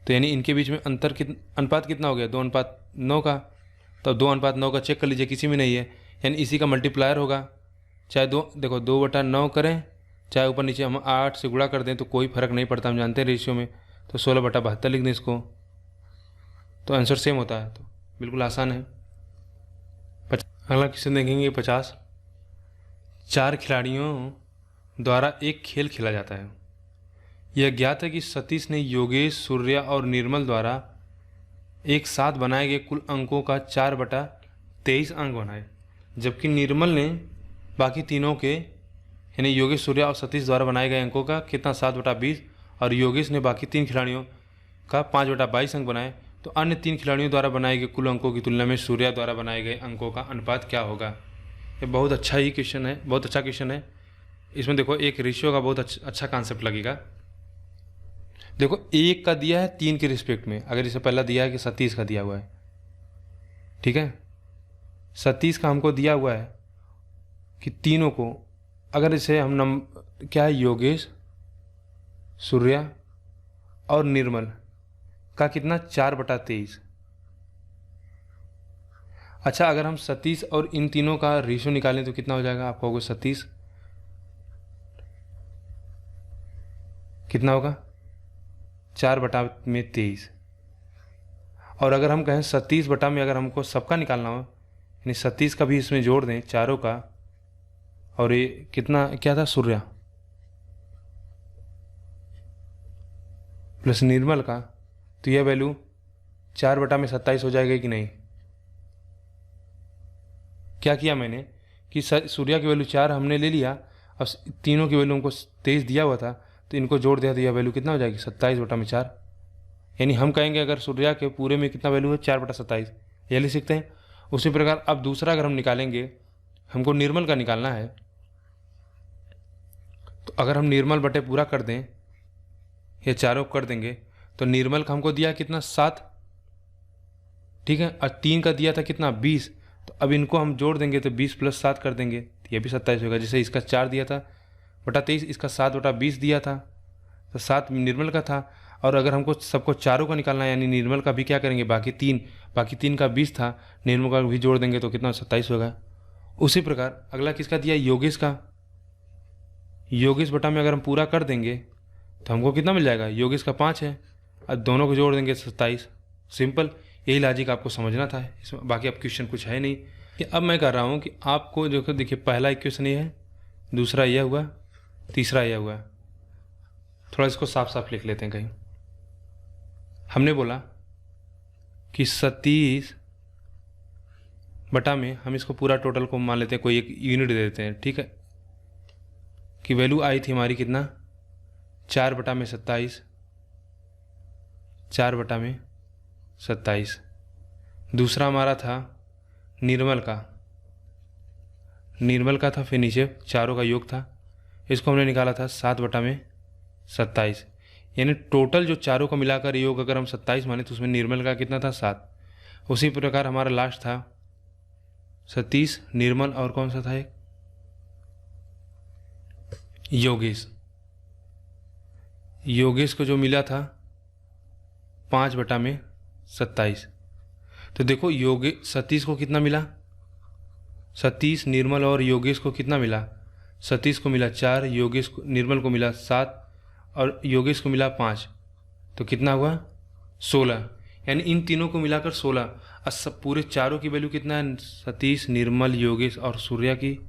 तो यानी इनके बीच में अंतर अनुपात कितना हो गया 2:9 का, तो 2:9 का चेक कर लीजिए, किसी में नहीं है, यानी इसी का मल्टीप्लायर होगा। चाहे देखो 2/9 करें, चाहे ऊपर नीचे हम 8 से गुणा कर दें तो कोई फर्क नहीं पड़ता, हम जानते हैं रेशियो में, तो 16/72 लिख दें इसको, तो आंसर सेम होता है, तो बिल्कुल आसान है। अगला क्वेश्चन देखेंगे 50। 4 खिलाड़ियों द्वारा एक खेल खेला जाता है। यह ज्ञात है कि सतीश ने योगेश, सूर्या और निर्मल द्वारा एक साथ बनाए गए कुल अंकों का 4/23 अंक बनाए, जबकि निर्मल ने बाकी तीनों के यानी योगेश, सूर्या और सतीश द्वारा बनाए गए अंकों का कितना 7/20 और योगेश ने बाकी 3 खिलाड़ियों का 5/22 अंक बनाए, तो अन्य 3 खिलाड़ियों द्वारा बनाए गए कुल अंकों की तुलना में सूर्या द्वारा बनाए गए अंकों का अनुपात क्या होगा। ये बहुत अच्छा ही क्वेश्चन है, बहुत अच्छा क्वेश्चन है। इसमें देखो एक रेशियो का बहुत अच्छा कॉन्सेप्ट लगेगा। देखो 1 का दिया है 3 के रिस्पेक्ट में, अगर इसे पहला दिया है कि सतीश का दिया हुआ है, ठीक है, सतीश का हमको दिया हुआ है कि तीनों को, अगर इसे हम क्या है योगेश, सूर्या और निर्मल का कितना 4/23। अच्छा, अगर हम सतीश और इन तीनों का रेशियो निकालें तो कितना हो जाएगा, आप कहोगे सतीश कितना होगा 4/23, और अगर हम कहें सतीश बटा में अगर हमको सबका निकालना हो, यानी सतीश का भी इसमें जोड़ दें चारों का, और ये कितना क्या था सूर्या प्लस निर्मल का, तो यह वैल्यू 4/27 हो जाएगा कि नहीं। क्या किया मैंने कि सूर्या की वैल्यू 4 हमने ले लिया और तीनों की वैल्यू हमको 23 दिया हुआ था, तो इनको जोड़ दिया तो यह वैल्यू कितना हो जाएगी 27/4, यानी हम कहेंगे अगर सूर्या के पूरे में कितना वैल्यू है 4/27, यह लिख सकते हैं। उसी प्रकार अब दूसरा अगर हम निकालेंगे, हमको निर्मल का निकालना है, तो अगर हम निर्मल बटे पूरा कर दें, ये चारों कर देंगे, तो निर्मल का हमको दिया कितना 7, ठीक है, और 3 का दिया था कितना 20, तो अब इनको हम जोड़ देंगे तो 20 + 7 कर देंगे तो ये भी 27 होगा। जैसे इसका 4 दिया था बटा 23, इसका 7/20 दिया था, तो 7 निर्मल का था, और अगर हमको सबको चारों का निकालना है, यानी निर्मल का भी क्या करेंगे बाकी 3 का 20 था, निर्मल का भी जोड़ देंगे तो कितना 27 होगा। उसी प्रकार अगला किसका दिया योगेश का, योगेश बटा में अगर हम पूरा कर देंगे तो हमको कितना मिल जाएगा, योगेश का 5 है और दोनों को जोड़ देंगे 27। सिंपल, यही लॉजिक आपको समझना था, इसमें बाकी अब क्वेश्चन कुछ है नहीं। कि अब मैं कर रहा हूँ कि आपको जो देखिए पहला इक्वेशन ये है, दूसरा यह हुआ, तीसरा यह हुआ, थोड़ा इसको साफ साफ लिख लेते हैं कहीं। हमने बोला कि सतीश बटा में हम इसको पूरा टोटल को मान लेते हैं, कोई एक यूनिट दे देते हैं, ठीक है, कि वैल्यू आई थी हमारी कितना 4/27, 4/27। दूसरा हमारा था निर्मल का था, फिर नीचे चारों का योग था, इसको हमने निकाला था 7/27, यानी टोटल जो चारों का मिलाकर योग अगर हम 27 माने तो उसमें निर्मल का कितना था 7। उसी प्रकार हमारा लास्ट था सतीश, निर्मल और कौन सा था एक योगेश को जो मिला था 5/27। तो देखो सतीश को कितना मिला, सतीश, निर्मल और योगेश को कितना मिला, सतीश को मिला 4, निर्मल को मिला 7 और योगेश को मिला 5, तो कितना हुआ 16, यानी इन तीनों को मिलाकर 16। और सब पूरे चारों की वैल्यू कितना है, सतीश, निर्मल, योगेश और सूर्या की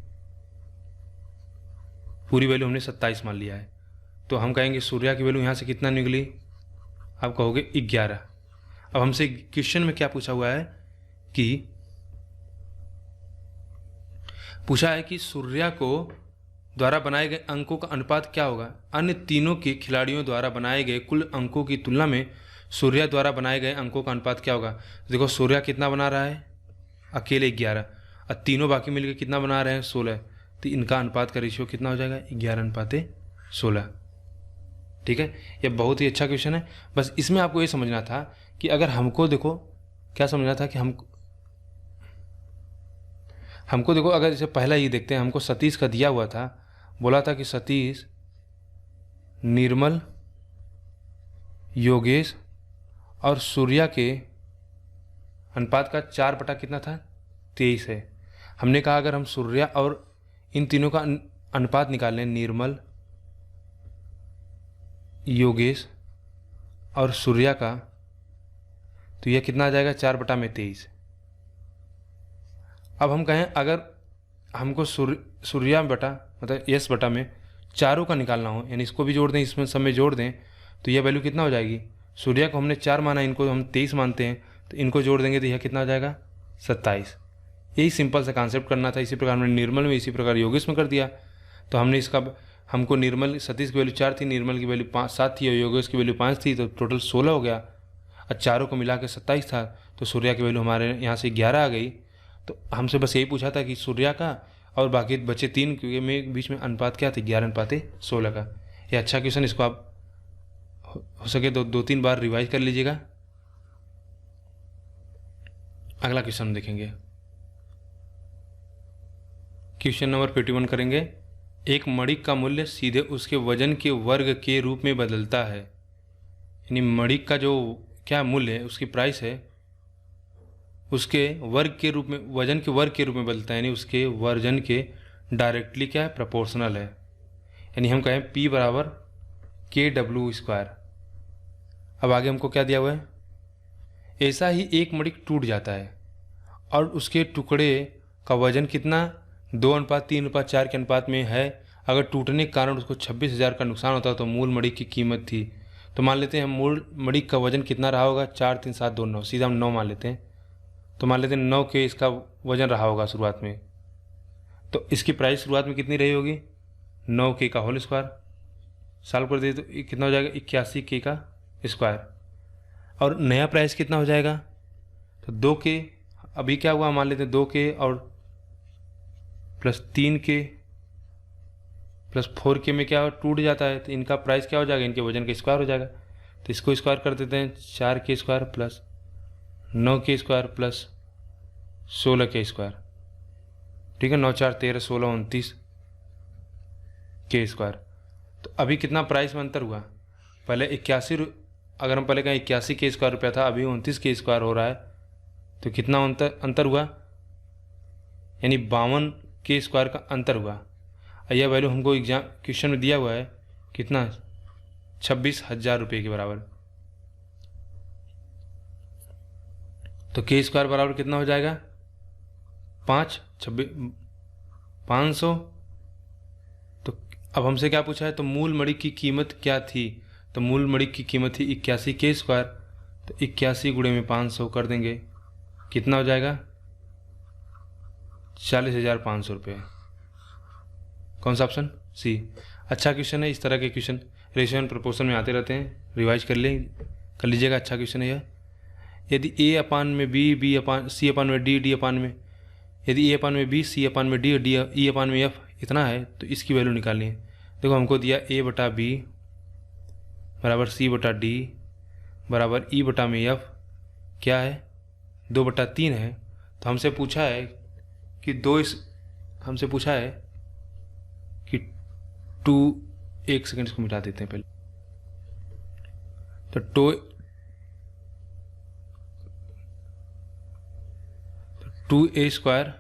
पूरी वैल्यू हमने 27 मान लिया है, तो हम कहेंगे सूर्या की वैल्यू यहाँ से कितना निकली, आप कहोगे 11। अब हमसे क्वेश्चन में क्या पूछा हुआ है कि पूछा है कि सूर्या को द्वारा बनाए गए अंकों का अनुपात क्या होगा। अन्य तीनों के खिलाड़ियों द्वारा बनाए गए कुल अंकों की तुलना में सूर्या द्वारा बनाए गए अंकों का अनुपात क्या होगा। देखो सूर्या कितना बना रहा है, अकेले 11, और तीनों बाकी मिलकर कितना बना रहे हैं 16, तो इनका अनुपात का रेशियो कितना हो जाएगा 11:16। ठीक है, ये बहुत ही अच्छा क्वेश्चन है। बस इसमें आपको ये समझना था कि अगर हमको देखो क्या समझना था कि हमको देखो, अगर इसे पहला ये देखते हैं, हमको सतीश का दिया हुआ था, बोला था कि सतीश, निर्मल, योगेश और सूर्या के अनुपात का 4 कितना था 23 है। हमने कहा अगर हम सूर्या और इन तीनों का अनुपात निकालें, निर्मल, योगेश और सूर्या का, तो यह कितना आ जाएगा 4/23। अब हम कहें अगर हमको सूर्या बटा मतलब यस बटा में चारों का निकालना हो, यानी इसको भी जोड़ दें, इसमें सब में जोड़ दें, तो यह वैल्यू कितना हो जाएगी। सूर्या को हमने 4 माना, इनको हम 23 मानते हैं, तो इनको जोड़ देंगे तो यह कितना हो जाएगा 27। यही सिंपल सा कॉन्सेप्ट करना था। इसी प्रकार हमने निर्मल में, इसी प्रकार योगेश में कर दिया। तो हमने इसका, हमको निर्मल, सतीश की वैल्यू 4 थी, निर्मल की वैल्यू 7 थी और योगेश की वैल्यू 5 थी, तो टोटल 16 हो गया। और चारों को मिला के 27 था, तो सूर्या की वैल्यू हमारे यहाँ से 11 आ गई। तो हमसे बस यही पूछा था कि सूर्या का और बाकी बचे 3 के में बीच में अनुपात क्या थे, 11:16 का। ये अच्छा क्वेश्चन, इसको आप हो सके तो 2-3 बार रिवाइज कर लीजिएगा। अगला क्वेश्चन देखेंगे, क्वेश्चन नंबर 51 करेंगे। एक मणिक का मूल्य सीधे उसके वजन के वर्ग के रूप में बदलता है। यानी मणिक का जो क्या मूल्य है, उसकी प्राइस है, उसके वर्ग के रूप में, वजन के वर्ग के रूप में बदलता है, यानी उसके वजन के डायरेक्टली क्या है, प्रोपोर्शनल है। यानी हम कहें P = KW²। अब आगे हमको क्या दिया हुआ है, ऐसा ही एक मणिक टूट जाता है और उसके टुकड़े का वजन कितना 2:3:4 के अनुपात में है। अगर टूटने के कारण उसको 26,000 का नुकसान होता तो मूल मणिक की कीमत थी। तो मान लेते हैं हम मूल मणिक का वजन कितना रहा होगा, 4 3 7 2 9, सीधा हम 9 मान लेते हैं। तो मान लेते हैं 9 के इसका वजन रहा होगा शुरुआत में, तो इसकी प्राइस शुरुआत में कितनी रही होगी, 9K का होल स्क्वायर। सॉल्व कर दिए तो कितना हो जाएगा 81K का स्क्वायर। और नया प्राइस कितना हो जाएगा, तो 2K। अभी क्या हुआ, मान लेते हैं 2K और प्लस 3K प्लस 4K में क्या टूट जाता है, तो इनका प्राइस क्या हो जाएगा, इनके वजन का स्क्वायर हो जाएगा। तो इसको स्क्वायर कर देते हैं, 4K² plus 9K² plus 16K²। ठीक है, 9 4 13 16 29 K²। तो अभी कितना प्राइस में अंतर हुआ, पहले 81, अगर हम पहले कहें 81K² रुपया था, अभी 29K² हो रहा है। तो कितना अंतर हुआ, यानी 52K² का अंतर हुआ। यह वैल्यू हमको एग्जाम क्वेश्चन में दिया हुआ है कितना, 26,000 रुपये के बराबर। तो K² बराबर कितना हो जाएगा 500। तो अब हमसे क्या पूछा है, तो मूल मणिक की कीमत क्या थी, तो मूल मणिक की कीमत थी 81K²। तो 81 गुणे में 500 कर देंगे, कितना हो जाएगा 40,500 रुपये। कौन सा ऑप्शन, सी। अच्छा क्वेश्चन है। इस तरह के क्वेश्चन रेशियो एंड प्रोपोर्शन में आते रहते हैं, रिवाइज कर लीजिएगा। अच्छा क्वेश्चन है यह। यदि A/में B, C/में D, D/में, यदि A/में B, C/में D और E/में F इतना है, तो इसकी वैल्यू निकालनी है। देखो हमको दिया A/B बराबर C/D बराबर E/F क्या है 2/3 है। तो हमसे पूछा है कि हमसे पूछा है कि 1 सेकंड इसको मिटा देते हैं पहले। तो 2A²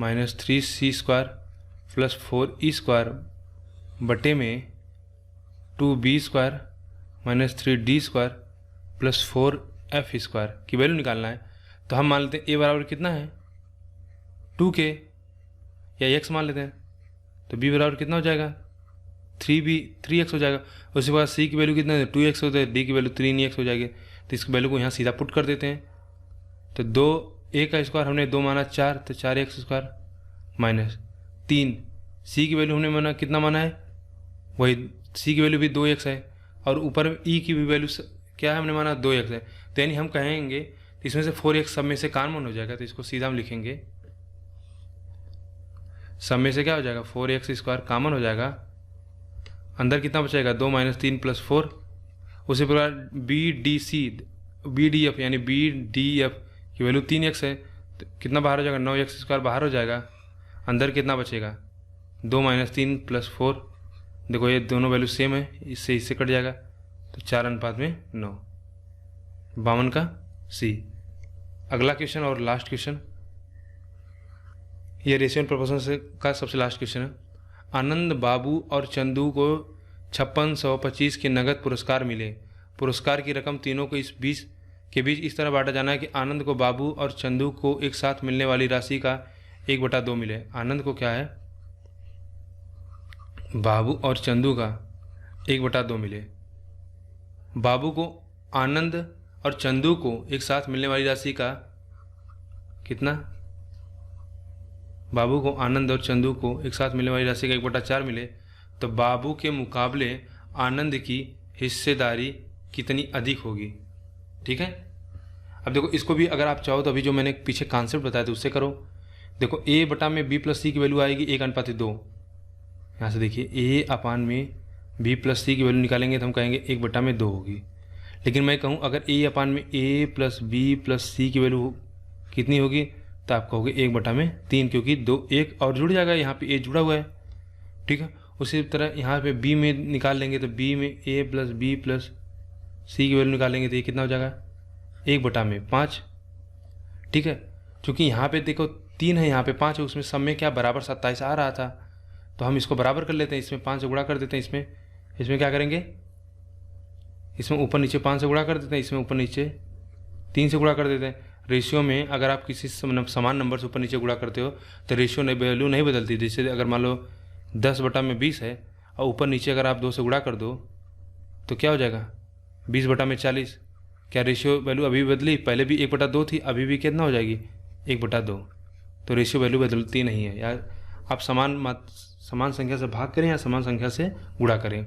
minus 3C² plus 4E² बटे में 2B² minus 3D² plus 4F² की वैल्यू निकालना है। तो हम मान लेते हैं A बराबर कितना है 2K या X मान लेते हैं, तो B बराबर कितना हो जाएगा 3X हो जाएगा। उसके बाद C की वैल्यू कितना है 2X होता है, D की वैल्यू 3X हो जाएगी। तो इस वैल्यू को यहाँ सीधा पुट कर देते हैं। तो ए का स्क्वायर हमने 2 माना 4, तो 4x² माइनस 3। सी की वैल्यू हमने माना कितना माना है, वही सी की वैल्यू भी 2x है, और ऊपर ई की भी वैल्यू क्या है हमने माना 2x है। तो यानी हम कहेंगे इसमें से 4x सब में से कॉमन हो जाएगा, तो इसको सीधा हम लिखेंगे सब में से क्या हो जाएगा 4x² कॉमन हो जाएगा। अंदर कितना बचेगा 2 - 3 + 4। उसी प्रकार BDF यानी BDF की वैल्यू 3x है, तो कितना बाहर हो जाएगा 9x² बाहर हो जाएगा। अंदर कितना बचेगा 2 - 3 + 4। देखो ये दोनों वैल्यू सेम है, इससे कट जाएगा, तो 4:9। 52 का सी। अगला क्वेश्चन और लास्ट क्वेश्चन, ये रेशियो एंड प्रोपोर्शन से का सबसे लास्ट क्वेश्चन है। आनंद, बाबू और चंदू को 5625 के नगद पुरस्कार मिले। पुरस्कार की रकम तीनों को इस बीच इस तरह बांटा जाना है कि आनंद को बाबू और चंदू को एक साथ मिलने वाली राशि का 1/2 मिले। आनंद को क्या है, बाबू और चंदू का 1/2 मिले। बाबू को आनंद और चंदू को एक साथ मिलने वाली राशि का कितना, बाबू को आनंद और चंदू को एक साथ मिलने वाली राशि का 1/4 मिले, तो बाबू के मुकाबले आनंद की हिस्सेदारी कितनी अधिक होगी। ठीक है, अब देखो इसको भी अगर आप चाहो तो अभी जो मैंने पीछे कॉन्सेप्ट बताया था उससे करो। देखो A/B+C की वैल्यू आएगी 1:2। यहाँ से देखिए A/B+C की वैल्यू निकालेंगे तो हम कहेंगे 1/2 होगी। लेकिन मैं कहूँ अगर A/B+C की वैल्यू कितनी होगी, तो आप कहोगे 1/3, क्योंकि 2 1 और जुड़ जाएगा, यहाँ पे A जुड़ा हुआ है। ठीक है, उसी तरह यहाँ पे B में निकाल लेंगे तो B में A+B+C की वैल्यू निकालेंगे तो ये कितना हो जाएगा 1/5। ठीक है, क्योंकि यहाँ पे देखो 3 है, यहाँ पे 5 है, उसमें सब में क्या बराबर 27 आ रहा था, तो हम इसको बराबर कर लेते हैं, इसमें 5 से गुणा कर देते हैं। इसमें क्या करेंगे, इसमें ऊपर नीचे 5 से गुणा कर देते हैं, इसमें ऊपर नीचे 3 से गुणा कर देते हैं। रेशियो में अगर आप किसी समान नंबर से ऊपर नीचे गुणा करते हो तो रेशियो वैल्यू नहीं बदलती। जैसे अगर मान लो 10/20 है और ऊपर नीचे अगर आप 2 से गुणा कर दो तो क्या हो जाएगा 20/40। क्या रेशियो वैल्यू अभी भी बदली, पहले भी 1/2 थी, अभी भी कितना हो जाएगी 1/2। तो रेशियो वैल्यू बदलती नहीं है। यार आप समान संख्या से भाग करें या समान संख्या से गुणा करें।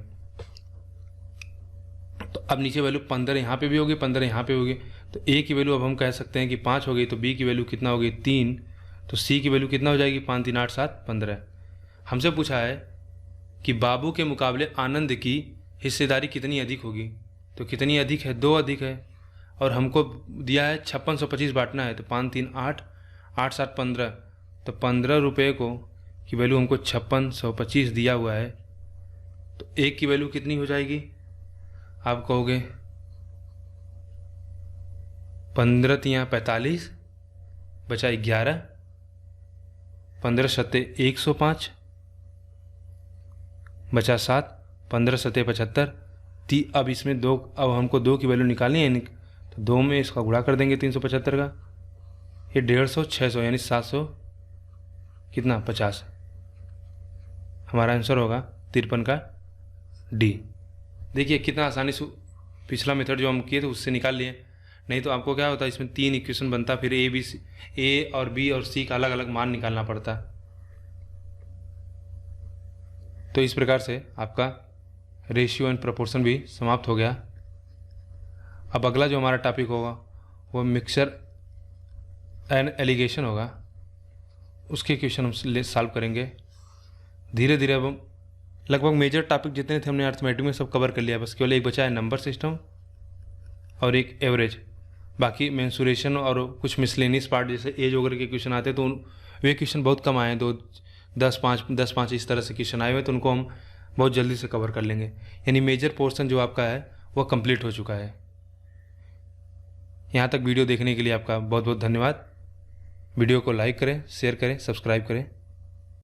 तो अब नीचे वैल्यू 15 यहाँ पे भी होगी, 15 यहाँ पे होगी, तो A की वैल्यू अब हम कह सकते हैं कि 5 हो गई, तो B की वैल्यू कितना होगी 3, तो C की वैल्यू कितना हो जाएगी 5 3 8 7 15। हमसे पूछा है कि बाबू के मुकाबले आनंद की हिस्सेदारी कितनी अधिक होगी, तो कितनी अधिक है 2 अधिक है, और हमको दिया है 5625 बांटना है, तो 5 3 8 8 7 15, तो 15 रुपये को की वैल्यू हमको 5625 दिया हुआ है, तो A की वैल्यू कितनी हो जाएगी, आप कहोगे 15 × 45 बचा 11, 15 × 105 बचा 7, 15 × 75। अब इसमें 2, अब हमको 2 की वैल्यू निकालनी है, तो 2 में इसका गुणा कर देंगे 375 का, ये 150 600 यानी 700 कितना 50। हमारा आंसर होगा 53 का डी। देखिए कितना आसानी से पिछला मेथड जो हम किए थे उससे निकाल लिए, नहीं तो आपको क्या होता है इसमें 3 इक्वेशन बनता, फिर A और B और C का अलग अलग मान निकालना पड़ता। तो इस प्रकार से आपका रेशियो एंड प्रोपोर्शन भी समाप्त हो गया। अब अगला जो हमारा टॉपिक होगा वो मिक्सचर एंड एलिगेशन होगा, उसके क्वेश्चन हम सॉल्व करेंगे धीरे धीरे। अब हम लगभग मेजर टॉपिक जितने थे हमने अर्थमेटिक में सब कवर कर लिया, बस केवल एक बचा है नंबर सिस्टम और एक एवरेज। बाकी मेंसुरेशन और कुछ मिसलेनियस पार्ट जैसे एज वगैरह के क्वेश्चन आते हैं तो वे क्वेश्चन बहुत कम आए हैं, 10-5 इस तरह से क्वेश्चन आए हुए, तो उनको हम बहुत जल्दी से कवर कर लेंगे। यानी मेजर पोर्शन जो आपका है वो कंप्लीट हो चुका है। यहाँ तक वीडियो देखने के लिए आपका बहुत बहुत धन्यवाद। वीडियो को लाइक करें, शेयर करें, सब्सक्राइब करें।